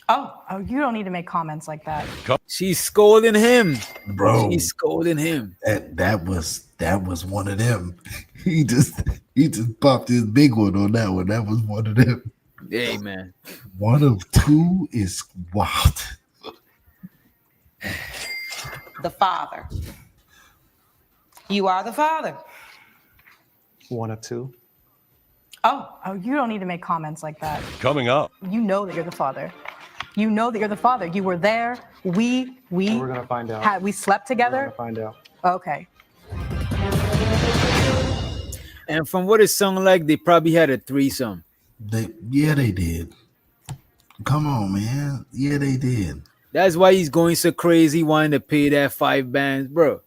Oh, you don't need to make comments like that. She's scolding him, bro. She's scolding him. That was one of them. He just popped his big one on that one. That was one of them. Hey, man. One of two is wild. The father. You are the father. One of two. Oh, you don't need to make comments like that. Coming up. You know that you're the father. You know that you're the father. You were there. We're gonna find out. We slept together. We're gonna find out. Okay. And from what it sounded like, they probably had a threesome. They did. Come on, man. Yeah, they did. That's why he's going so crazy, wanting to pay that $5 bro.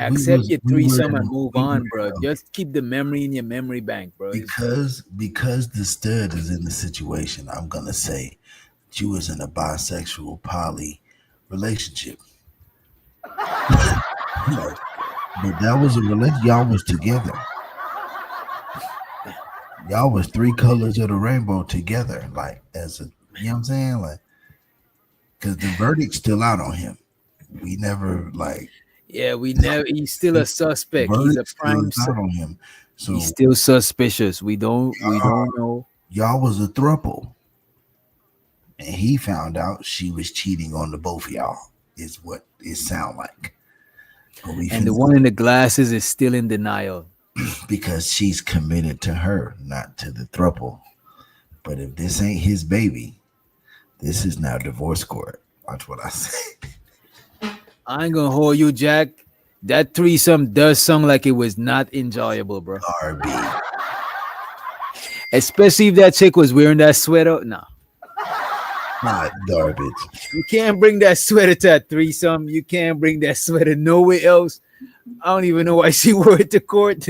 Accept your threesome and move on, bro. Just keep the memory in your memory bank, bro. Because the stud is in the situation, I'm gonna say that you was in a bisexual poly relationship. But that was a relationship. Y'all was together. Y'all was 3 colors of the rainbow together, like as a, you know what I'm saying, like, because the verdict's still out on him. We never like. Yeah, we never. He's still a suspect. He's a prime out on him. So he's still suspicious. We don't know. Y'all was a throuple, and he found out she was cheating on the both of y'all. Is what it sound like. And the one in the glasses is still in denial because she's committed to her, not to the throuple. But if this ain't his baby, this is now divorce court. Watch what I say. I ain't gonna hold you, Jack. That threesome does sound like it was not enjoyable, bro. RB. Especially if that chick was wearing that sweater. No. Not garbage. You can't bring that sweater to a threesome. You can't bring that sweater nowhere else. I don't even know why she wore it to court.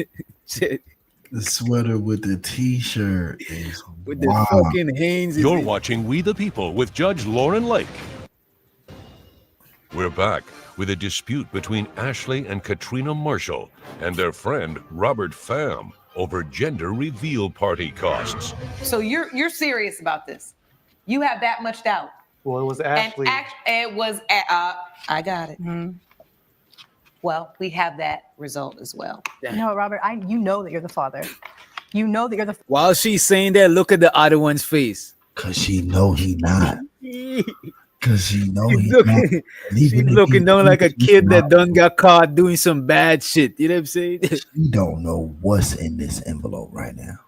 Shit. The sweater with the t-shirt is with the fucking Hanes. You're watching We the People with Judge Lauren Lake. We're back with a dispute between Ashley and Katrina Marshall and their friend Robert Pham over gender reveal party costs. So you're serious about this? You have that much doubt? Well, it was Ashley. It was. I got it. Mm-hmm. Well, we have that result as well. No, Robert, you know that you're the father. You know that you're the. While she's saying that, look at the other one's face. Cause she know he not. Cause she know he's looking, not. She's looking down like a kid that done got caught doing some bad shit. You know what I'm saying? She don't know what's in this envelope right now.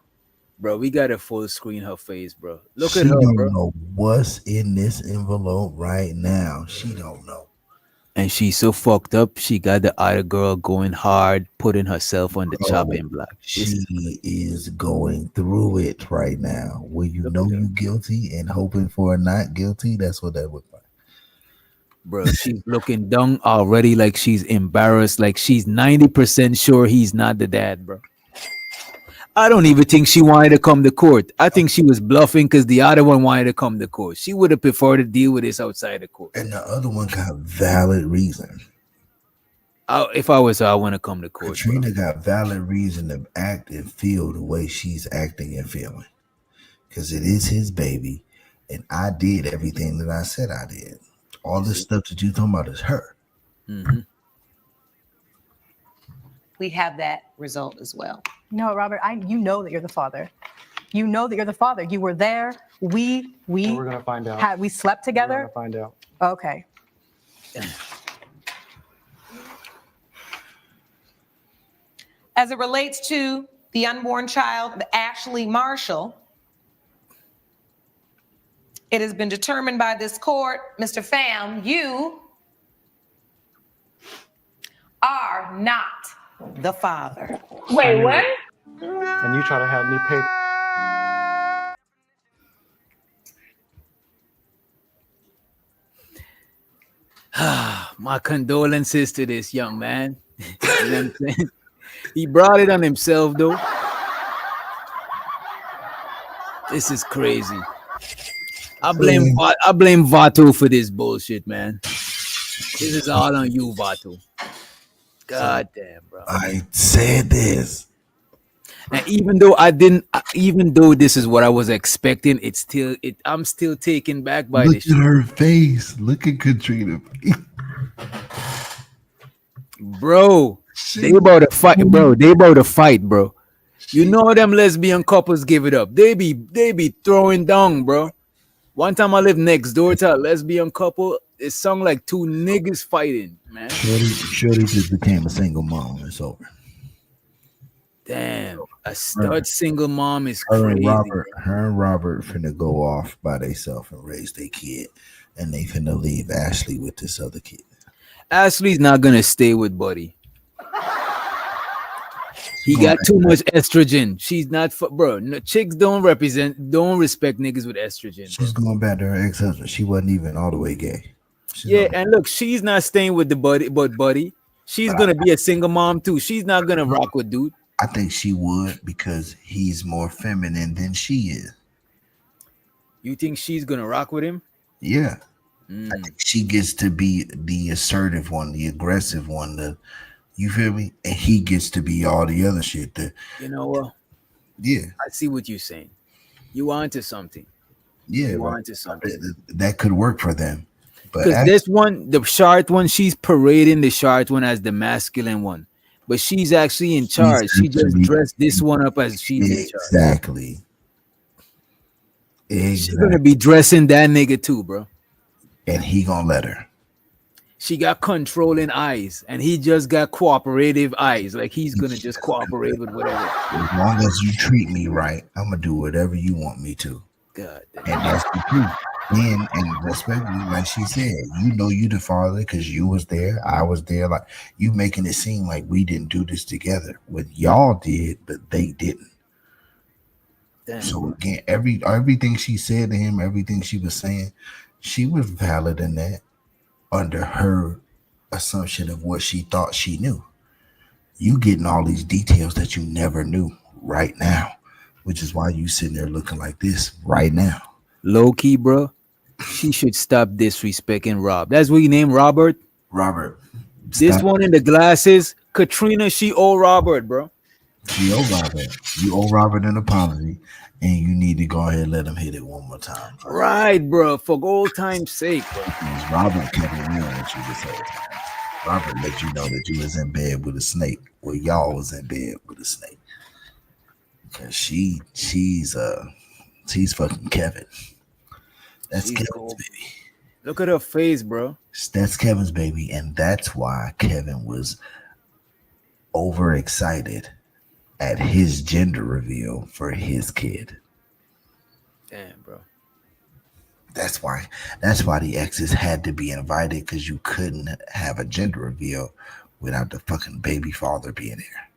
Bro, we got to full screen her face, bro. Look She at her, don't bro. know what's in this envelope right now. She don't know. And she's so fucked up. She got the other girl going hard, putting herself on the chopping block. She is going through it right now. When you know you guilty and hoping for a not guilty, that's what that looks like. Bro, she's looking down already like she's embarrassed, like she's 90% sure he's not the dad, bro. I don't even think she wanted to come to court. I think she was bluffing because the other one wanted to come to court. She would have preferred to deal with this outside the court. And the other one got valid reason. If I was her, I want to come to court. Katrina got valid reason to act and feel the way she's acting and feeling. Because it is his baby. And I did everything that I said I did. All this stuff that you talking about is her. Mm-hmm. We have that result as well. No, Robert, you know that you're the father. You know that you're the father. You were there. We're gonna find out. We slept together. We're gonna find out. Okay. As it relates to the unborn child, Ashley Marshall, it has been determined by this court, Mr. Pham, you are not the father. Wait, what? And you try to have me pay. My condolences to this young man. You know what I'm saying? He brought it on himself, though. This is crazy. I blame Vato for this bullshit, man. This is all on you, Vato. God damn, bro. I said this. And even though this is what I was expecting, I'm still taken back by Look this at shit. her face. Look at Katrina. Bro, they about to fight, bro. They about to fight, bro. You know them lesbian couples give it up. They be throwing down, bro. One time I lived next door to a lesbian couple. it sound like two niggas fighting, man. Shorty just became a single mom. It's over. Damn, a stud single mom is Her crazy. and Robert finna go off by themselves and raise their kid, and they finna leave Ashley with this other kid. Ashley's not gonna stay with Buddy. He got too much estrogen. She's not bro. No, chicks don't respect niggas with estrogen. She's going back to her ex-husband. She wasn't even all the way gay. And look, she's not staying with the Buddy. She's gonna be a single mom too. She's not gonna rock with dude. I think she would because he's more feminine than she is. You think she's gonna rock with him? Yeah. I think she gets to be the assertive one, the aggressive one, you feel me? And he gets to be all the other shit. You know what? Yeah. I see what you're saying. You onto something. Yeah. You onto something. That could work for them. Because this one, the short one, she's parading the short one as the masculine one. But she's actually in charge. She just dressed this one up as she's in charge. Exactly. She's gonna be dressing that nigga too, bro. And he gonna let her. She got controlling eyes, and he just got cooperative eyes. Like he's gonna just cooperate with whatever. As long as you treat me right, I'm gonna do whatever you want me to. God damn. And that's the truth. And respectfully, like she said, you know you the father because you was there, I was there. Like you making it seem like we didn't do this together. What y'all did, but they didn't. Damn. So again, everything she said to him, everything she was saying, she was valid in that under her assumption of what she thought she knew. You getting all these details that you never knew right now, which is why you sitting there looking like this right now. Low key, bro. She should stop disrespecting Rob. That's what you name Robert? Robert. This one in the glasses, Katrina, she owe Robert, bro. She owe Robert. You owe Robert an apology, and you need to go ahead and let him hit it one more time. Right, bro. For old time's sake, bro. Because Robert kept it real with you this whole time. Robert let you know that you was in bed with a snake. Well, y'all was in bed with a snake. Because she's fucking Kevin. That's She's Kevin's cool. baby. Look at her face, bro. That's Kevin's baby, and that's why Kevin was overexcited at his gender reveal for his kid. Damn, bro. That's why the exes had to be invited, because you couldn't have a gender reveal without the fucking baby father being there.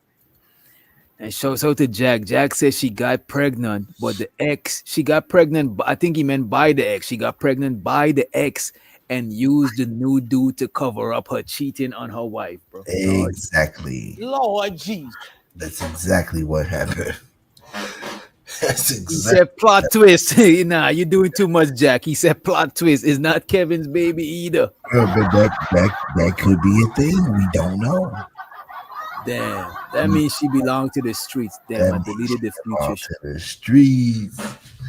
And shows out to Jack. Jack says she got pregnant, but the ex, she got pregnant. I think he meant by the ex. She got pregnant by the ex and used the new dude to cover up her cheating on her wife, bro. Exactly. Lord Jesus. That's exactly what happened. That's exactly. He said plot twist. Nah, you're doing too much, Jack. He said plot twist. It's not Kevin's baby either. But that could be a thing. We don't know. Damn, that means she belonged to the streets. Damn, I deleted the future. To the streets.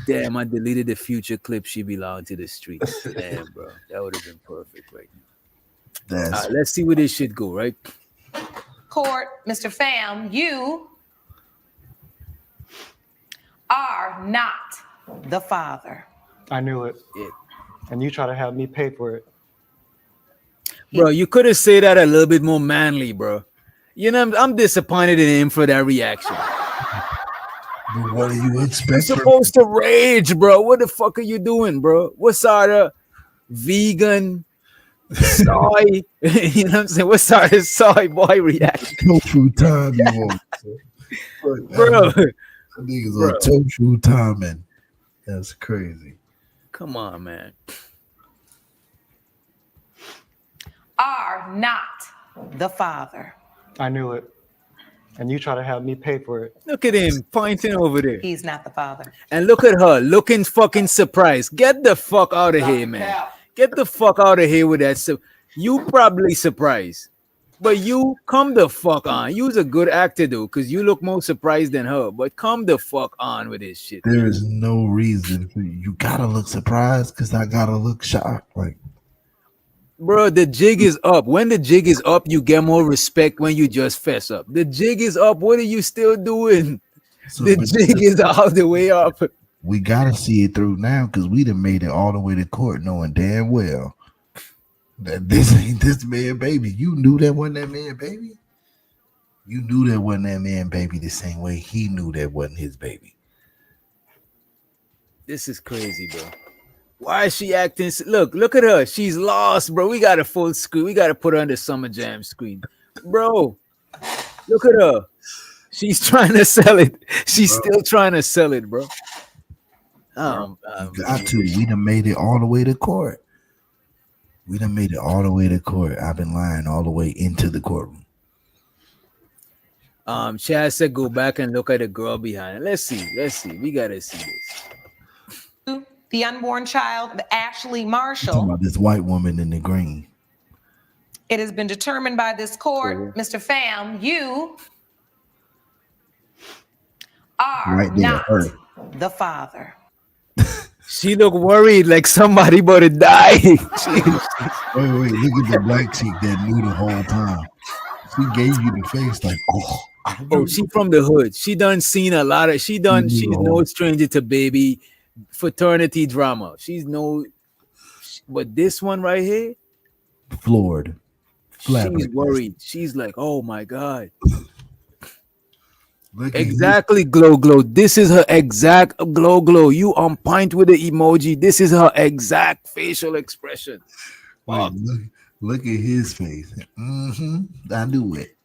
Damn, I deleted the future clip. She belonged to the streets. Damn, bro, that would have been perfect right now. Let's see where this shit go. Right. Court, Mr. Pham, you are not the father. I knew it. Yeah. And you try to have me pay for it. Bro, you could have said that a little bit more manly, bro. You know, I'm disappointed in him for that reaction. What do you expect? You're supposed to rage, bro. What the fuck are you doing, bro? What sort of vegan soy? You know what I'm saying? What sort of soy boy reaction? Tofu time, you want, bro? Niggas on tofu timing. That's crazy. Come on, man. Are not the father. I knew it. And you try to have me pay for it. Look at him pointing over there. He's not the father. And look at her looking fucking surprised. Get the fuck out of here, man. Get the fuck out of here with that. You probably surprised. But you come the fuck on. You's a good actor, though, because you look more surprised than her. But come the fuck on with this shit. There is no reason for you gotta look surprised because I gotta look shocked. Like, bro, the jig is up. When the jig is up, you get more respect when you just fess up. The jig is up. What are you still doing? The jig is all the way up. We gotta see it through now because we done made it all the way to court knowing damn well that this ain't this man baby. You knew that wasn't that man baby. You knew that wasn't that man baby the same way he knew that wasn't his baby. This is crazy, bro. Why is she acting? Look at her. She's lost, bro. We got a full screen. We got to put her on the Summer Jam screen, bro. Look at her. She's trying to sell it. She's still trying to sell it, bro. Got to. We done made it all the way to court. We done made it all the way to court. I've been lying all the way into the courtroom. Chad said go back and look at the girl behind it. Let's see. We gotta see this. The unborn child, Ashley I'm Marshall. talking about this white woman in the green. It has been determined by this court, Mr. Pham, you are Right there, not her. the father. She look worried like somebody about to die. Wait, look at the black chick that knew the whole time. She gave you the face like, Oh, she from the hood. She done seen a lot of. She's no stranger to baby fraternity drama. But this one right here, floored. She's worried. She's like, oh my god. Exactly, glow. This is her exact glow. You on point with the emoji. This is her exact facial expression. Wait, look at his face. I knew it.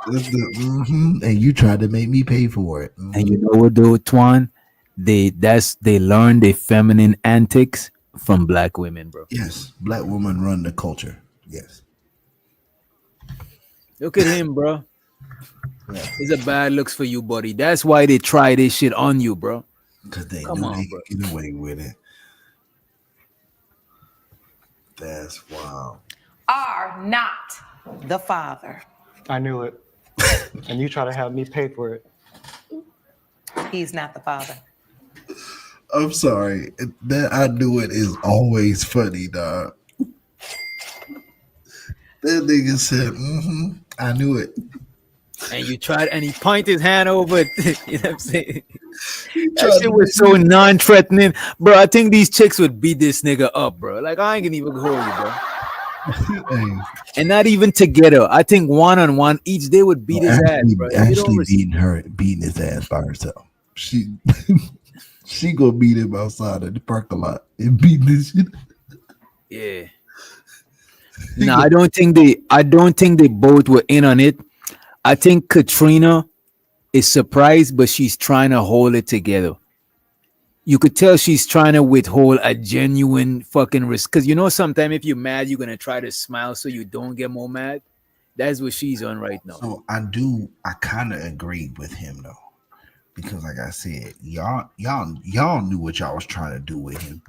That's the and you tried to make me pay for it. And you know what though, Twan? They learn their feminine antics from black women, bro. Yes, black women run the culture. Yes. Look at him, bro. It's a bad looks for you, buddy. That's why they try this shit on you, bro. Because they knew they could get away with it. That's wild. Are not the father. I knew it. And you try to have me pay for it. He's not the father. I'm sorry. That I knew it is always funny, dog. That nigga said, I knew it. And you tried, and he pointed his hand over. You know what I'm saying? That shit was so non-threatening, bro. I think these chicks would beat this nigga up, bro. Like I ain't gonna even hold you, bro. And not even together. I think one-on-one each they would beat his ass, bro. Actually beating his ass by herself. She gonna beat him outside of the parking lot and beating his shit. Yeah. No, I don't think they both were in on it. I think Katrina is surprised, but she's trying to hold it together. You could tell she's trying to withhold a genuine fucking risk. Because you know, sometimes if you're mad, you're gonna try to smile so you don't get more mad. That's what she's on right now. So I kind of agree with him though. Because like I said, y'all knew what y'all was trying to do with him.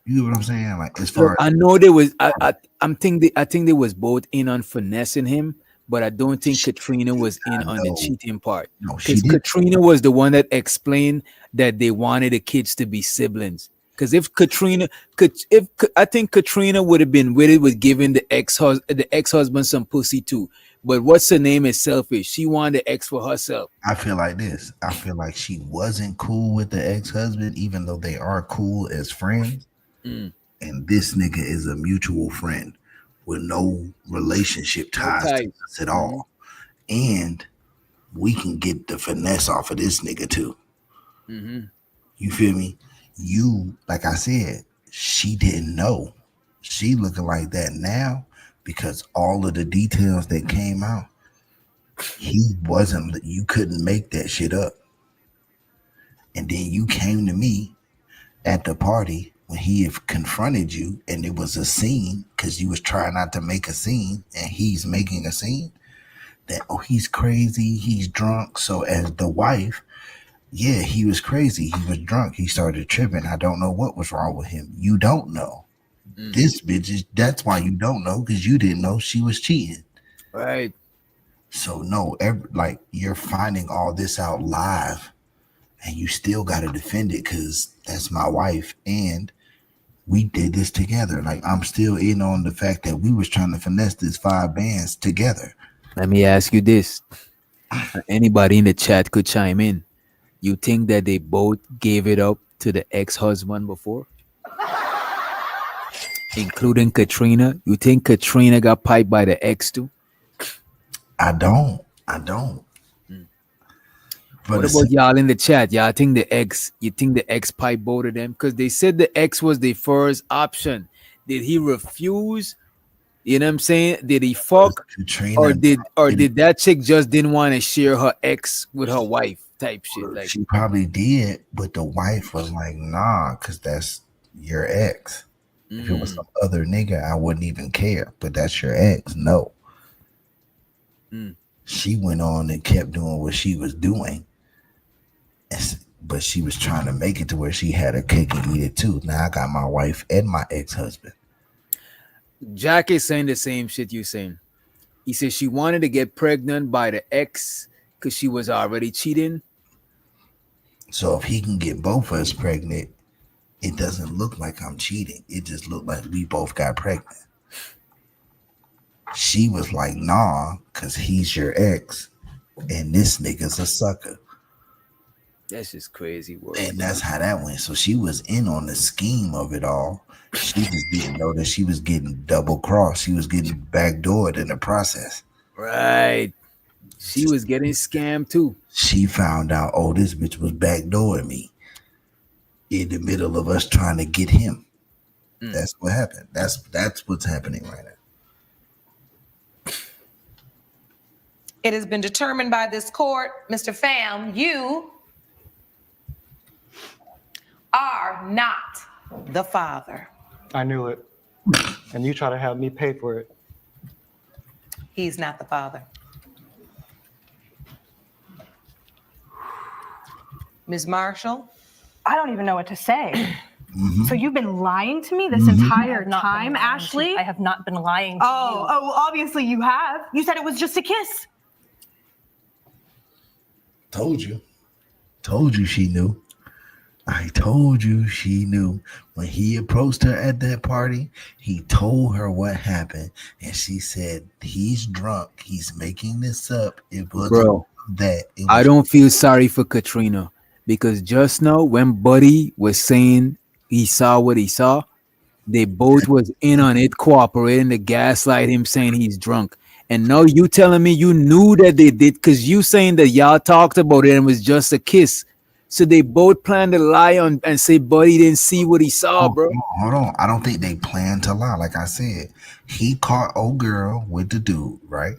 You know what I'm saying? Like as far I know there was I think they was both in on finessing him, but I don't think Katrina was in on the cheating part. No, she because did. Katrina was the one that explained that they wanted the kids to be siblings. Because I think Katrina would have been with it with giving the ex-husband some pussy too. But what's her name is selfish. She wanted the ex for herself. I feel like this. I feel like she wasn't cool with the ex-husband, even though they are cool as friends. And this nigga is a mutual friend with no relationship ties to us at all. And we can get the finesse off of this nigga too. You feel me? Like I said, she didn't know. She looking like that now because all of the details that came out, you couldn't make that shit up. And then you came to me at the party when he had confronted you and it was a scene because you was trying not to make a scene and he's making a scene that, oh, he's crazy, he's drunk. So as the wife, yeah, he was crazy, he was drunk, he started tripping. I don't know what was wrong with him. You don't know. This bitch that's why you don't know, because you didn't know she was cheating. Right. So no, like you're finding all this out live and you still got to defend it because that's my wife and we did this together. Like I'm still in on the fact that we was trying to finesse this 5 bands together. Let me ask you this. Anybody in the chat could chime in. you think that they both gave it up to the ex-husband before? Including Katrina? You think Katrina got piped by the ex too? I don't. For What the about same, y'all in the chat? Y'all think you think the ex piped both of them? Because they said the ex was the first option. Did he refuse? You know what I'm saying? Did he fuck? Katrina, Or did that chick just didn't want to share her ex with her wife type shit? Like, she probably did, but the wife was like, nah, because that's your ex. If it was some other nigga, I wouldn't even care. But that's your ex. No. She went on and kept doing what she was doing. But she was trying to make it to where she had her cake and eat it too. Now I got my wife and my ex-husband. Jack is saying the same shit you saying. He says she wanted to get pregnant by the ex because she was already cheating. So if he can get both of us pregnant, it doesn't look like I'm cheating. It just looked like we both got pregnant. She was like, nah, because he's your ex and this nigga's a sucker. That's just crazy work. And that's how that went. So she was in on the scheme of it all. She just didn't know that she was getting double crossed. She was getting backdoored in the process. Right. She was getting scammed too. She found out, oh, this bitch was backdooring me in the middle of us trying to get him. That's what happened. That's what's happening right now. It has been determined by this court, Mr. Pham, you are not the father. I knew it. And you try to have me pay for it. He's not the father. Ms. Marshall? I don't even know what to say. So you've been lying to me this I entire have not been time, lying to- Ashley? I have not been lying to you. Oh, obviously you have. You said it was just a kiss. Told you she knew. I told you she knew. When he approached her at that party, he told her what happened. And she said, he's drunk. He's making this up. It wasn't Bro, that. It was I don't feel sorry for Katrina because just now when Buddy was saying he saw what he saw, they both was in on it, cooperating to gaslight him, saying he's drunk. And now you telling me you knew that they did because you saying that y'all talked about it and it was just a kiss. So they both planned to lie on and say Buddy didn't see what he saw, bro. Hold on. I don't think they planned to lie. Like I said, he caught old girl with the dude, right?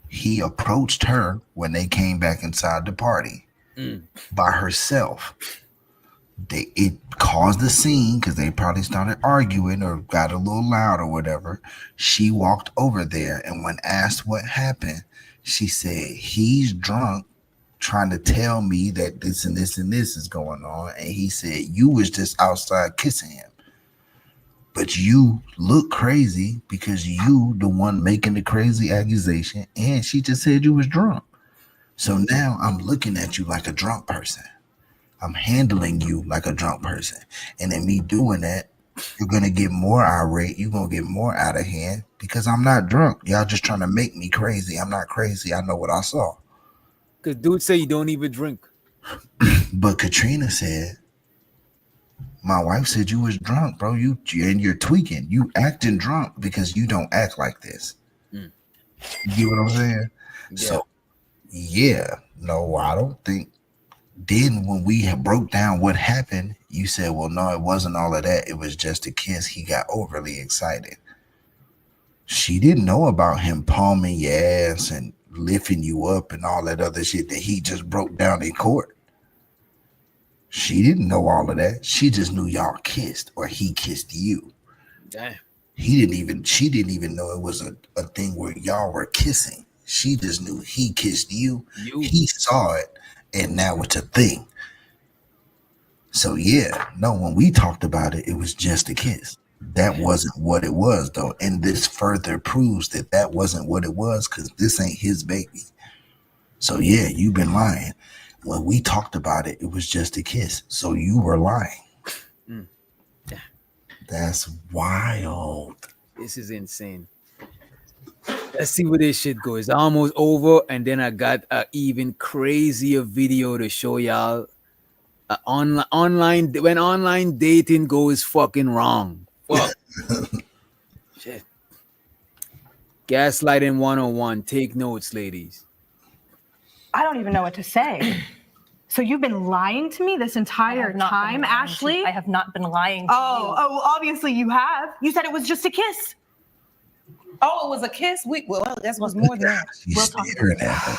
He approached her when they came back inside the party by herself. It caused a scene because they probably started arguing or got a little loud or whatever. She walked over there, and when asked what happened, she said, he's drunk trying to tell me that this and this and this is going on. And he said, you was just outside kissing him. But you look crazy because you the one making the crazy accusation. And she just said you was drunk. So now I'm looking at you like a drunk person. I'm handling you like a drunk person. And in me doing that, you're going to get more irate. You're going to get more out of hand because I'm not drunk. Y'all just trying to make me crazy. I'm not crazy. I know what I saw. Because dude say you don't even drink. But Katrina said, my wife said you was drunk, bro. And you're tweaking. You acting drunk because you don't act like this. You get what I'm saying? Yeah. So, yeah. No, I don't think. Then when we had broke down what happened, you said, well, no, it wasn't all of that. It was just a kiss. He got overly excited. She didn't know about him palming your ass and lifting you up and all that other shit that he just broke down in court. She didn't know all of that. She just knew y'all kissed or he kissed you. Damn. She didn't even know it was a thing where y'all were kissing. She just knew he kissed you. He saw it, and now it's a thing. So yeah, no, when we talked about it, it was just a kiss. That wasn't what it was, though. And this further proves that that wasn't what it was because this ain't his baby. So yeah, you've been lying. When we talked about it, it was just a kiss. So you were lying. That's wild. This is insane. Let's see where this shit goes. It's almost over, and then I got an even crazier video to show y'all Online dating goes fucking wrong. Fuck. Shit. Gaslighting 101. Take notes, ladies. I don't even know what to say. So you've been lying to me this entire time, Ashley? I have not been lying to you. Oh, obviously you have. You said it was just a kiss. Oh, it was a kiss? Well, that was more than that. She's staring at her.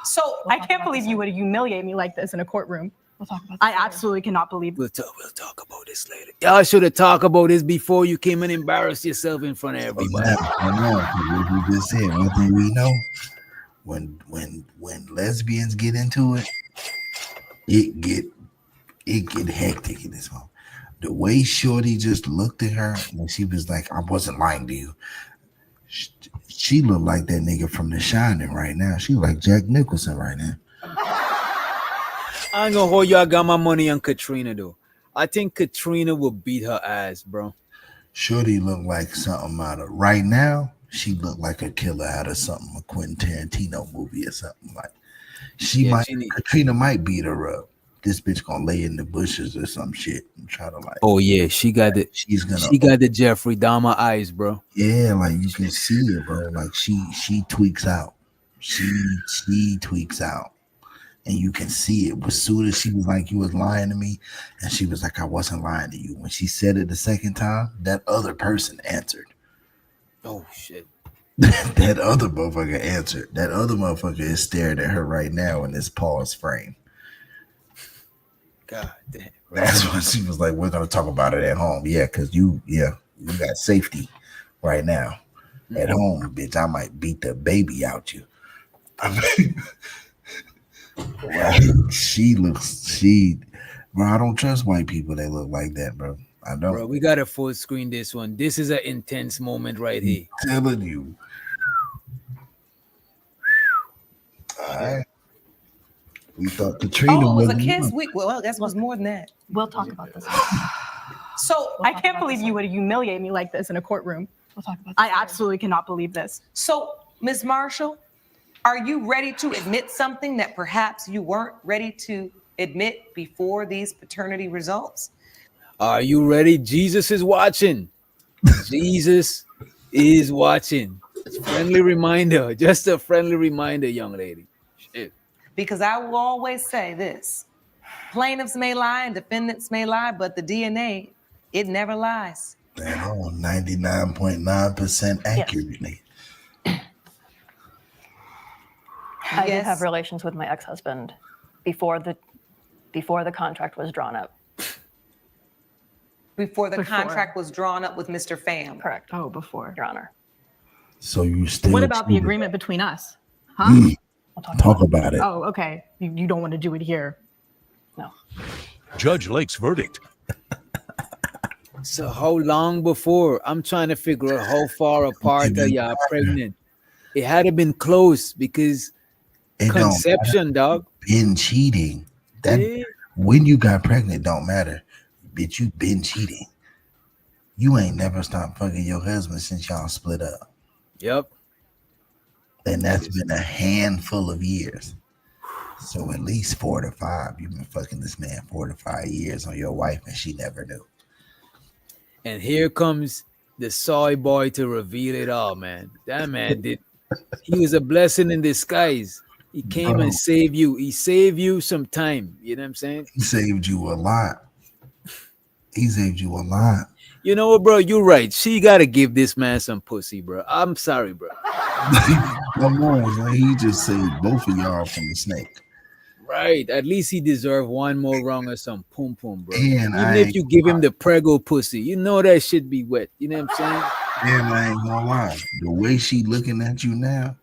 So I can't believe you would humiliate me like this in a courtroom. We'll talk about this I later. absolutely cannot believe. We'll talk about this later. Y'all should have talked about this before you came and embarrassed yourself in front of everybody. I know. What we just said. One thing we know: when lesbians get into it, it get hectic in this moment. The way Shorty just looked at her when she was like, "I wasn't lying to you." She looked like that nigga from The Shining right now. She like Jack Nicholson right now. I ain't gonna hold you. I got my money on Katrina though. I think Katrina will beat her ass, bro. Shorty looked like something out of right now. She looked like a killer out of something, a Quentin Tarantino movie or something like. Katrina might beat her up. This bitch gonna lay in the bushes or some shit and try to like. Oh yeah, she got the Jeffrey Dahmer eyes, bro. Yeah, like you can see it, bro. Like she tweaks out. She tweaks out. And you can see it. As soon as she was like, "You was lying to me," and she was like, "I wasn't lying to you." When she said it the second time, that other person answered. Oh shit. That other motherfucker answered. That other motherfucker is staring at her right now in this pause frame. God damn. That's when she was like, "We're gonna talk about it at home." Yeah, because you got safety right now. At home, bitch, I might beat the baby out you. Bro, I don't trust white people that look like that, bro. I don't. Bro, we gotta full screen this one. This is an intense moment right here. I'm telling you. All right. We thought Katrina was a wasn't kiss? one. Well, that was more than that. We'll talk about this. So I can't believe you would humiliate me like this in a courtroom. We'll talk about this I later. absolutely cannot believe this. So, Ms. Marshall, are you ready to admit something that perhaps you weren't ready to admit before these paternity results? Are you ready? Jesus is watching. Jesus is watching. Friendly reminder. Just a friendly reminder, young lady. Shit. Because I will always say this. Plaintiffs may lie and defendants may lie, but the DNA, it never lies. At home, 99.9% accurately. I did have relations with my ex-husband before the contract was drawn up. Before the contract was drawn up with Mr. Pham. Correct. Oh, before. Your Honor. So you still. What about the agreement between us? Huh? Talk about it. Oh, okay. You don't want to do it here. No. Judge Lake's verdict. So how long before? I'm trying to figure out how far apart are y'all pregnant. It had to been close because conception, dog. Been cheating. That when you got pregnant don't matter. Bitch, you been cheating. You ain't never stopped fucking your husband since y'all split up. Yep. And that's been a handful of years. So at least 4 to 5. You've been fucking this man 4 to 5 years on your wife and she never knew. And here comes the soy boy to reveal it all, man. That man did. He was a blessing in disguise. He came and saved you. He saved you some time. You know what I'm saying? He saved you a lot. He saved you a lot. You know what, bro? You're right. She got to give this man some pussy, bro. I'm sorry, bro. Come on, man. He just saved both of y'all from the snake. Right. At least he deserved one more wrong or some pum pum, bro. And even if you give him the prego pussy, you know that shit be wet. You know what I'm saying? And I ain't gonna lie. The way she looking at you now,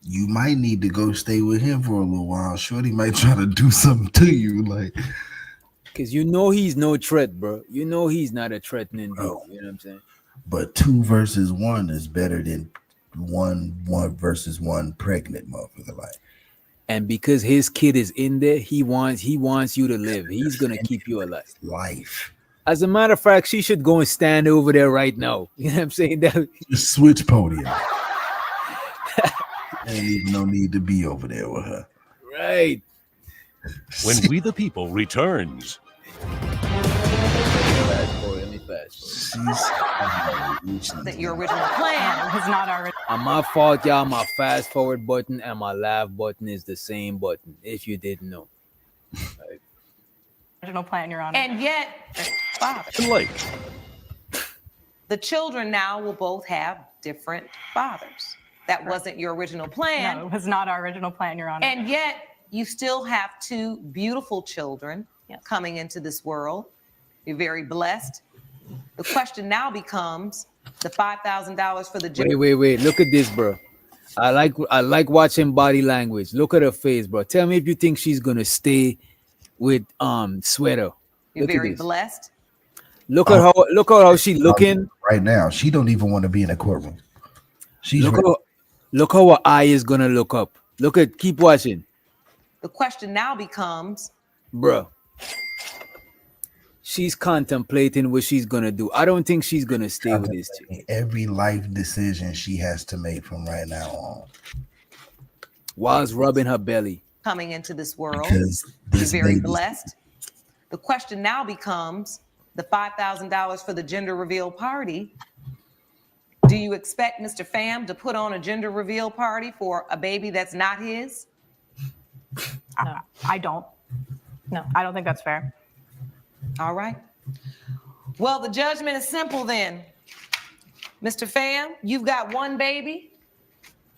you might need to go stay with him for a little while. Shorty might try to do something to you, like. Because you know he's no threat, bro. You know he's not a threatening dude. You know what I'm saying? But 2 versus 1 is better than one versus 1 pregnant motherfucker. Like. And because his kid is in there, he wants you to live. He's gonna keep you alive. Life. As a matter of fact, she should go and stand over there right now. You know what I'm saying? Just switch podium. Ain't even no need to be over there with her. Right. when We the People returns. That your original plan was not our And my fault, y'all. My fast forward button and my laugh button is the same button, if you didn't know. original plan, Your Honor. and yet, father. Lake. The children now will both have different fathers. That wasn't your original plan. No, it was not our original plan, Your Honor. And yet, you still have two beautiful children coming into this world. You're very blessed. The question now becomes the $5,000 for the Wait. Look at this, bro. I like watching body language. Look at her face, bro. Tell me if you think she's gonna stay with Sweater. You're Look at very this. blessed. Look at how she looking right now. She don't even want to be in a courtroom. She's look how her eye is gonna look up. Keep watching. The question now becomes, Bro. She's contemplating what she's gonna do. I don't think she's gonna stay with this chick. Every life decision she has to make from right now on. Whilst rubbing her belly. coming into this world. Because this You're very baby- blessed. The question now becomes the $5,000 for the gender reveal party. Do you expect Mr. Pham to put on a gender reveal party for a baby that's not his? I don't. No. I don't think that's fair. All right. Well, the judgment is simple then. Mr. Pham, you've got one baby.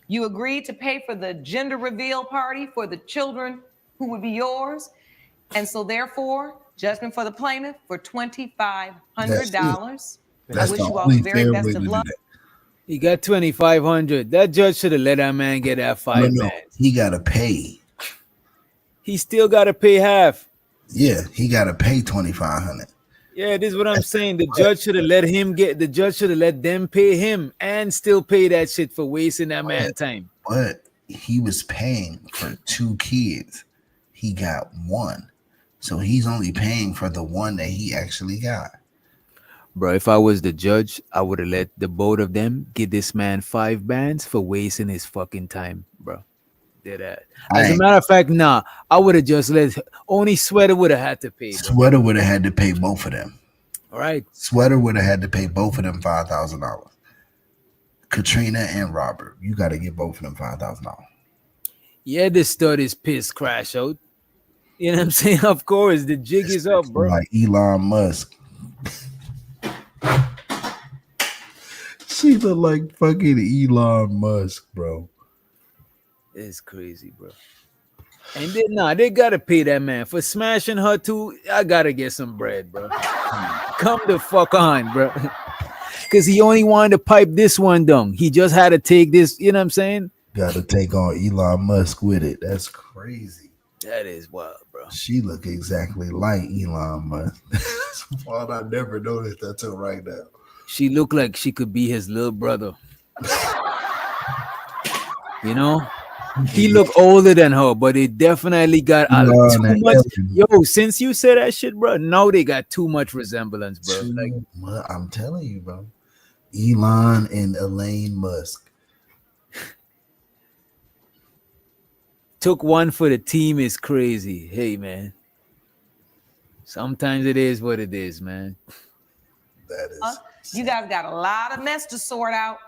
You agreed to pay for the gender reveal party for the children who would be yours. And so therefore, judgment for the plaintiff for $2,500. I wish you all the very best of luck. He got $2,500. That judge should have let that man get that five No, bands. he gotta pay. He still gotta pay half. Yeah, he gotta pay $2,500. Yeah, this is what I'm saying. The judge should have let them pay him and still pay that shit for wasting that man time. But he was paying for 2 kids. He got 1. So he's only paying for the one that he actually got. Bro, if I was the judge, I would have let the both of them give this man 5 bands for wasting his fucking time, bro. Did that. As a matter of fact, nah, I would have just let only Sweater would have had to pay. Bro. Sweater would have had to pay both of them. All right. Sweater would have had to pay both of them $5,000. Katrina and Robert, you got to give both of them $5,000. Yeah, the stud is pissed crash out. You know what I'm saying? Of course, the jig is up, bro. Like Elon Musk. She look like fucking Elon Musk, bro. It's crazy, bro. And they gotta pay that man for smashing her too. I gotta get some bread, bro. Come the fuck on, bro. Cause he only wanted to pipe this one down. He just had to take this, you know what I'm saying? Gotta take on Elon Musk with it. That's crazy. That is wild, bro. She look exactly like Elon Musk. That's why I never noticed that till right now. She looked like she could be his little brother. You know? He looked older than her, but they definitely got too much. Yo, since you said that shit, bro, now they got too much resemblance, bro. Well, I'm telling you, bro. Elon and Elaine Musk. Took one for the team is crazy. Hey, man. Sometimes it is what it is, man. That is. You guys got a lot of mess to sort out.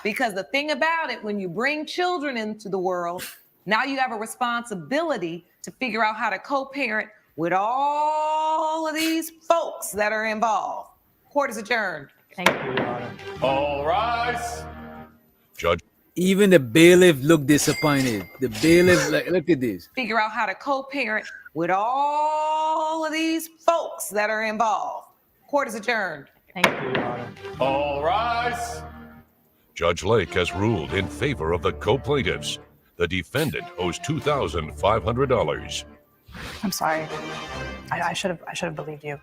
Because the thing about it, when you bring children into the world, now you have a responsibility to figure out how to co-parent with all of these folks that are involved. Court is adjourned. Thank you, Your Honor. All rise. Judge. Even the bailiff looked disappointed. The bailiff, like, look at this. Figure out how to co-parent with all of these folks that are involved. Court is adjourned. Thank you, Your Honor. All rise. Judge Lake has ruled in favor of the co-plaintiffs. The defendant owes $2,500. I'm sorry. I should have believed you.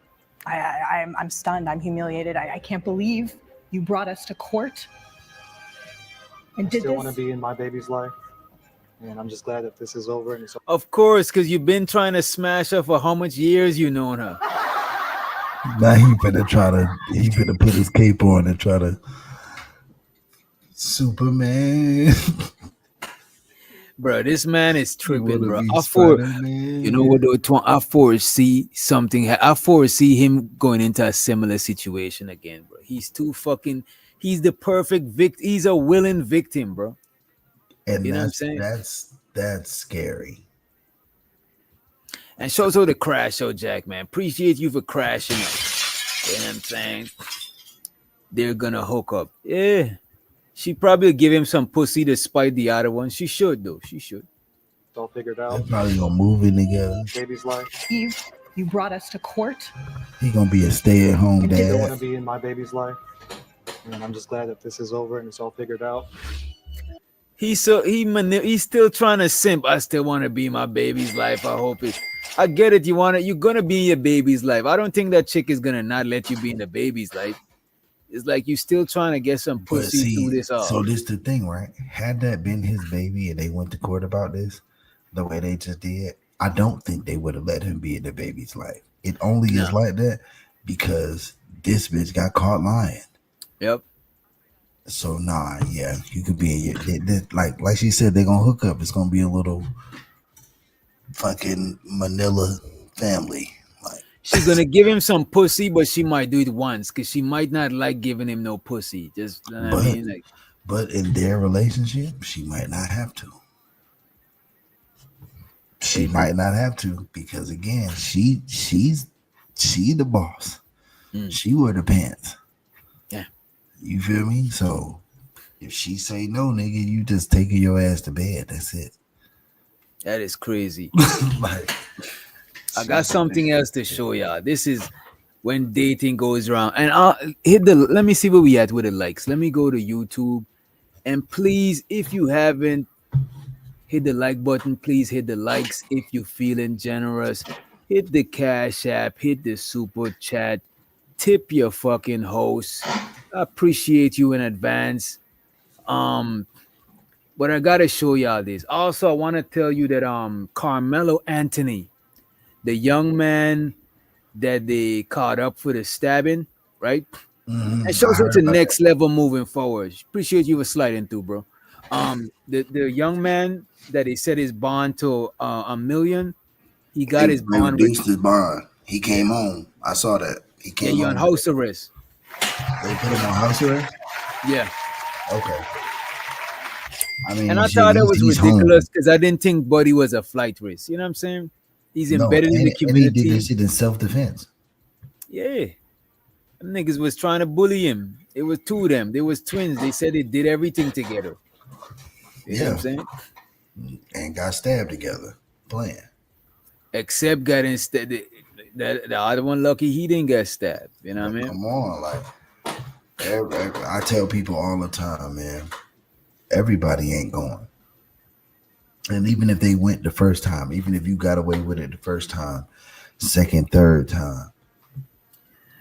I'm stunned. I'm humiliated. I can't believe you brought us to court and I did still this. want to be in my baby's life, and I'm just glad that this is over. And it's Of course, because you've been trying to smash her for how much years you known her? Now he finna put his cape on and try to Superman. Bro, this man is You tripping, wanna bro. be You know what though, I foresee something. I foresee him going into a similar situation again, bro. He's too fucking. He's the perfect victim. He's a willing victim, bro. And You know what I'm saying? that's scary. And shows out the crash show, Jack, man. Appreciate you for crashing. You know what I'm saying? They're gonna hook up. Yeah. She probably give him some pussy to spite the other one. She should though. She should. It's all figured They're out. probably gonna move in together. Baby's life. You brought us to court. He gonna be a stay-at-home I don't want dad. to be in my baby's life, and I'm just glad that this is over and it's all figured out. He's still trying to simp. I still want to be my baby's life. I hope it. I get it. You're gonna be in your baby's life. I don't think that chick is gonna not let you be in the baby's life. It's like you still trying to get some But pussy see, through this all. so this the thing, right? Had that been his baby and they went to court about this, the way they just did, I don't think they would have let him be in the baby's life. It only is like that because this bitch got caught lying. Yep. So yeah, you could be in your like she said, they're gonna hook up. It's gonna be a little fucking Manila family. She's gonna give him some pussy, but she might do it once because she might not like giving him no pussy. Just you know what I mean, like, but in their relationship, she might not have to. She might not have to because again, she's the boss. She wear the pants. Yeah. You feel me? So if she say no, nigga, you just taking your ass to bed. That's it. that is crazy. Like, I got something else to show y'all. This is when dating goes wrong. And I'll let me see where we at with the likes. Let me go to YouTube. And please, if you haven't hit the like button, please hit the likes if you're feeling generous. Hit the Cash App, hit the super chat, tip your fucking host. I appreciate you in advance. But I gotta show y'all this. Also, I want to tell you that Carmelo Anthony, the young man that they caught up for the stabbing, right? And shows us the next level moving forward. Appreciate you for sliding through, bro. The young man that they said is bond to $1 million, he got his they bond reduced his bond. He came home. I saw that. He came you're home. on house arrest. They put him on house arrest? Yeah. Okay. I mean, And I shit, thought that was he's ridiculous home. because I didn't think Buddy was a flight risk. You know what I'm saying? He's No, embedded in the and he community. did this shit in self-defense. Yeah. Them niggas was trying to bully him. It was two of them. They was twins. They said they did everything together. You know what I'm saying? And got stabbed together playing. Except got instead the other one lucky he didn't get stabbed. You know what I mean? Come on, like I tell people all the time, man, everybody ain't going. And even if they went the first time, even if you got away with it the first time, second, third time,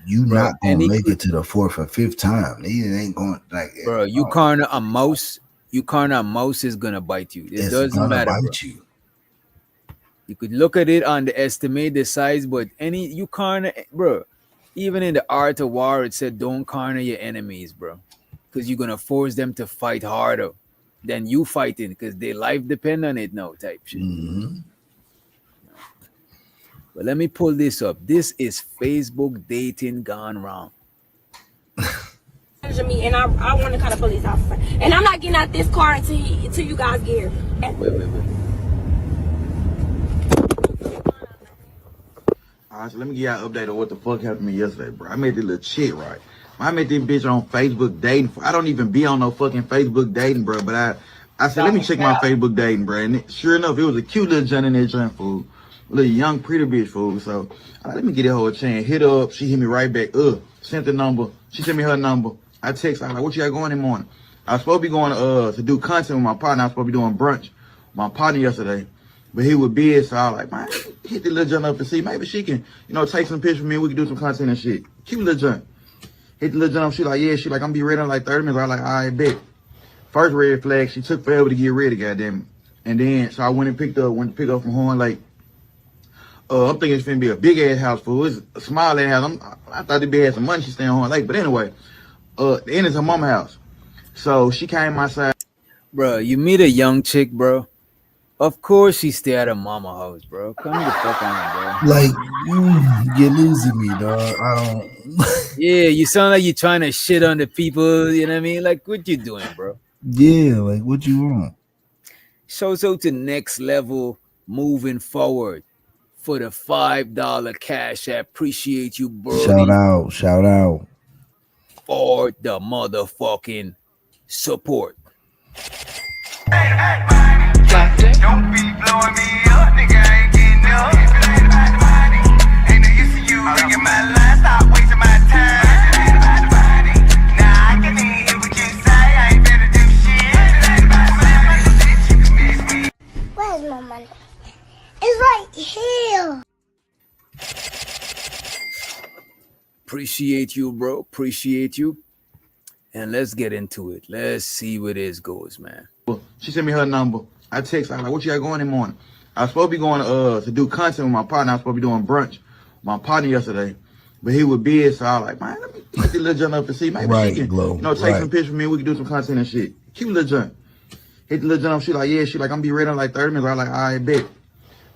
you not gonna make it to the fourth or fifth time. It ain't going like bro. You corner a mouse. You corner a mouse is gonna bite you. It doesn't matter. Bite bro. you. You could look at it on the estimate the size, but you corner, bro. Even in the art of war, it said don't corner your enemies, bro, because you're gonna force them to fight harder than you fighting, because their life depend on it now, type shit. But let me pull this up. This is Facebook dating gone wrong. Me and I want to call a police officer, and I'm not getting out this car until you guys get here. Wait. Alright, so let me give y'all an update on what the fuck happened to me yesterday, bro. I met this little chick, right? I met this bitch on Facebook dating. I don't even be on no fucking Facebook dating, bro. But I said, let me check my Facebook dating, bro. And sure enough, it was a cute little Johnny in there joint, fool. Little young, pretty bitch, fool. So let me get that whole chain. Hit her up. She hit me right back. Sent the number. She sent me her number. I text her, like, what you got going in the morning? I was supposed to be going to do content with my partner. I was supposed to be doing brunch with my partner yesterday. But he was busy, so I was like, man, hit the little junk up and see. Maybe she can, take some pictures of me and we can do some content and shit. Cute little junk. Hit the little junk up. She like, yeah. She like, I'm gonna be ready in like 30 minutes. I was like, all right, bet. First red flag, she took forever to get ready, goddamn it. And then, so I went to pick up from Horn Lake. I'm thinking it's finna be a big ass house, fool. It's a small ass house. I thought the bitch had some money. She staying on Horn Lake. But anyway, the end is her mama house. So she came outside. Bro, you meet a young chick, bro, Of course she stay at her mama house, bro. Come the fuck on, bro. Like, you're losing me, dog. I don't. Yeah, you sound like you're trying to shit on the people. You know what I mean? Like, what you doing, bro? Yeah, like, what you want? So to next level, moving forward for the $5 cash. I appreciate you, Shout Brody, out, shout out. for the motherfucking support. Don't be blowing me up, nigga. I ain't getting up. Ain't no use to you ringing my line. Stop wasting my time. Nah, I can even hear what you say. I ain't better do shit. Where's my money? It's right here. Appreciate you, bro. Appreciate you. And let's get into it. Let's see where this goes, man. She sent me her number. I text her, like, what you got going in the morning? I was supposed to be going to do content with my partner. I was supposed to be doing brunch with my partner yesterday. But he was busy, so I was like, man, let me get this little junk up and see. Maybe Right, she can, Glow, take right. some pictures of me. We can do some content and shit. Cute little junk. Hit the little junk up. She like, yeah. She like, I'm gonna be ready in like 30 minutes. I was like, all right, bet.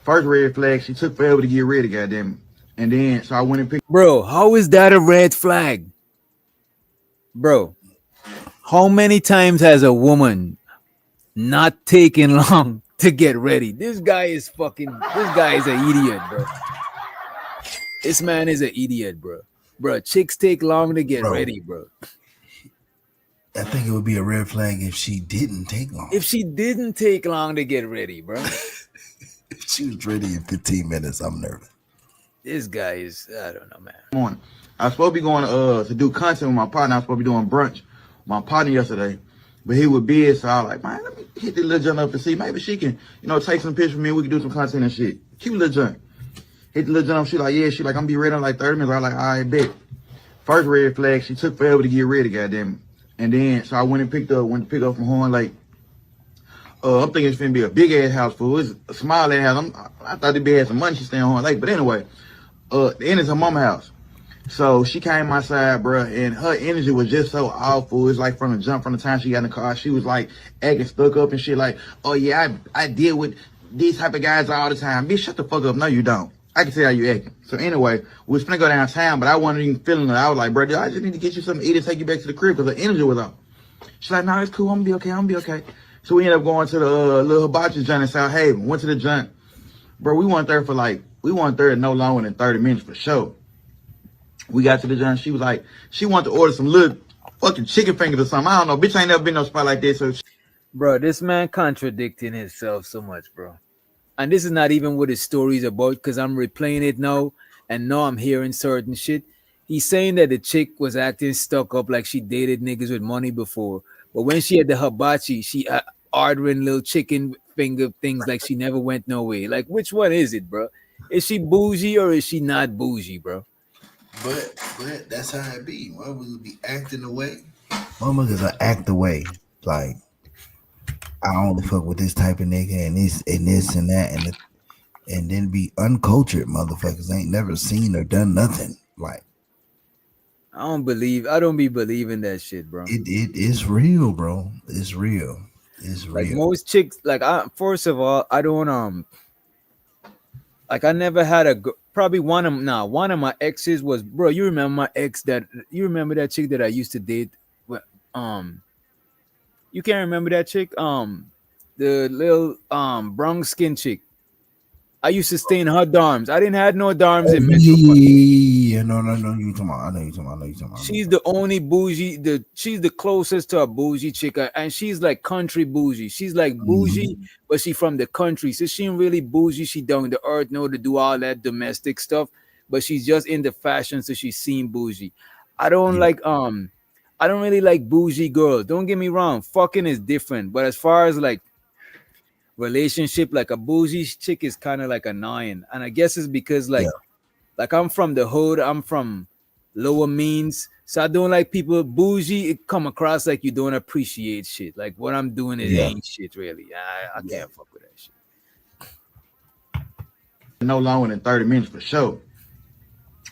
First red flag, she took forever to get ready, goddamn it. And then, so I went and picked. Bro, how is that a red flag? Bro, how many times has a woman not taken long to get ready? This guy is an idiot, bro. This man is an idiot, bro. Bro, chicks take long to get Bro. ready, bro. I think it would be a red flag if she didn't take long. If she didn't take long to get ready, bro. If she was ready in 15 minutes, I'm nervous. This guy is, I don't know, man. Morning. I was supposed to be going to do content with my partner. I was supposed to be doing brunch with my partner yesterday. But he was busy, so I was like, man, let me hit this little junk up and see. Maybe she can, take some pictures of me. We can do some content and shit. Cute little junk. Hit the little junk up. She like, yeah. She like, I'm gonna be ready in like 30 minutes. I was like, all right, bet. First red flag, she took forever to get ready, goddamn it. And then, so I went to pick up from Horn Lake. I'm thinking it's finna be a big ass house fool. It's a small ass house. I thought it'd be had some money. She staying on Horn Lake. But anyway, the end is her mama house. So she came outside, bro, and her energy was just so awful. It's like from the jump, from the time she got in the car, she was like acting stuck up and shit. Like, oh yeah, I deal with these type of guys all the time. Bitch, shut the fuck up. No, you don't. I can tell how you acting. So anyway, we was finna go downtown, but I wasn't even feeling it. I was like, bro, I just need to get you something to eat and take you back to the crib because her energy was off. She's like, no, it's cool. I'm gonna be okay. So we ended up going to the little hibachi joint in South Haven. Went to the joint. Bro, we weren't there no longer than 30 minutes for sure. We got to the joint. She was like, she wanted to order some little fucking chicken fingers or something. I don't know. Bitch, I ain't never been no spot like this. So Bro, this man contradicting himself so much, bro. And this is not even what his story's about because I'm replaying it now and now I'm hearing certain shit. He's saying that the chick was acting stuck up like she dated niggas with money before. But when she had the hibachi, she ordering little chicken finger things like she never went no way. Like, which one is it, bro? Is she bougie or is she not bougie, bro? But that's how it be. Motherfuckers be acting away. Motherfuckers are act away. Like, I only fuck with this type of nigga and this and that and then be uncultured motherfuckers ain't never seen or done nothing. Like, I don't be believing that shit, bro. It is real, bro. It's real. It's real. Like most chicks, first of all, I don't I never had probably one of my exes was, bro. You remember my ex you remember that chick that I used to date? You can't remember that chick? The little brown skin chick. I used to stay in her dorms. I didn't have no dorms in Metro. Yeah, no. You talking about? I know you talking about. She's the only bougie. She's the closest to a bougie chick, and she's like country bougie. She's like bougie, but she from the country, so she ain't really bougie. She down to earth, know to do all that domestic stuff, but she's just in the fashion, so she's seen bougie. I don't really like bougie girls. Don't get me wrong. Fucking is different, but as far as like relationship, like a bougie chick is kind of like annoying, and I guess it's because like I'm from the hood, I'm from lower means, so I don't like people bougie. It come across like you don't appreciate shit. Like what I'm doing is ain't shit really. I can't fuck with that shit. No longer than 30 minutes for sure.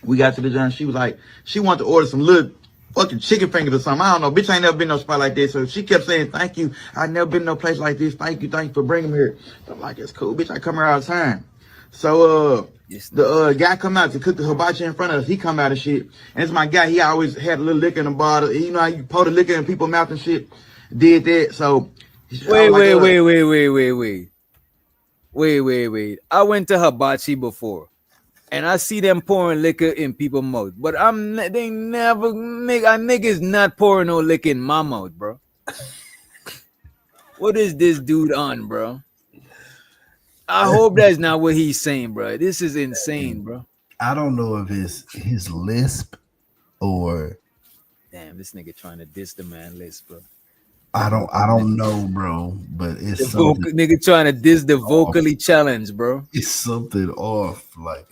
We got to the joint. She was like, she wanted to order some little fucking chicken fingers or something. I don't know. Bitch, I ain't never been no spot like this. So she kept saying, thank you. I never been no place like this. Thank you for bringing me here. So I'm like, it's cool, bitch. I come here all the time. So the guy come out to cook the hibachi in front of us. He come out and shit. And it's my guy. He always had a little liquor in the bottle. You know how you pour the liquor in people's mouth and shit. Did that. So Wait. I went to hibachi before. And I see them pouring liquor in people's mouth, but niggas not pouring no liquor in my mouth, bro. What is this dude on, bro? I hope that's not what he's saying, bro. This is insane, bro. I don't know if it's his lisp or damn, this nigga trying to diss the man lisp, bro. I don't know, bro, but it's something. Nigga trying to diss the vocally challenged, bro. It's something off, like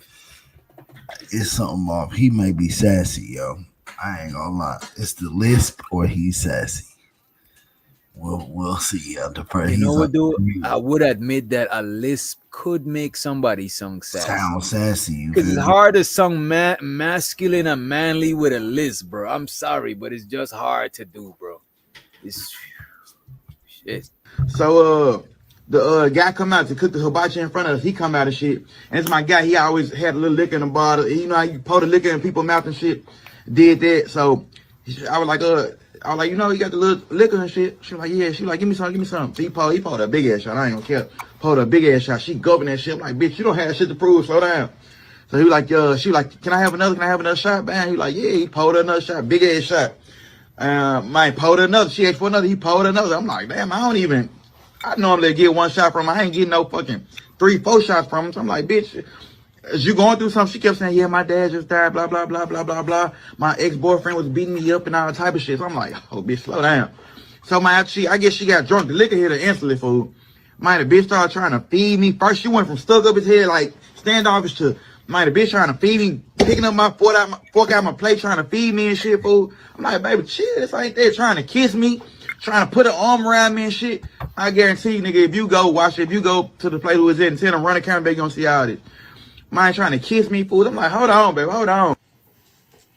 it's something off. He may be sassy, yo. I ain't gonna lie. It's the lisp or he's sassy. We'll see. You know what, dude? I would admit that a lisp could make somebody sound sassy. Because it's hard to sound masculine and manly with a lisp, bro. I'm sorry, but it's just hard to do, bro. It's shit. So the guy come out to cook the hibachi in front of us. He come out and shit. And it's my guy. He always had a little liquor in the bottle. You know how you pour the liquor in people's mouth and shit. Did that. So I was like, you know, you got the little liquor and shit. She was like, yeah. She was like, give me some. So he poured a big ass shot. I ain't gonna care. Poured a big ass shot. She gulping that shit. I'm like, bitch, you don't have shit to prove. Slow down. So he was like, she was like, can I have another shot? Bam. He was like, yeah. He poured another shot. Big ass shot. Man, poured another. She asked for another. He poured another. I'm like, damn, I normally get one shot from him. I ain't getting no fucking 3-4 shots from him. So I'm like, bitch, as you going through something? She kept saying, yeah, my dad just died, blah, blah, blah, blah, blah, blah. My ex-boyfriend was beating me up and all type of shit. So I'm like, oh, bitch, slow down. So I guess she got drunk. The liquor hit her instantly, fool. The bitch started trying to feed me. First, she went from stuck up his head, like, standoffish to, the bitch trying to feed me, picking up my fork out my plate, trying to feed me and shit, fool. I'm like, baby, chill. This ain't there trying to kiss me, trying to put an arm around me and shit. I guarantee you, nigga, if you go to the place who was in and tell them run the camera back, you gonna see all this. Mine trying to kiss me, fool. I'm like, hold on, baby, hold on.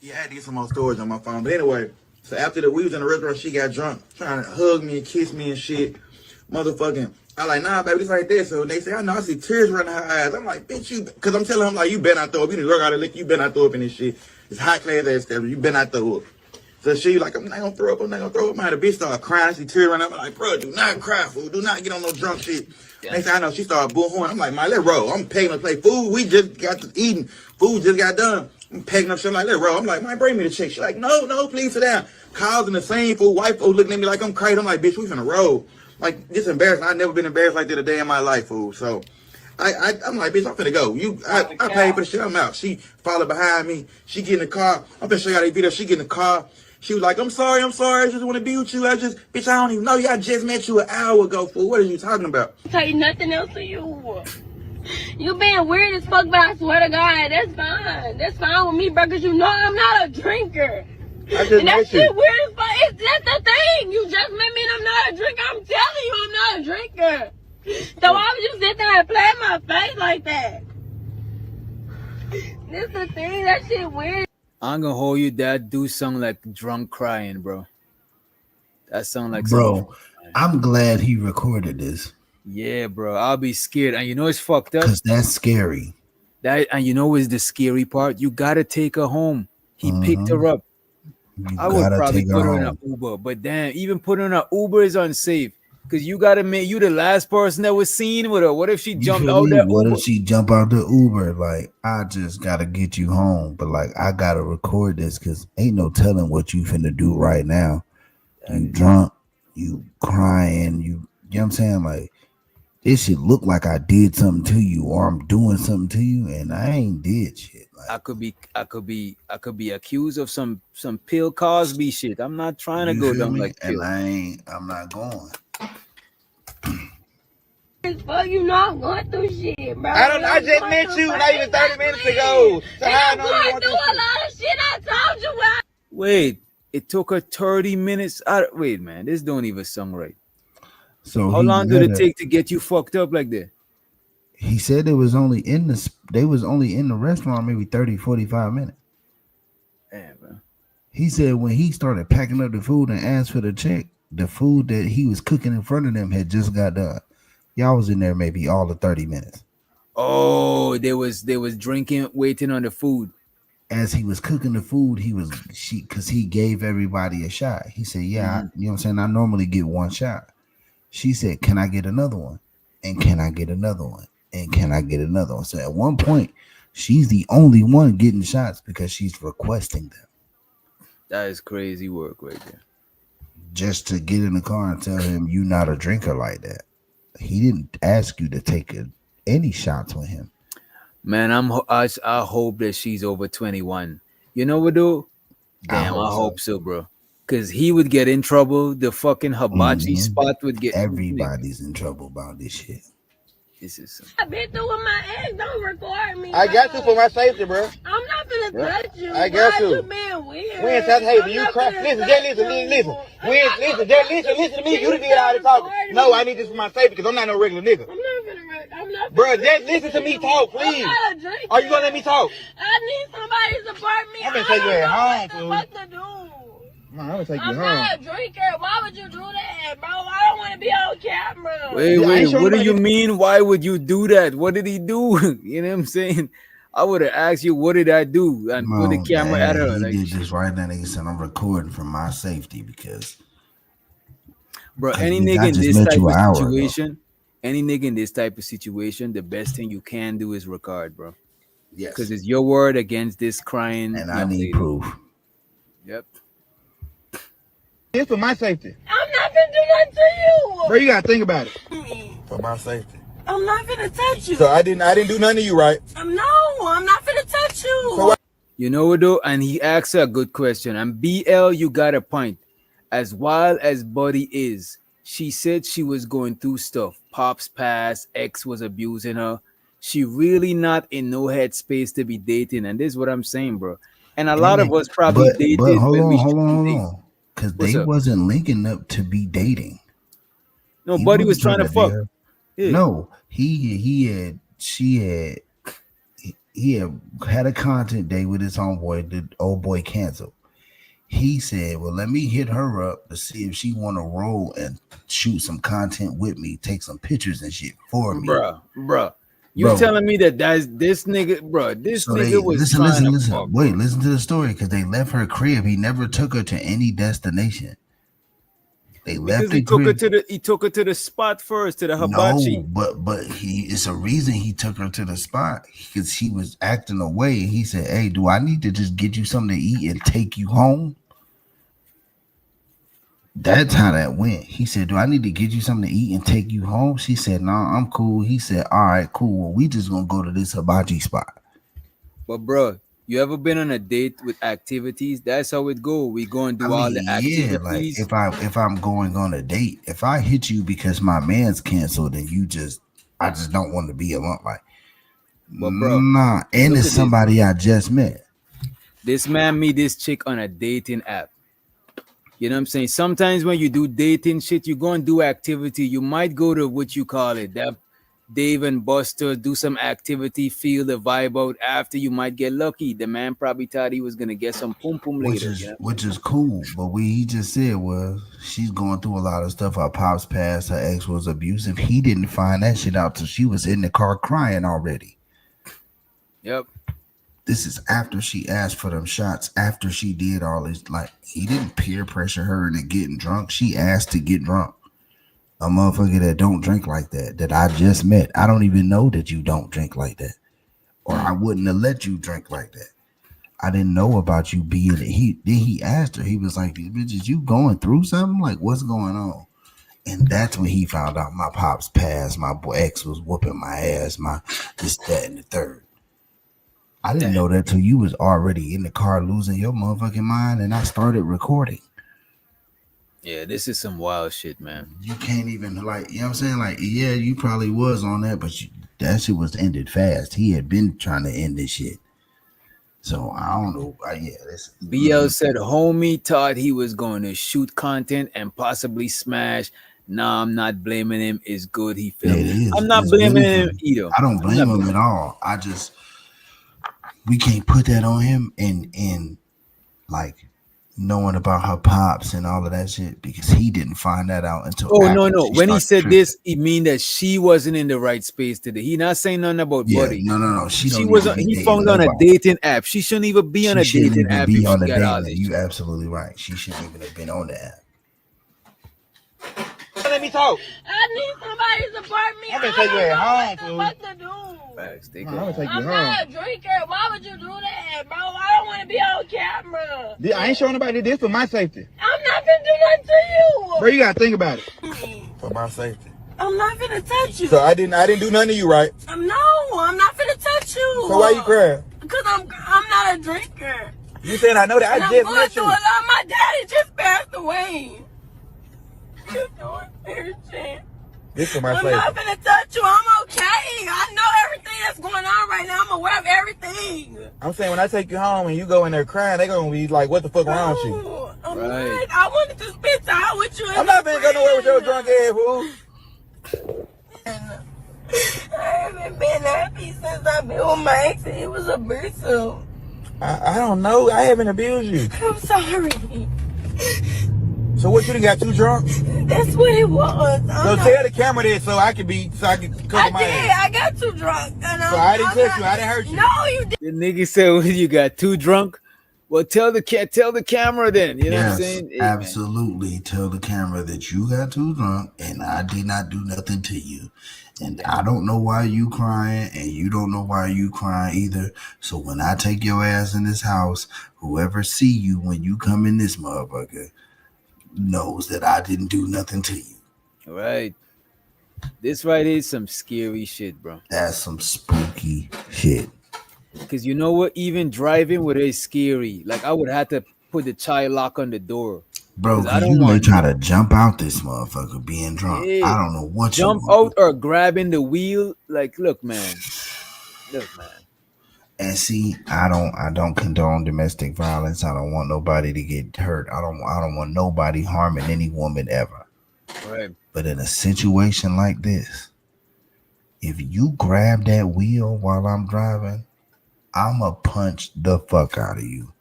Yeah, I had to get some more storage on my phone. But anyway, so after we was in the restaurant, she got drunk, trying to hug me and kiss me and shit. Motherfucking, I like, nah, baby, this ain't that. So they say, I know, I see tears running her eyes. I'm like, bitch, because I'm telling him, like, you better not throw up. You need to work out of lick, you better not throw up in this shit. It's high class ass stuff. You better not throw up. So she like, I'm not gonna throw up. Man, the bitch started crying. She tears running up. I'm like, bro, do not cry, fool. Do not get on no drunk shit. Next thing I know, she started boo-hooing. I'm like, man, let roll. I'm pegging her plate. Food, we just got to eating. Food just got done. I'm pegging up shit. I'm like, let roll. I'm like, man, bring me the check. She like, no, please sit down. Causing the same fool. White folks looking at me like I'm crazy. I'm like, bitch, we finna roll. Like, this embarrassing. I've never been embarrassed like that a day in my life, fool. So I'm like, bitch, I'm finna go. I paid for the shit. I'm out. She followed behind me. She get in the car. I'm finna show you how they beat her. She get in the car. She was like, I'm sorry. I just want to be with you. Bitch, I don't even know you. I just met you an hour ago, fool. What are you talking about? I tell you nothing else to you. You being weird as fuck, but I swear to God, that's fine. That's fine with me, bro, because you know I'm not a drinker. And that shit weird as fuck. That's the thing. You just met me and I'm not a drinker. I'm telling you I'm not a drinker. So why would you sit there and play in my face like that? This the thing. That shit weird. I'm gonna hold you. That do sound like drunk crying, bro. That sound like bro. I'm glad he recorded this. Yeah, bro. I'll be scared, and you know it's fucked up. Cause that's scary. And you know what's the scary part? You gotta take her home. He picked her up. I would probably put her in an Uber, but damn, even putting her in an Uber is unsafe. Cause you gotta make you the last person that was seen with her. What if she jumped out that What Uber? if she jump out the Uber? Like, I just gotta get you home, but like I gotta record this because ain't no telling what you finna do right now. You drunk, you crying, you know what I'm saying? Like, it should look like I did something to you or I'm doing something to you, and I ain't did shit. Like, I could be accused of some Bill Cosby shit. I'm not trying to go down like and I'm not going. Fuck, you know I'm going through shit, bro. I just met you not even 30 minutes ago. So how I know you going through a lot of shit. I told you. Wait, it took her 30 minutes. Wait, man, this don't even sound right. So how long did it take to get you fucked up like that? He said they was only in the restaurant maybe 30, 45 minutes. Damn, bro. He said when he started packing up the food and asked for the check, the food that he was cooking in front of them had just got done. Y'all was in there maybe all of 30 minutes. Oh, they was drinking, waiting on the food. As he was cooking the food, because he gave everybody a shot. He said, "Yeah, you know what I'm saying. I normally get one shot." She said, "Can I get another one? And can I get another one? And can I get another one?" So at one point, she's the only one getting shots because she's requesting them. That is crazy work right there. Just to get in the car and tell him you're not a drinker like that. He didn't ask you to take any shots with him. Man, I hope that she's over 21. You know what, though? Damn, I hope so, bro. Because he would get in trouble. The fucking hibachi spot would get... Everybody's in trouble about this shit. This is... I've been through with my ex. Don't record me. I got you for my safety, bro. I'm not gonna touch you. I got Why you. you being weird? We ain't touch. Hey, you cry. Listen, just listen. We ain't listen. Just listen to me. You did all the talking. No, I need this for my safety because I'm not no regular nigga. I'm not. Bro, just listen to me talk, please. I'm not a drinker. Are you gonna let me talk? I need somebody to support me. I'm gonna take you at home, fool. What to do? I'm gonna take you I'm home. not a drinker. Why would you do that, bro? I don't want to be on camera. Wait, what do you mean? Why would you do that? What did he do? You know what I'm saying? I would have asked you, what did I do? And put the camera at her. He Like, did this right now. He said, "I'm recording for my safety because." Bro, any nigga in this type of situation, any nigga in this type of situation, the best thing you can do is record, bro. Yes. Because it's your word against this crying. And I need proof. Yep. This for my safety. I'm not gonna do nothing to you. Bro, you gotta think about it. For my safety. I'm not gonna touch you. So I didn't do nothing to you, right? I'm not gonna touch you. So you know what, though? And he asked a good question. And BL, you got a point. As wild as Buddy is, she said she was going through stuff. Pops passed, ex was abusing her. She really not in no headspace to be dating. And this is what I'm saying, bro. And a lot of us probably dated. But hold on. Because they wasn't linking up to be dating. No, Buddy was trying to fuck. Yeah. No, he had a content day with his homeboy. The old boy canceled. He said, "Well, let me hit her up to see if she want to roll and shoot some content with me, take some pictures and shit for me." Bruh. You telling me that this nigga, bro? This nigga was trying to fuck. Wait, listen to the story because they left her crib. He never took her to any destination. They left he took her to the spot first, to the hibachi. No, but it's a reason he took her to the spot because she was acting away. He said, "Hey, do I need to just get you something to eat and take you home?" That's how that went. He said, "Do I need to get you something to eat and take you home?" She said, "Nah, I'm cool." He said, "All right, cool. Well, we just gonna go to this hibachi spot." But bro, you ever been on a date with activities? That's how it go. We go and do all the activities. Yeah, like if I'm going on a date, if I hit you because my man's canceled and I just don't want to be alone. Like, but bro, nah, and it's somebody I just met. This man meet this chick on a dating app. You know what I'm saying? Sometimes when you do dating shit, you go and do activity. You might go to what you call it, that Dave and Buster, do some activity, feel the vibe out. After, you might get lucky. The man probably thought he was gonna get some pum pum later. Which is cool. But what he just said was she's going through a lot of stuff. Her pops passed, her ex was abusive. He didn't find that shit out till she was in the car crying already. Yep. This is after she asked for them shots, after she did all this. Like, he didn't peer pressure her into getting drunk. She asked to get drunk. A motherfucker that don't drink like that I just met. I don't even know that you don't drink like that. Or I wouldn't have let you drink like that. I didn't know about you being it. Then he asked her, he was like, "Bitches, you going through something? Like, what's going on?" And that's when he found out my pops passed, my boy ex was whooping my ass, my this, that, and the third. I didn't know that till you was already in the car losing your motherfucking mind and I started recording. Yeah, this is some wild shit, man. You can't even, like, you know what I'm saying? Like, yeah, you probably was on that, but that shit was ended fast. He had been trying to end this shit. So, I don't know. BL said, homie thought he was going to shoot content and possibly smash. Nah, I'm not blaming him. It's good he filmed. I'm not blaming him either. I don't blame him at all. We can't put that on him and like, knowing about her pops and all of that shit because he didn't find that out until Oh after no. she When he started said tripping. this, it mean that she wasn't in the right space today. He not saying nothing about Yeah, Buddy. no. She She don't was. need to be He dating found on a nobody. dating app. She shouldn't even be on She a shouldn't dating even app be if she on the got all dating. this You shit. absolutely right. She shouldn't even have been on the app. Let me talk. I need somebody to support me. I'm gonna take you at home, fool. What to do? Facts, I'm gonna take you I'm home. not a drinker. Why would you do that, bro? I don't want to be on camera. I ain't showing nobody this for my safety. I'm not gonna do nothing to you. Bro, you gotta think about it. For my safety. I'm not gonna touch you. So I didn't do nothing to you, right? I'm not gonna touch you. So why you crying? Because I'm not a drinker. You saying I know that? And I I'm just going met through a you. lot. My daddy just passed away. Just doing weird shit. This for my I'm safety. not gonna touch you. I'm okay. I know everything that's going on right now. I'm aware of everything. I'm saying when I take you home and you go in there crying, they gonna be like, what the fuck wrong with you? I'm not. I wanted to spend time with you. I'm not finna go nowhere with your drunk ass, fool. I haven't been happy since I've been with my ex, and it was abusive. I don't know. I haven't abused you. I'm sorry. So what, you done got too drunk? That's what it was. So tell the camera this so I can cover my ass. I got too drunk. And So I didn't touch you. I didn't hurt you. No, you didn't. The nigga said when you got too drunk. Well, tell the camera then. You know what I'm Yes, saying? Hey, man. absolutely. Tell the camera that you got too drunk and I did not do nothing to you. And I don't know why you crying and you don't know why you crying either. So when I take your ass in this house, whoever see you when you come in this motherfucker knows that I didn't do nothing to you. Right. This right here is some scary shit, bro. That's some spooky shit. Because you know what? Even driving with it is scary. Like I would have to put the child lock on the door. Bro, I cause don't you may want try to jump out this motherfucker being drunk. Yeah. I don't know what jump you out or grabbing the wheel. Like, look, man. And see, I don't condone domestic violence. I don't want nobody to get hurt. I don't want nobody harming any woman ever. Right. But in a situation like this, if you grab that wheel while I'm driving, I'ma punch the fuck out of you.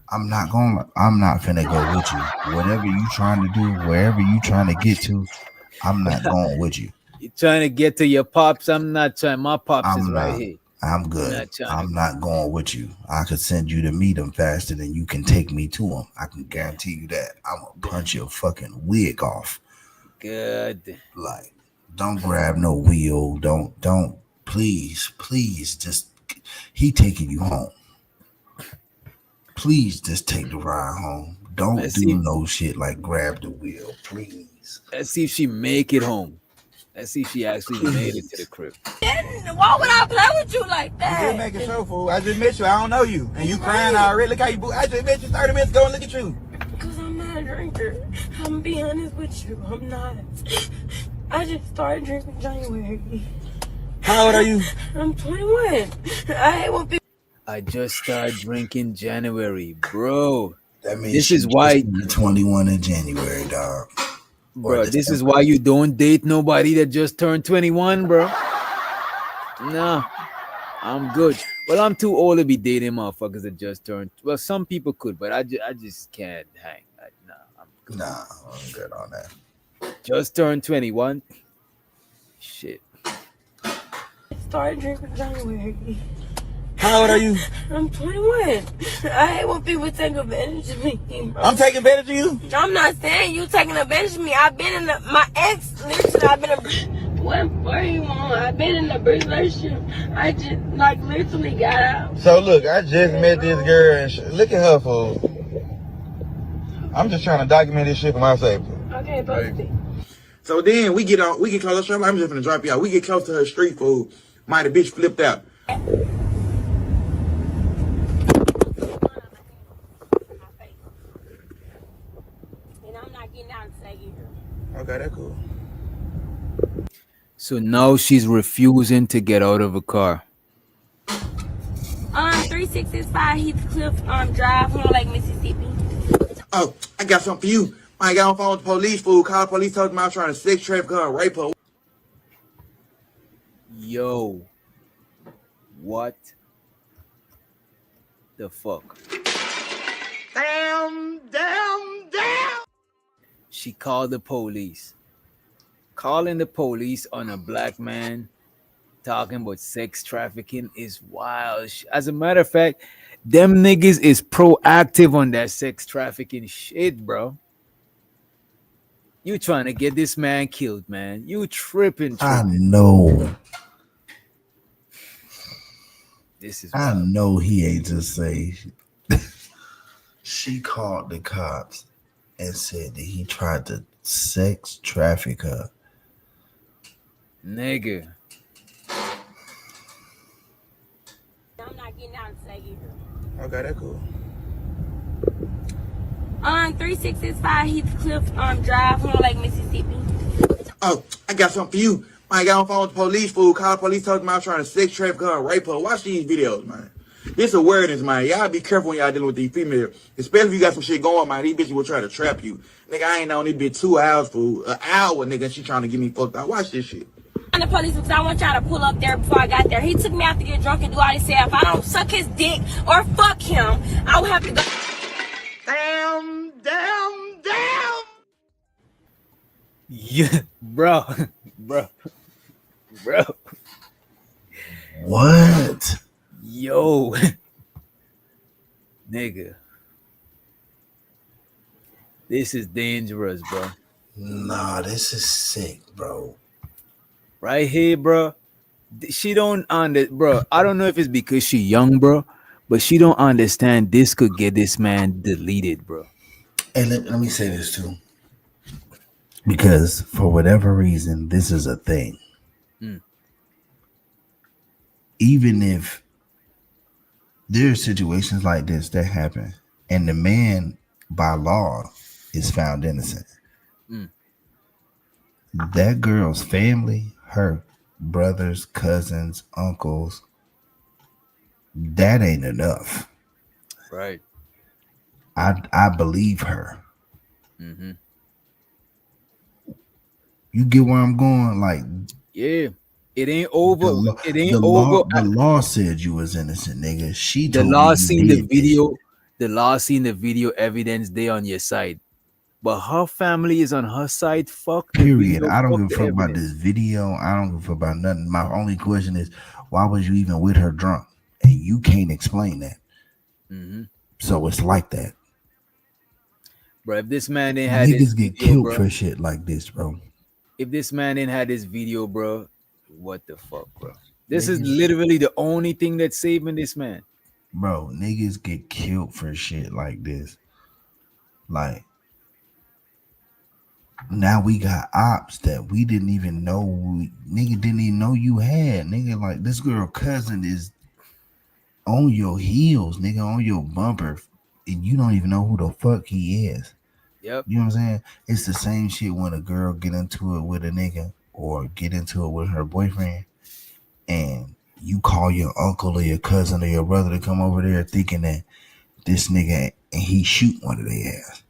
I'm not finna go with you. Whatever you trying to do, wherever you trying to get to, I'm not going with you. You're trying to get to your pops. I'm not trying. My pops is I'm right not. here. I'm good. I'm not going with you. I could send you to meet him faster than you can take me to him. I can guarantee you that. I'm gonna punch your fucking wig off. Good. Like, don't grab no wheel. Don't. Please, just. He taking you home. Please just take the ride home. Don't do no shit like grab the wheel, please. Let's see if she make it home. Let's see if she actually made it to the crib. Why would I play with you like that? You just making show, fool. I just met you. I don't know you. And you crying already. Look how you I just met you 30 minutes ago and look at you. Because I'm not a drinker. I'm gonna be honest with you. I'm not. I just started drinking January. How old are you? I'm 21. I hate when people. I just started drinking January, bro. That means this is why 21 in January, dog. Bro, this is why you don't date nobody that just turned 21, bro. Nah, I'm good. Well, I'm too old to be dating motherfuckers that just turned. Well, some people could, but I just can't hang. I'm good. Nah, I'm good on that. Just turned 21. Shit. Started drinking January. How old are you? I'm 21. I hate when people take advantage of me, bro. I'm taking advantage of you? I'm not saying you taking advantage of me. I've been in my ex, literally, I've been in what for you want? I've been in a relationship. I just like literally got out. So look, I just met this girl and look at her, fool. I'm just trying to document this shit for my safety. Okay, post it. So then we get close. I'm just gonna drop you out. We get close to her street, fool. Might the bitch flipped out. Okay, that's cool. So now she's refusing to get out of a car. 3665 Heathcliff Drive, Horn Lake, Mississippi. Oh, I got something for you. I got on phone with the police, fool. Called the police, told them I was trying to sex traffic her and rape her. Yo. What the fuck? Damn. She called the police. Calling the police on a black man talking about sex trafficking is wild. As a matter of fact, them niggas is proactive on that sex trafficking shit, bro. You trying to get this man killed, man. You tripping. I know. This is I wild. know he ain't just say. She called the cops and said that he tried to sex traffic her. Nigga. I'm not getting out until I get here. Okay, that's cool. 3665 Heathcliff Drive, Horn Lake, Mississippi. Oh, I got something for you. I got on phone with the police, fool. Call the police, told them I was trying to sex traffic her and rape her. Watch these videos, man. This awareness, man. Y'all be careful when y'all dealing with these females. Especially if you got some shit going, man. These bitches will try to trap you. Nigga, I ain't on this bitch 2 hours, fool. An hour, nigga, she trying to get me fucked up. Watch this shit. And the police, because I want y'all to pull up there before I got there. He took me out to get drunk and do all this. Said if I don't suck his dick or fuck him, I will have to go. Damn. Yeah, bro. What? Yo. Nigga. This is dangerous, bro. Nah, this is sick, bro. Right here, bro. She don't bro. I don't know if it's because she young, bro, but she don't understand this could get this man deleted, bro. Hey, let me say this too. Because for whatever reason, this is a thing. Even if there are situations like this that happen and the man by law is found innocent, that girl's family, her brothers, cousins, uncles, that ain't enough. Right. I believe her. Mm-hmm. You get where I'm going? Like, yeah, it ain't over. The law said you was innocent, nigga. She The told law me seen you the did video. The law seen the video evidence. They on your side, but her family is on her side. Fuck the Period. video. I don't Fuck give a the fuck about evidence. this video. I don't give a fuck about nothing. My only question is, why was you even with her drunk? And you can't explain that. Mm-hmm. So it's like that. Bro, if this man didn't have this Niggas get video, killed bro, for shit like this, bro. if this man didn't have this video, bro, what the fuck, bro? This is Niggas- literally the only thing that's saving this man. Bro, niggas get killed for shit like this. Like, now we got ops that we didn't even know. Nigga didn't even know you had. Nigga, like, this girl cousin is on your heels, nigga, on your bumper, and you don't even know who the fuck he is. Yep. You know what I'm saying? It's the same shit when a girl get into it with a nigga or get into it with her boyfriend, and you call your uncle or your cousin or your brother to come over there thinking that this nigga and he shoot one of their ass.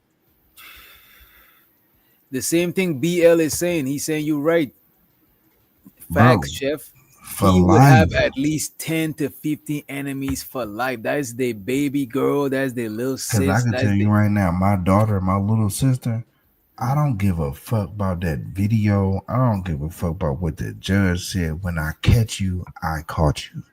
The same thing BL is saying. He's saying you right. Bro, Facts, chef. for He would life. have at least 10 to 15 enemies for life. That is their baby girl. That's their little sis. Because I can That's tell you their- right now, my daughter, my little sister, I don't give a fuck about that video. I don't give a fuck about what the judge said. When I catch you, I caught you.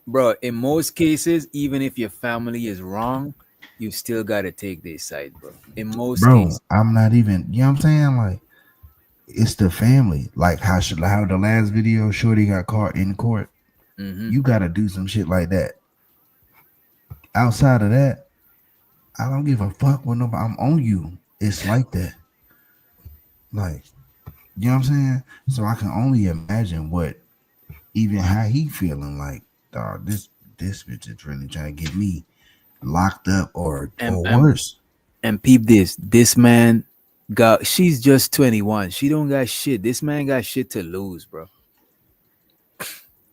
Bro, in most cases, even if your family is wrong, you still got to take their side, bro. In most Bro, cases. I'm not even, you know what I'm saying? Like, it's the family. Like how the last video, Shorty got caught in court. Mm-hmm. You got to do some shit like that. Outside of that, I don't give a fuck with nobody. I'm on you. It's like that. Like, you know what I'm saying? So I can only imagine even how he feeling. Like, dog, this bitch is really trying to get me locked up or worse. And peep this. This man she's just 21. She don't got shit. This man got shit to lose, bro.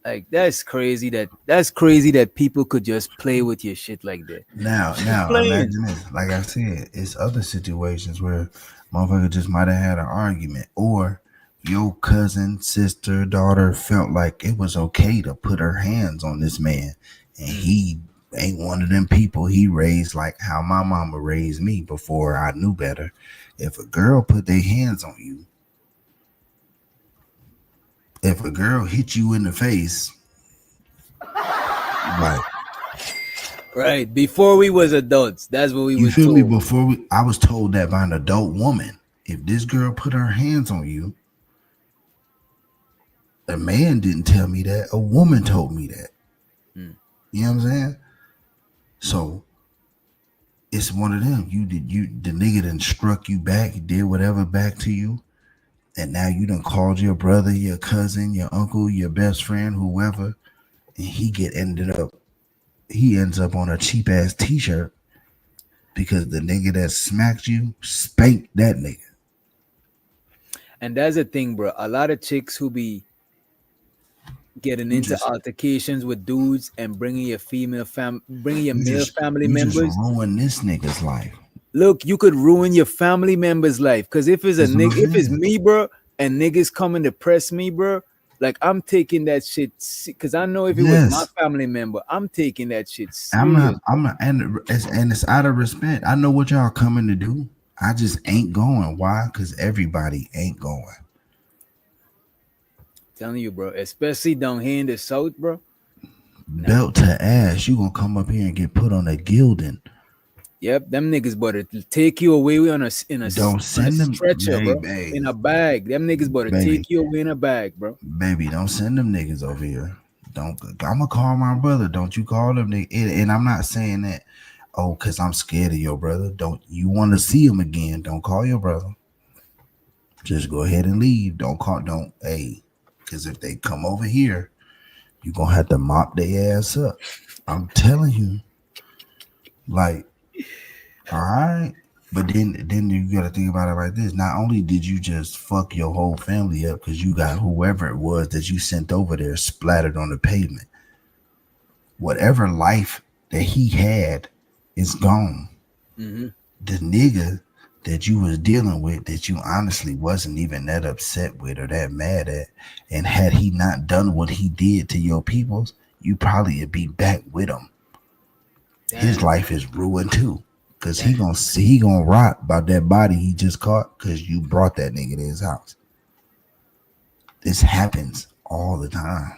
Like, that's crazy that people could just play with your shit like that. Now imagine this. Like I said, it's other situations where motherfucker just might have had an argument, or your cousin, sister, daughter felt like it was okay to put her hands on this man, and he ain't one of them people he raised like how my mama raised me before I knew better. If a girl put their hands on you, if a girl hit you in the face, like Right. Before we was adults, that's what we you was feel me? told. Before I was told that by an adult woman. If this girl put her hands on you, a man didn't tell me that. A woman told me that. Mm. You know what I'm saying? So it's one of them. The nigga done struck you back, did whatever back to you, and now you done called your brother, your cousin, your uncle, your best friend, whoever, and he ends up on a cheap ass t-shirt because the nigga that smacked you spanked that nigga. And that's the thing, bro. A lot of chicks who be getting You into just altercations with dudes and bringing your male family you just members. ruin this nigga's life. Look, you could ruin your family member's life. Cause if it's a That's what I'm nigga, if it's saying. me, bro, and niggas coming to press me, bro, like I'm taking that shit. Cause I know if it was my Yes. family member, I'm taking that shit I'm serious. not, and it's out of respect. I know what y'all coming to do. I just ain't going. Why? Because everybody ain't going. Telling you, bro, especially down here in the south, bro. Belt to ass, you gonna come up here and get put on a gilding. Yep, them niggas about to take you away on a Don't send them, stretcher, bro, baby, in a bag. Them niggas about to baby, take you away in a bag, bro. baby. Don't send them niggas over here. Don't. I'ma call my brother. Don't you call them niggas. And I'm not saying that. Oh, cause I'm scared of your brother. Don't you want to see him again? Don't call your brother. Just go ahead and leave. Don't call. Don't. Hey, cause if they come over here, you gonna have to mop their ass up. I'm telling you. Like, all right. But then you gotta think about it like this. Not only did you just fuck your whole family up because you got whoever it was that you sent over there splattered on the pavement. Whatever life that he had is gone. Mm-hmm. The nigga that you was dealing with that you honestly wasn't even that upset with or that mad at, and had he not done what he did to your peoples, you probably would be back with him. His life is ruined too, cause he gonna rot about that body he just caught, cause you brought that nigga to his house. This happens all the time.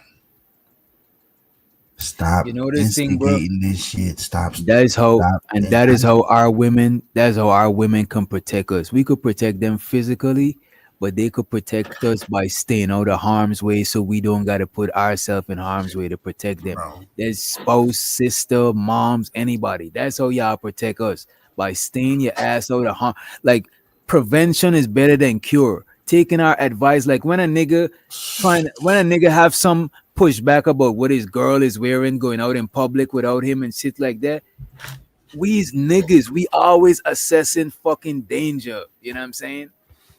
Stop this thing, bro. instigating this shit. Stop. That is how, stop. and that is how our women. That's how our women can protect us. We could protect them physically, but they could protect us by staying out of harm's way, so we don't got to put ourselves in harm's way to protect them. There's spouse, sister, moms, anybody. That's how y'all protect us, by staying your ass out of harm. Like, prevention is better than cure. Taking our advice, like when a nigga have some pushback about what his girl is wearing, going out in public without him and shit like that. We niggas, we always assessing fucking danger. You know what I'm saying?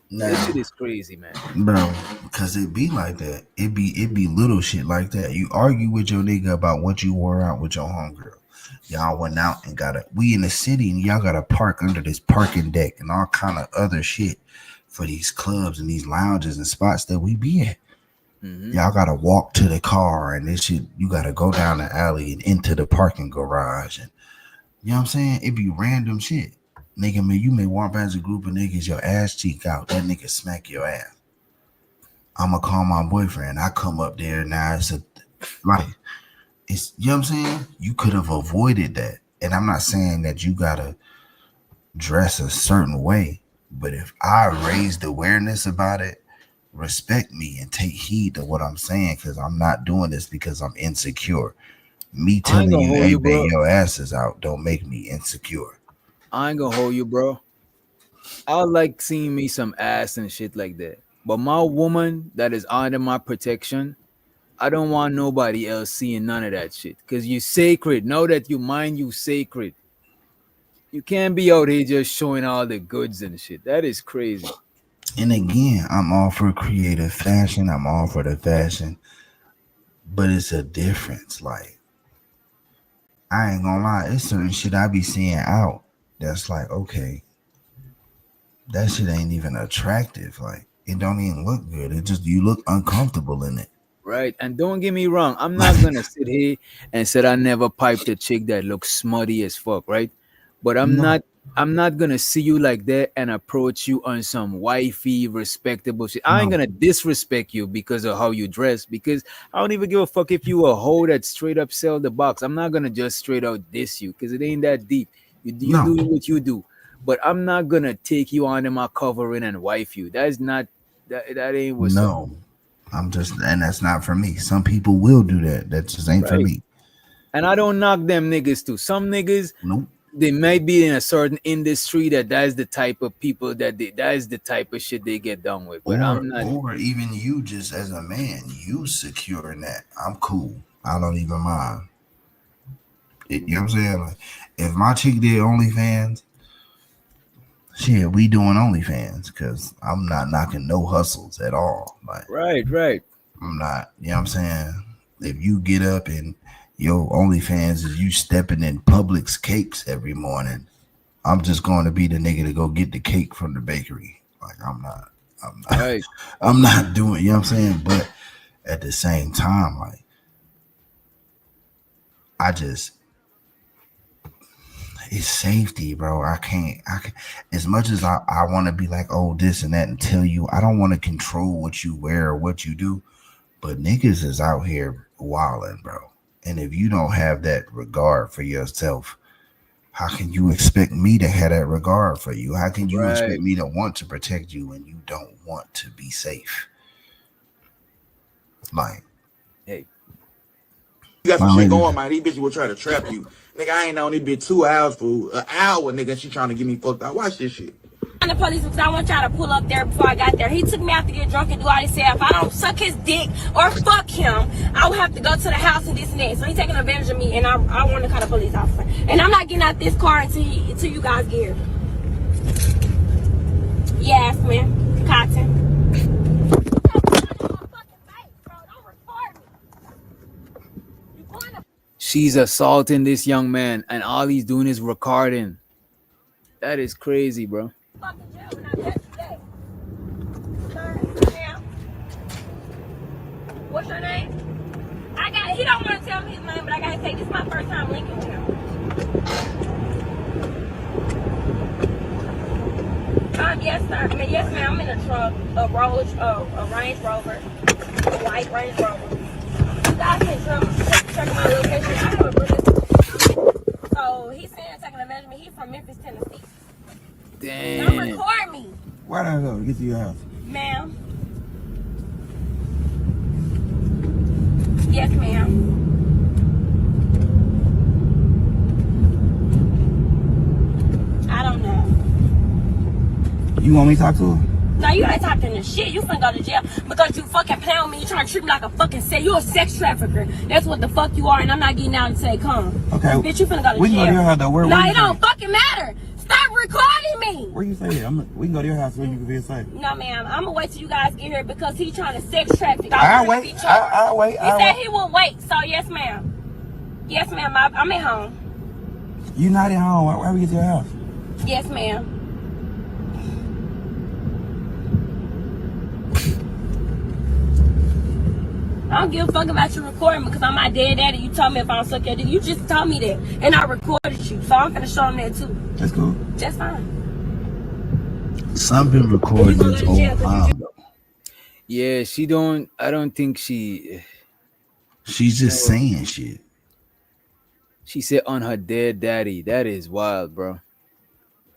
This shit is crazy, man. Bro, cause it be like that. It be little shit like that. You argue with your nigga about what you wore out with your homegirl. Y'all went out and we in the city and y'all gotta park under this parking deck and all kind of other shit for these clubs and these lounges and spots that we be at. Mm-hmm. Y'all gotta walk to the car and this shit. You gotta go down the alley and into the parking garage, and you know what I'm saying? It be random shit. Nigga, man, you may walk past a group of niggas, your ass cheek out, that nigga smack your ass. I'ma call my boyfriend. I come up there now. It's you know what I'm saying? You could have avoided that. And I'm not saying that you gotta dress a certain way, but if I raised awareness about it, respect me and take heed to what I'm saying, because I'm not doing this because I'm insecure. Me telling you, hey, man, your ass is out, don't make me insecure. I ain't gonna hold you, bro. I like seeing me some ass and shit like that. But my woman that is under my protection, I don't want nobody else seeing none of that shit. Because you sacred. Know that you mind you sacred. You can't be out here just showing all the goods and shit. That is crazy. And again, I'm all for creative fashion. I'm all for the fashion. But it's a difference. Like, I ain't gonna lie. It's certain shit I be seeing out that's like, okay, that shit ain't even attractive. Like, it don't even look good. It just, you look uncomfortable in it. Right. And don't get me wrong, I'm not gonna sit here and say I never piped a chick that looks smutty as fuck, right? But No. I'm not gonna see you like that and approach you on some wifey respectable shit. I ain't No. gonna disrespect you because of how you dress, because I don't even give a fuck if you a hoe that straight up sell the box. I'm not gonna just straight out diss you because it ain't that deep. You No. do what you do. But I'm not gonna take you under my covering and wife you. That's not that ain't what's up. No. And that's not for me. Some people will do that. That just ain't for Right. me. And I don't knock them niggas too. Some niggas, Nope. they might be in a certain industry that's the type of people that is the type of shit they get done with. But I'm not. Or even you just as a man, you securing that. I'm cool. I don't even mind. You know what I'm saying? Like, if my chick did OnlyFans, shit, we doing OnlyFans because I'm not knocking no hustles at all. Like, Right. I'm not, you know what I'm saying? If you get up and your OnlyFans is you stepping in Publix cakes every morning, I'm just going to be the nigga to go get the cake from the bakery. Like, I'm not, Right. I'm not doing, you know what I'm saying? But at the same time, like, it's safety, bro. I can as much as I want to be like, oh, this and that and tell you, I don't want to control what you wear or what you do. But niggas is out here wilding, bro. And if you don't have that regard for yourself, how can you expect me to have that regard for you? How can you expect me to want to protect you when you don't want to be safe? Like, hey, You got some shit going, man. These bitches will try to trap you. Nigga, I ain't on this bitch 2 hours for an hour, nigga. She trying to get me fucked up. Watch this shit. The police because I want y'all to pull up there before I got there. He took me out to get drunk and do all this stuff. If I don't suck his dick or fuck him, I will have to go to the house and this and that. So he's taking advantage of me, and I want to call the police officer. And I'm not getting out this car until you guys get here. Yes, man. Cotton. She's assaulting this young man, and all he's doing is recording. That is crazy, bro. What's your name? He don't want to tell me his name, but I gotta say this is my first time linking with him. Yes, sir. I mean, yes, ma'am. I'm in a truck, a Range Rover, a white Range Rover. You guys can check my location. I know it really. So he's saying taking a measurement. He's from Memphis, Tennessee. Damn. Don't record me, Why don't I go? Get to your house. ma'am. Yes, ma'am. I don't know. You want me to talk to her? No, you ain't talking to shit. You finna go to jail because you fucking play on me. You trying to treat me like a fucking sex. You a sex trafficker. That's what the fuck you are, and I'm not getting out until they come. Okay. Bitch, you finna go to We jail. can go to your house, though. Where no, you it don't fucking matter. Stop recording me. Where you say that? We can go to your house where you can feel safe. No, ma'am. I'm gonna wait till you guys get here because he's trying to sex traffic. I'll wait. I'll wait. He said he will wait. So yes, ma'am. Yes, ma'am. I'm at home. You not at home. Why we get to your house? Yes, ma'am. I don't give a fuck about you recording me because I'm my dead daddy. You told me if I don't suck your dick. You just told me that. And I recorded you. So I'm gonna show him that too. That's cool. That's fine. some been recording this whole time. Yeah, I don't think she's just saying shit. She said on her dead daddy. That is wild, bro.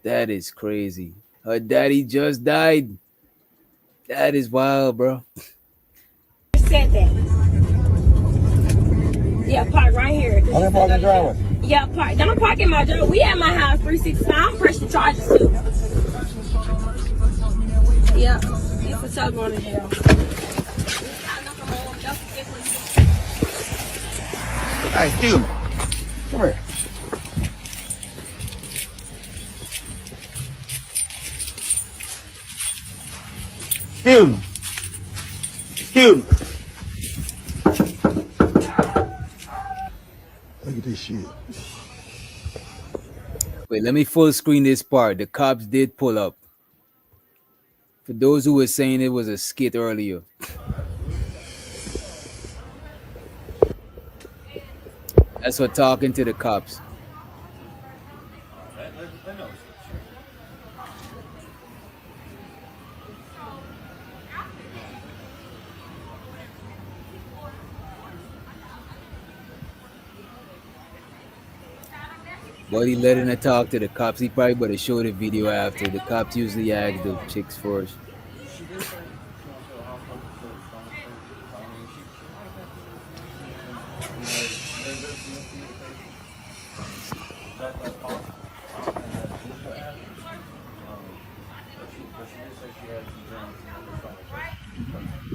That is crazy. Her daddy just died. That is wild, bro. Said that. Yeah, park right here. I'm park in the driveway. Yeah, park. Don't park in my driveway. We at my house 365. I'm pressing charges too. Yeah, you for sure going to jail. Hey, excuse me. Come here. Excuse me. Excuse me. Look at this shit. Wait, let me full screen this part. The cops did pull up. For those who were saying it was a skit earlier. That's what talking to the cops. But he letting her talk to the cops. He probably better show the video after. The cops usually ask the chicks first. She did say she wants to go to the hospital for stomach pain. I mean, she might have been, they just missed the patient. That's possible. I don't think that's just what happened. But she did say she had some germs in her stomach.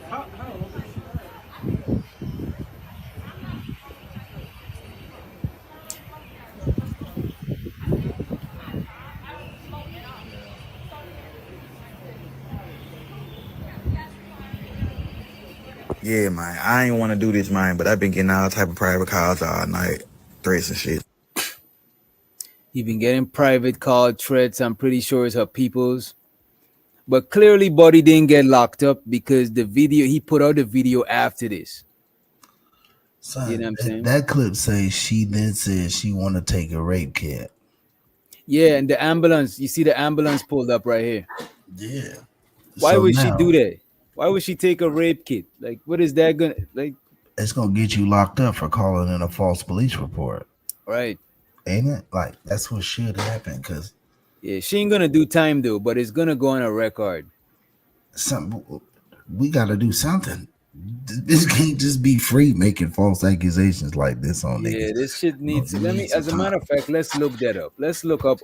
How old is she? Yeah, man. I ain't want to do this, man, but I've been getting all type of private calls all night, threats and shit. He been getting private call threats. I'm pretty sure it's her people's. But clearly, Buddy didn't get locked up because the video he put out the video after this. Son, You know what I'm saying? that clip says she then said she want to take a rape kit. Yeah, and the ambulance. You see the ambulance pulled up right here. Yeah. Why So would she now- do that? Why would she take a rape kit? Like, what is that gonna like? It's gonna get you locked up for calling in a false police report, Right? ain't it? Like that's what should happen. Cause Yeah, she ain't gonna do time though, but it's gonna go on a record. we got to do something. This can't just be free making false accusations like this on Yeah, niggas. this shit needs. It Let me. needs As a some matter of fact, let's look that up. Let's look up.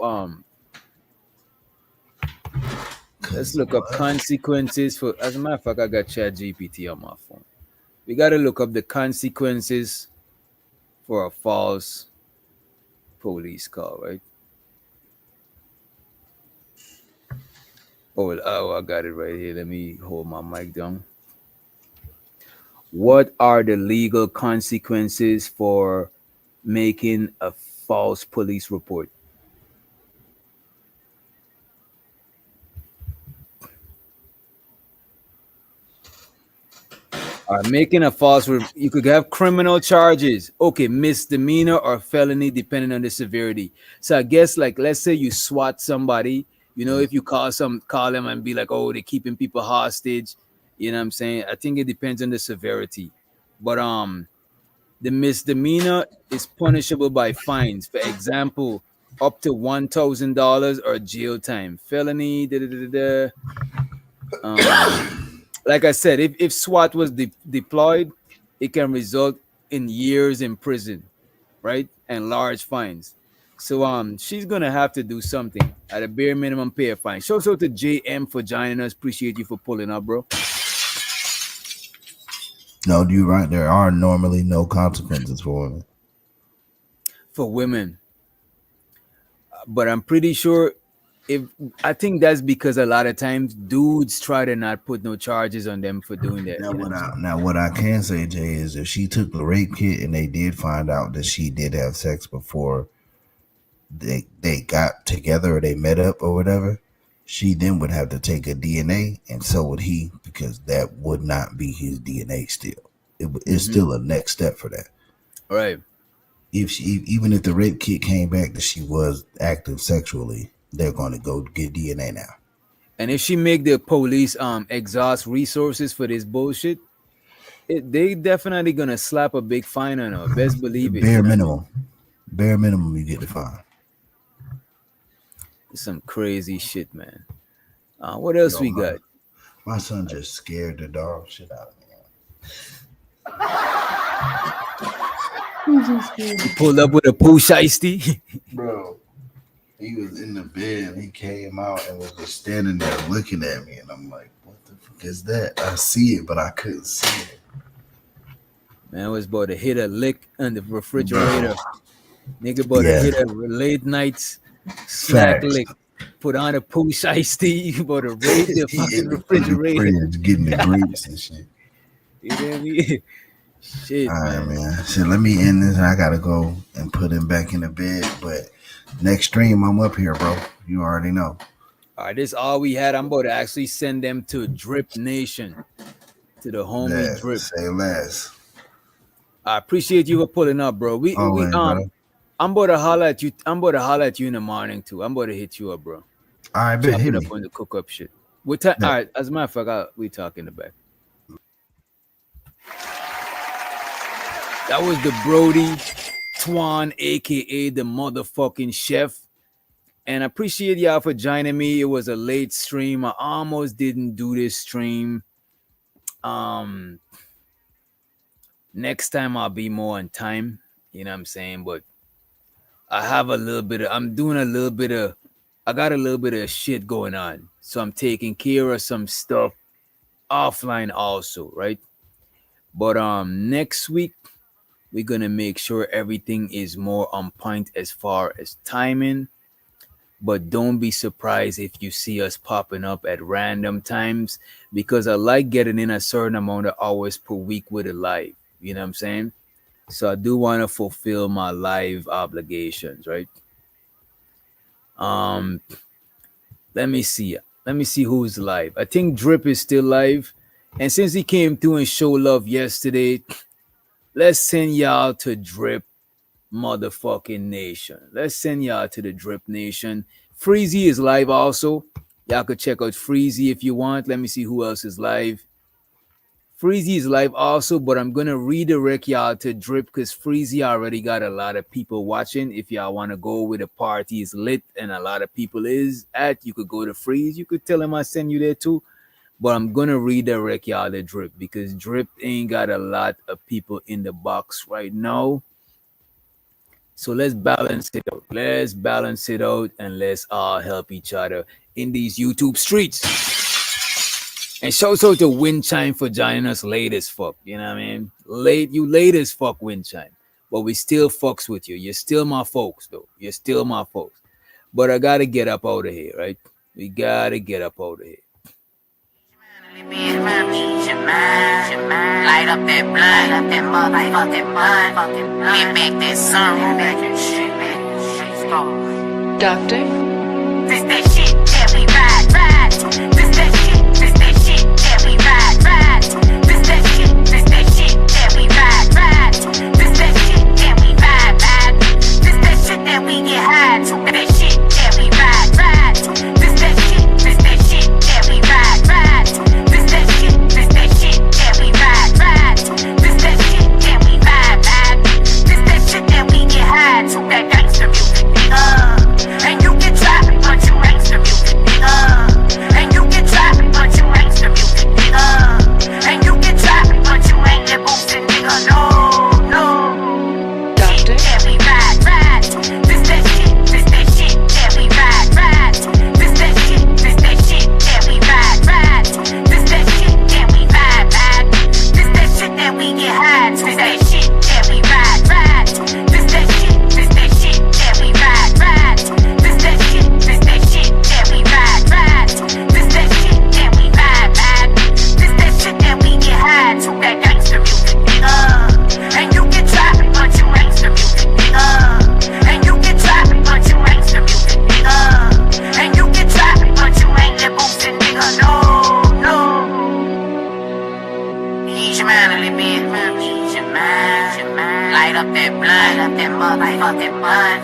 Let's look up consequences for. As a matter of fact, I got Chat GPT on my phone. We got to look up the consequences for a false police call, right? Oh, I got it right here. Let me hold my mic down. What are the legal consequences for making a false police report? Making a false, you could have criminal charges. Okay, misdemeanor or felony, depending on the severity. So I guess, like, let's say you swat somebody. You know, if you call them and be like, oh, they're keeping people hostage. You know what I'm saying? I think it depends on the severity. But the misdemeanor is punishable by fines. For example, up to $1,000 or jail time. Felony, like I said, if SWAT was deployed, it can result in years in prison, right? And large fines. So she's gonna have to do something at a bare minimum, pay a fine. Shout out to JM for joining us. Appreciate you for pulling up, bro. No, you're right. There are normally no consequences for women. For women. But I'm pretty sure I think that's because a lot of times dudes try to not put no charges on them for doing that. Now, what I can say, Jay, is if she took the rape kit and they did find out that she did have sex before they got together or they met up or whatever, she then would have to take a DNA, and so would he, because that would not be his DNA still. It's still a next step for that. Right. Even if the rape kit came back that she was active sexually, they're going to go get DNA now. And if she make the police exhaust resources for this bullshit, they definitely gonna slap a big fine on her. Best believe it. Bare minimum, you get the fine. Some crazy shit, man. What else we got? My son just scared the dog shit out of me. He pulled up with a poo shiesty. Bro, he was in the bed. He came out and was just standing there looking at me, and I'm like, "What the fuck is that?" I see it, but I couldn't see it. Man, I was about to hit a lick on the refrigerator. Nigga about to hit a late night snack lick. put on a push iced tea. You about to raid the fucking refrigerator. Getting the grapes and shit. You know what I mean? Shit, All right, man. man. So let me end this. I gotta go and put him back in the bed. But next stream, I'm up here, bro. You already know. All right, this is all we had. I'm about to actually send them to Drip Nation, to the homie Drip. Say less. I appreciate you for pulling up, bro. Always, brother. I'm about to holler at you. I'm about to holler at you in the morning too. I'm about to hit you up, bro. All right, bet. Chop Hit it me. up on the cook up shit. What time? All right. As a matter of fact, we talk in the back. That was the Brody Twan, aka the motherfucking chef. And I appreciate y'all for joining me. It was a late stream. I almost didn't do this stream. Next time I'll be more on time. You know what I'm saying? But I have a little bit of, I got a little bit of shit going on. So I'm taking care of some stuff offline also, right? But next week, we're gonna make sure everything is more on point as far as timing. But don't be surprised if you see us popping up at random times, because I like getting in a certain amount of hours per week with a live. You know what I'm saying? So I do want to fulfill my live obligations, right? Let me see who's live. I think Drip is still live. And since he came through and showed love yesterday, let's send y'all to Drip motherfucking Nation. Let's send y'all to the Drip Nation. Freezy is live also. Y'all could check out Freezy if you want. Let me see who else is live. Freezy is live also, but I'm going to redirect y'all to Drip because Freezy already got a lot of people watching. If y'all want to go where the party is lit and a lot of people is at, you could go to Freeze. You could tell him I send you there too. But I'm going to redirect y'all to Drip because Drip ain't got a lot of people in the box right now. So let's balance it out. Let's balance it out and let's all help each other in these YouTube streets. And shout out to Windchime for joining us late as fuck. You know what I mean? You late as fuck, Windchime. But we still fucks with you. You're still my folks, though. You're still my folks. But I gotta get up out of here, right? We gotta get up out of here. Light up that blood, up that motherfucking mud. We make this sun, make it shit, Doctor? This that shit that we ride. This that shit that we ride. This that shit that we ride. This that shit that we ride. This that shit that we get high to. That shit that we ride. This that shit that we ride. This that shit that we ride. This that shit that we ride. This that shit that we get high to. That gangster music, nigga. And you get trapped, but you gangster music, nigga. And you get trapped, but you gangster music, nigga. And you get trapped, but you ain't that boosting, nigga. No. Doctor? Shit that we ride. This that shit that we ride. This that shit that we ride. This that shit that we ride. This that shit that we get high to. This that shit that we ride. This that shit that we ride. This that shit that we ride. This that shit that we ride. This that shit that we get high to. That gangster music, nigga. And you get trapped, but you gangster music, nigga. And you get trapped, but you gangster music, nigga. And you get trapped, but you ain't that boosting, nigga. No. Ease your mind a little bit. Ease your mind. Light up that blood, up that motherfucking mud.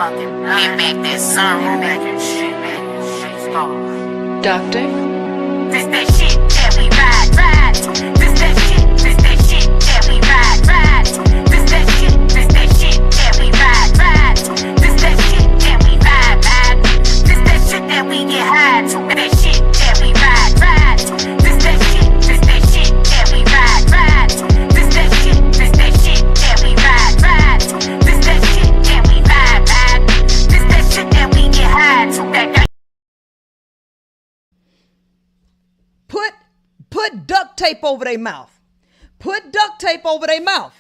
Get back that sun, make it shit, Doctor? This that shit that we ride. This that shit that we ride. This that shit that we ride. This that shit that we ride. This that shit that we get high to. That shit that we ride. This that shit that we ride. This that shit that we ride. This that shit that we ride. This that shit that we get high to. That Put duct tape over their mouth. Put duct tape over their mouth.